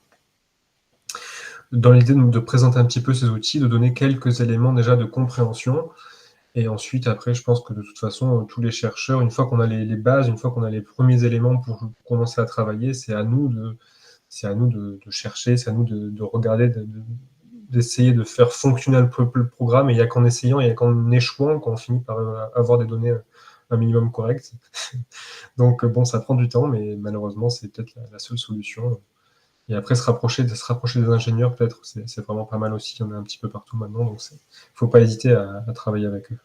dans l'idée de présenter un petit peu ces outils, de donner quelques éléments déjà de compréhension. Et ensuite, après, je pense que de toute façon, tous les chercheurs, une fois qu'on a les bases, une fois qu'on a les premiers éléments pour commencer à travailler, c'est à nous de chercher, c'est à nous de regarder, d'essayer de faire fonctionner le programme. Et il n'y a qu'en essayant, il n'y a qu'en échouant qu'on finit par avoir des données un minimum correctes. Donc bon, ça prend du temps, mais malheureusement, c'est peut-être la seule solution. Et après, se rapprocher des ingénieurs, peut-être, c'est vraiment pas mal aussi. Il y en a un petit peu partout maintenant, donc il ne faut pas hésiter à travailler avec eux.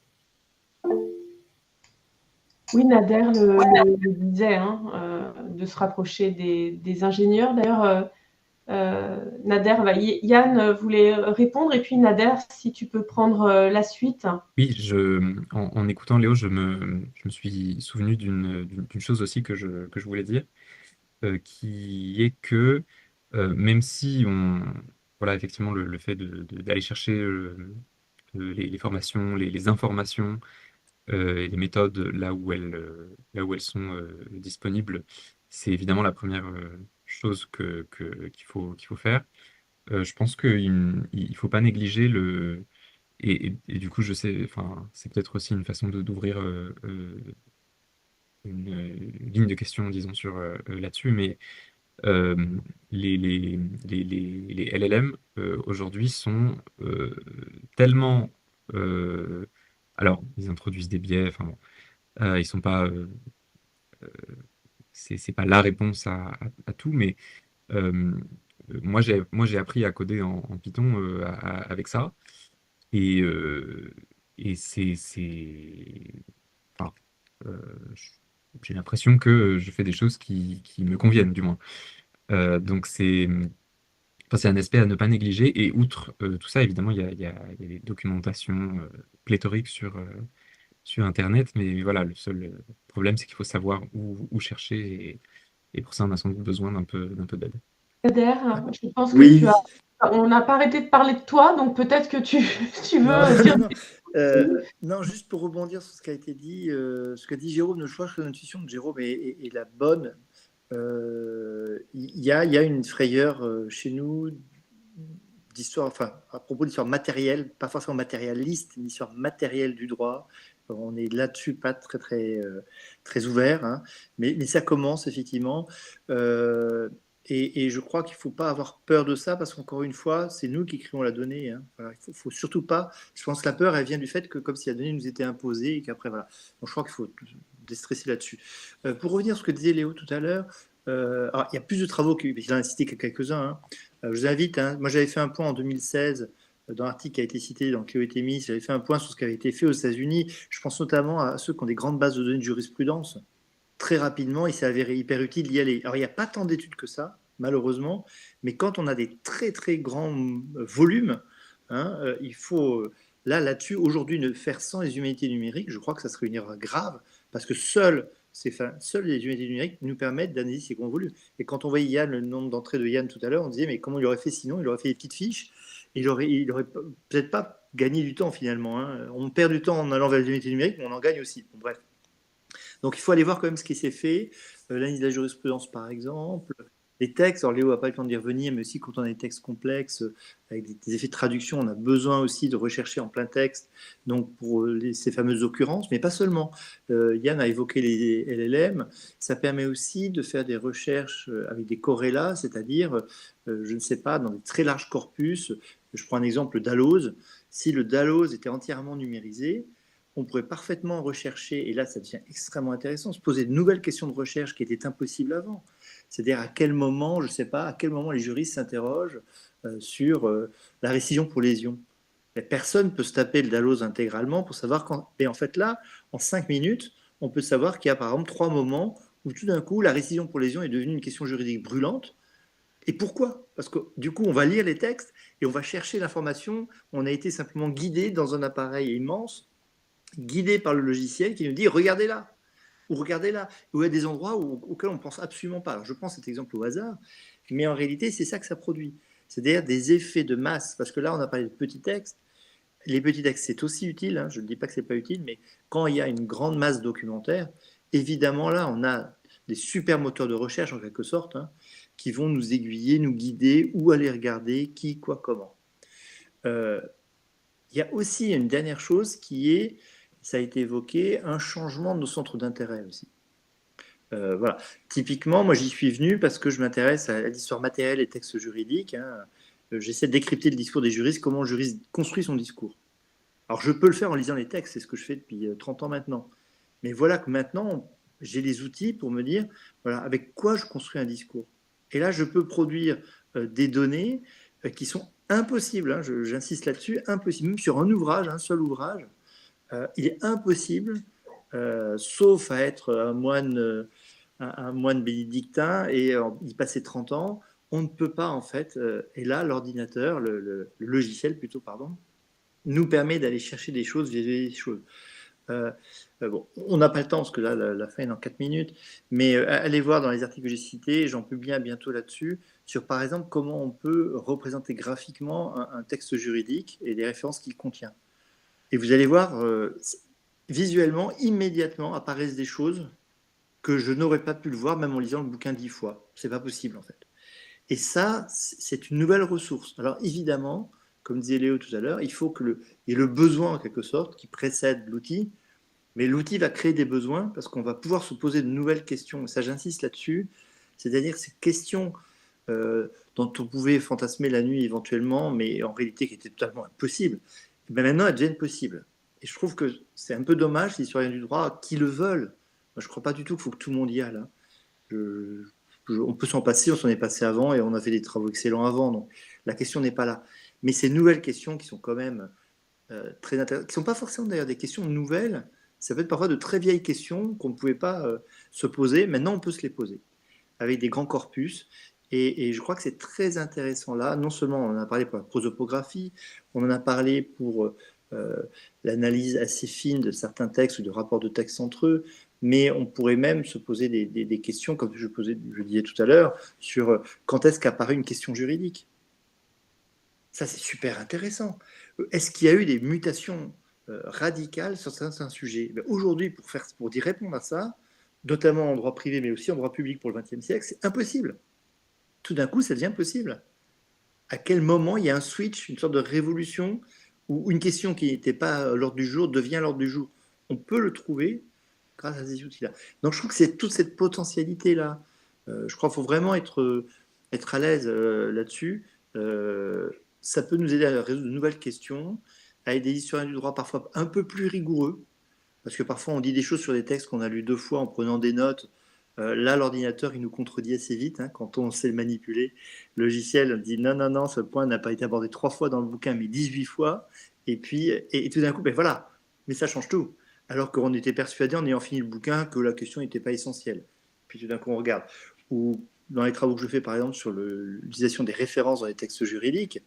Oui, Nader le disait, hein, de se rapprocher des ingénieurs. D'ailleurs, Nader, Yann voulait répondre, et puis Nader, si tu peux prendre la suite. Oui, en écoutant Léo, je me suis souvenu d'une chose aussi que je voulais dire, qui est que même si voilà, effectivement, le fait d'aller chercher les formations, les informations et les méthodes là où elles sont disponibles, c'est évidemment la première chose qu'il faut faire. Je pense qu'il faut pas négliger et du coup, je sais, enfin, c'est peut-être aussi une façon d'ouvrir une ligne de questions, disons, là-dessus, mais euh, les LLM aujourd'hui sont tellement. euh, alors, ils introduisent des biais, enfin, bon, ils sont pas. C'est pas la réponse à tout, mais euh, moi, j'ai appris à coder en Python avec ça. Et, enfin, j'ai l'impression que je fais des choses qui me conviennent, du moins. Donc, enfin, c'est un aspect à ne pas négliger. Et outre tout ça, évidemment, il y a des documentations pléthoriques sur Internet. Mais voilà, le seul problème, c'est qu'il faut savoir où chercher. Et pour ça, on a sans doute besoin d'un peu d'aide. Kader, je pense que Oui, on n'a pas arrêté de parler de toi, donc peut-être que tu non, veux dire. non, non, juste pour rebondir sur ce qui a été dit, ce qu'a dit Jérôme, je crois que l'intuition de Jérôme est la bonne. Il y a une frayeur chez nous d'histoire, enfin, à propos d'histoire matérielle, pas forcément matérialiste, mais d'histoire matérielle du droit. On est là-dessus pas très ouvert, hein. Mais ça commence effectivement. Et je crois qu'il ne faut pas avoir peur de ça parce qu'encore une fois, c'est nous qui créons la donnée, hein. Voilà, il faut surtout pas. Je pense que la peur, elle vient du fait que comme si la donnée nous était imposée et qu'après, voilà. Donc je crois qu'il faut déstresser là-dessus. Pour revenir sur ce que disait Léo tout à l'heure, alors, il y a plus de travaux, il en a cité quelques-uns, hein. Je vous invite, hein. Moi j'avais fait un point en 2016 dans l'article qui a été cité dans Cléo et Thémis, j'avais fait un point sur ce qui avait été fait aux États-Unis. Je pense notamment à ceux qui ont des grandes bases de données de jurisprudence. Très rapidement, il s'est avéré hyper utile d'y aller. Alors, il n'y a pas tant d'études que ça, malheureusement, mais quand on a des très très grands volumes, hein, il faut là-dessus aujourd'hui ne faire sans les humanités numériques. Je crois que ça serait une erreur grave parce que seules les humanités numériques nous permettent d'analyser ces grands volumes. Et quand on voyait Yann, le nombre d'entrées de Yann tout à l'heure, on disait mais comment il aurait fait sinon? Il aurait fait des petites fiches. Il aurait peut-être pas gagné du temps finalement, hein. On perd du temps en allant vers les humanités numériques, mais on en gagne aussi. Bon, bref. Donc il faut aller voir quand même ce qui s'est fait. L'analyse de la jurisprudence, par exemple. Les textes, alors Léo n'a pas eu le temps d'y revenir, mais aussi quand on a des textes complexes, avec des effets de traduction, on a besoin aussi de rechercher en plein texte, donc pour ces fameuses occurrences, mais pas seulement. Yann a évoqué les LLM, ça permet aussi de faire des recherches avec des corrélats, c'est-à-dire, je ne sais pas, dans des très larges corpus, je prends un exemple Dalloz, si le Dalloz était entièrement numérisé, on pourrait parfaitement rechercher, et là ça devient extrêmement intéressant, se poser de nouvelles questions de recherche qui étaient impossibles avant. C'est-à-dire à quel moment, je ne sais pas, à quel moment les juristes s'interrogent sur la récision pour lésion. Mais personne ne peut se taper le Dalloz intégralement pour savoir quand. Et en fait là, en 5 minutes, on peut savoir qu'il y a par exemple 3 moments où tout d'un coup la récision pour lésion est devenue une question juridique brûlante. Et pourquoi? Parce que du coup, on va lire les textes et on va chercher l'information. On a été simplement guidé dans un appareil immense, guidé par le logiciel qui nous dit regardez là, ou regardez là, où il y a des endroits auxquels on ne pense absolument pas. Alors je prends cet exemple au hasard, mais en réalité, c'est ça que ça produit. C'est-à-dire des effets de masse, parce que là, on a parlé de petits textes. Les petits textes, c'est aussi utile, hein, je ne dis pas que ce n'est pas utile, mais quand il y a une grande masse documentaire, évidemment, là, on a des super moteurs de recherche, en quelque sorte, hein, qui vont nous aiguiller, nous guider, où aller regarder, qui, quoi, comment. Il y a aussi une dernière chose qui est, ça a été évoqué, un changement de nos centres d'intérêt aussi. Voilà. Typiquement, moi j'y suis venu parce que je m'intéresse à l'histoire matérielle et textes juridiques, hein. J'essaie de décrypter le discours des juristes, comment le juriste construit son discours. Alors je peux le faire en lisant les textes, c'est ce que je fais depuis 30 ans maintenant. Mais voilà que maintenant, j'ai les outils pour me dire, voilà, avec quoi je construis un discours. Et là, je peux produire des données qui sont impossibles, hein, j'insiste là-dessus, impossible, même sur un ouvrage, un seul ouvrage, il est impossible, sauf à être un moine bénédictin et y passer 30 ans, on ne peut pas en fait, et là l'ordinateur, le logiciel plutôt, pardon, nous permet d'aller chercher des choses, des choses. Bon, on n'a pas le temps parce que là, la fin est dans 4 minutes, mais allez voir dans les articles que j'ai cités, j'en publie un bientôt là-dessus, sur par exemple comment on peut représenter graphiquement un texte juridique et les références qu'il contient. Et vous allez voir, visuellement, immédiatement apparaissent des choses que je n'aurais pas pu le voir même en lisant le bouquin 10 fois. C'est pas possible en fait. Et ça, c'est une nouvelle ressource. Alors évidemment, comme disait Léo tout à l'heure, il faut qu'il y ait le besoin en quelque sorte qui précède l'outil, mais l'outil va créer des besoins parce qu'on va pouvoir se poser de nouvelles questions. Et ça, j'insiste là-dessus, c'est-à-dire ces questions dont on pouvait fantasmer la nuit éventuellement, mais en réalité qui étaient totalement impossibles, et bien maintenant elles deviennent possibles. Et je trouve que c'est un peu dommage, les historiens du droit, qui le veulent. Moi, je ne crois pas du tout qu'il faut que tout le monde y aille. Hein. On peut s'en passer, on s'en est passé avant et on a fait des travaux excellents avant. Donc la question n'est pas là. Mais ces nouvelles questions qui sont quand même très intéressantes, qui ne sont pas forcément d'ailleurs des questions nouvelles, ça peut être parfois de très vieilles questions qu'on ne pouvait pas se poser. Maintenant, on peut se les poser avec des grands corpus. Et je crois que c'est très intéressant là. Non seulement on en a parlé pour la prosopographie, on en a parlé pour l'analyse assez fine de certains textes ou de rapports de textes entre eux, mais on pourrait même se poser des questions, comme je disais tout à l'heure, sur quand est-ce qu'apparaît une question juridique. Ça, c'est super intéressant. Est-ce qu'il y a eu des mutations radicales sur certains sujets? Aujourd'hui, pour y répondre à ça, notamment en droit privé, mais aussi en droit public pour le XXe siècle, c'est impossible. Tout d'un coup, ça devient possible. À quel moment il y a un switch, une sorte de révolution, où une question qui n'était pas à l'ordre du jour devient à l'ordre du jour? On peut le trouver grâce à ces outils-là. Donc je trouve que c'est toute cette potentialité-là. Je crois qu'il faut vraiment être à l'aise là-dessus. Ça peut nous aider à résoudre de nouvelles questions, à aider des historiens du droit parfois un peu plus rigoureux, parce que parfois on dit des choses sur des textes qu'on a lus 2 fois en prenant des notes. Là, l'ordinateur, il nous contredit assez vite, hein, quand on sait le manipuler. Le logiciel dit non, ce point n'a pas été abordé 3 fois dans le bouquin, mais 18 fois. Et puis, et tout d'un coup, ben voilà, mais ça change tout. Alors qu'on était persuadé, en ayant fini le bouquin, que la question n'était pas essentielle. Puis tout d'un coup, on regarde. Ou dans les travaux que je fais, par exemple, sur l'utilisation des références dans les textes juridiques,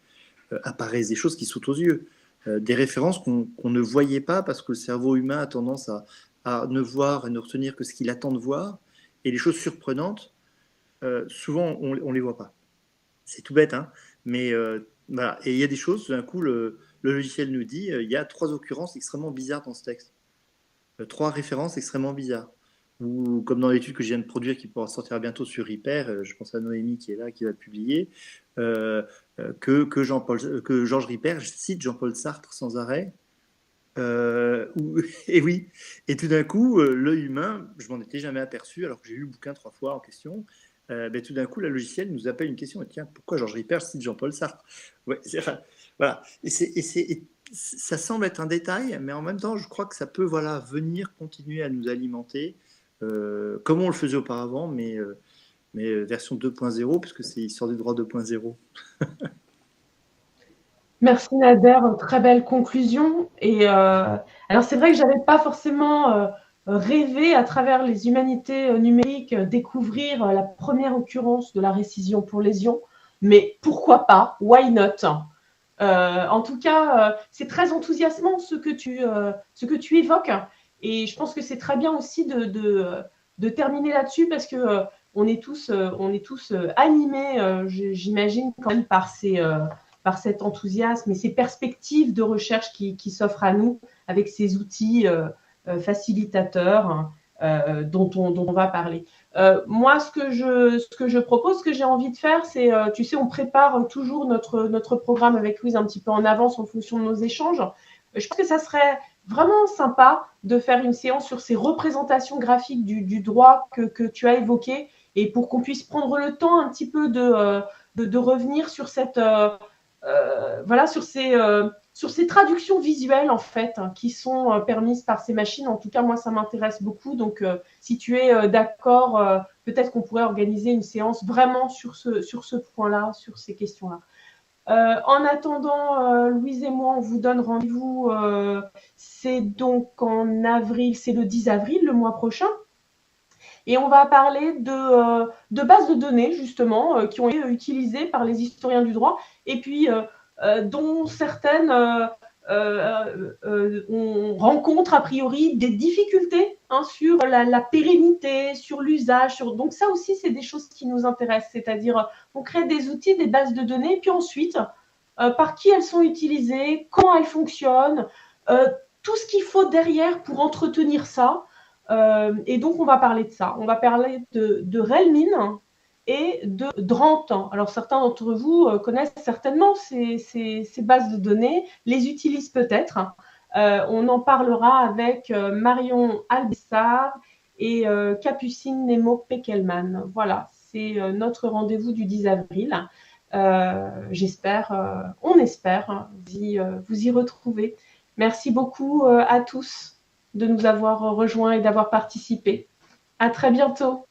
apparaissent des choses qui sautent aux yeux. Des références qu'on ne voyait pas parce que le cerveau humain a tendance à ne voir et ne retenir que ce qu'il attend de voir. Et les choses surprenantes, souvent, on ne les voit pas. C'est tout bête, hein, mais voilà. Et il y a des choses, d'un coup, le logiciel nous dit, il y a 3 occurrences extrêmement bizarres dans ce texte. 3 références extrêmement bizarres. Ou comme dans l'étude que je viens de produire, qui pourra sortir bientôt sur Ripper, je pense à Noémie qui est là, qui va le publier, que Georges Ripper cite Jean-Paul Sartre sans arrêt. Et oui, et tout d'un coup, l'œil humain, je m'en étais jamais aperçu, alors que j'ai lu le bouquin 3 fois en question. Tout d'un coup, le logiciel nous appelle une question. Et tiens, pourquoi Georges Ripper cite Jean-Paul Sartre? Ouais, voilà. Et ça semble être un détail, mais en même temps, je crois que ça peut venir continuer à nous alimenter, comme on le faisait auparavant, mais version 2.0, puisque c'est Histoire du droit 2.0. Merci Nader, très belle conclusion. Et alors c'est vrai que j'avais pas forcément rêvé à travers les humanités numériques découvrir la première occurrence de la récision pour lésion, mais pourquoi pas? Why not? En tout cas, c'est très enthousiasmant ce que tu évoques, et je pense que c'est très bien aussi de terminer là-dessus parce que on est tous animés, j'imagine quand même par cet enthousiasme et ces perspectives de recherche qui s'offrent à nous avec ces outils facilitateurs dont on va parler. Moi, ce que je propose, ce que j'ai envie de faire, c'est, tu sais, on prépare toujours notre programme avec Louise un petit peu en avance en fonction de nos échanges. Je pense que ça serait vraiment sympa de faire une séance sur ces représentations graphiques du droit que tu as évoquées, et pour qu'on puisse prendre le temps un petit peu de revenir sur cette sur ces traductions visuelles en fait qui sont permises par ces machines. En tout cas, moi, ça m'intéresse beaucoup. Donc, si tu es d'accord, peut-être qu'on pourrait organiser une séance vraiment sur ce point-là, sur ces questions-là. En attendant, Louise et moi, on vous donne rendez-vous. C'est donc en avril, c'est le 10 avril, le mois prochain. Et on va parler de bases de données, justement, qui ont été utilisées par les historiens du droit, et puis dont certaines on rencontre a priori des difficultés sur la pérennité, sur l'usage. Donc ça aussi, c'est des choses qui nous intéressent, c'est-à-dire on crée des outils, des bases de données, puis ensuite, par qui elles sont utilisées, comment elles fonctionnent, tout ce qu'il faut derrière pour entretenir ça. Et donc, on va parler de ça. On va parler de Relmin et de Drantan. Alors, certains d'entre vous connaissent certainement ces bases de données, les utilisent peut-être. On en parlera avec Marion Albessard et Capucine Nemo-Peckelman. Voilà, c'est notre rendez-vous du 10 avril. J'espère, on espère vous y retrouver. Merci beaucoup à tous de nous avoir rejoints et d'avoir participé. À très bientôt.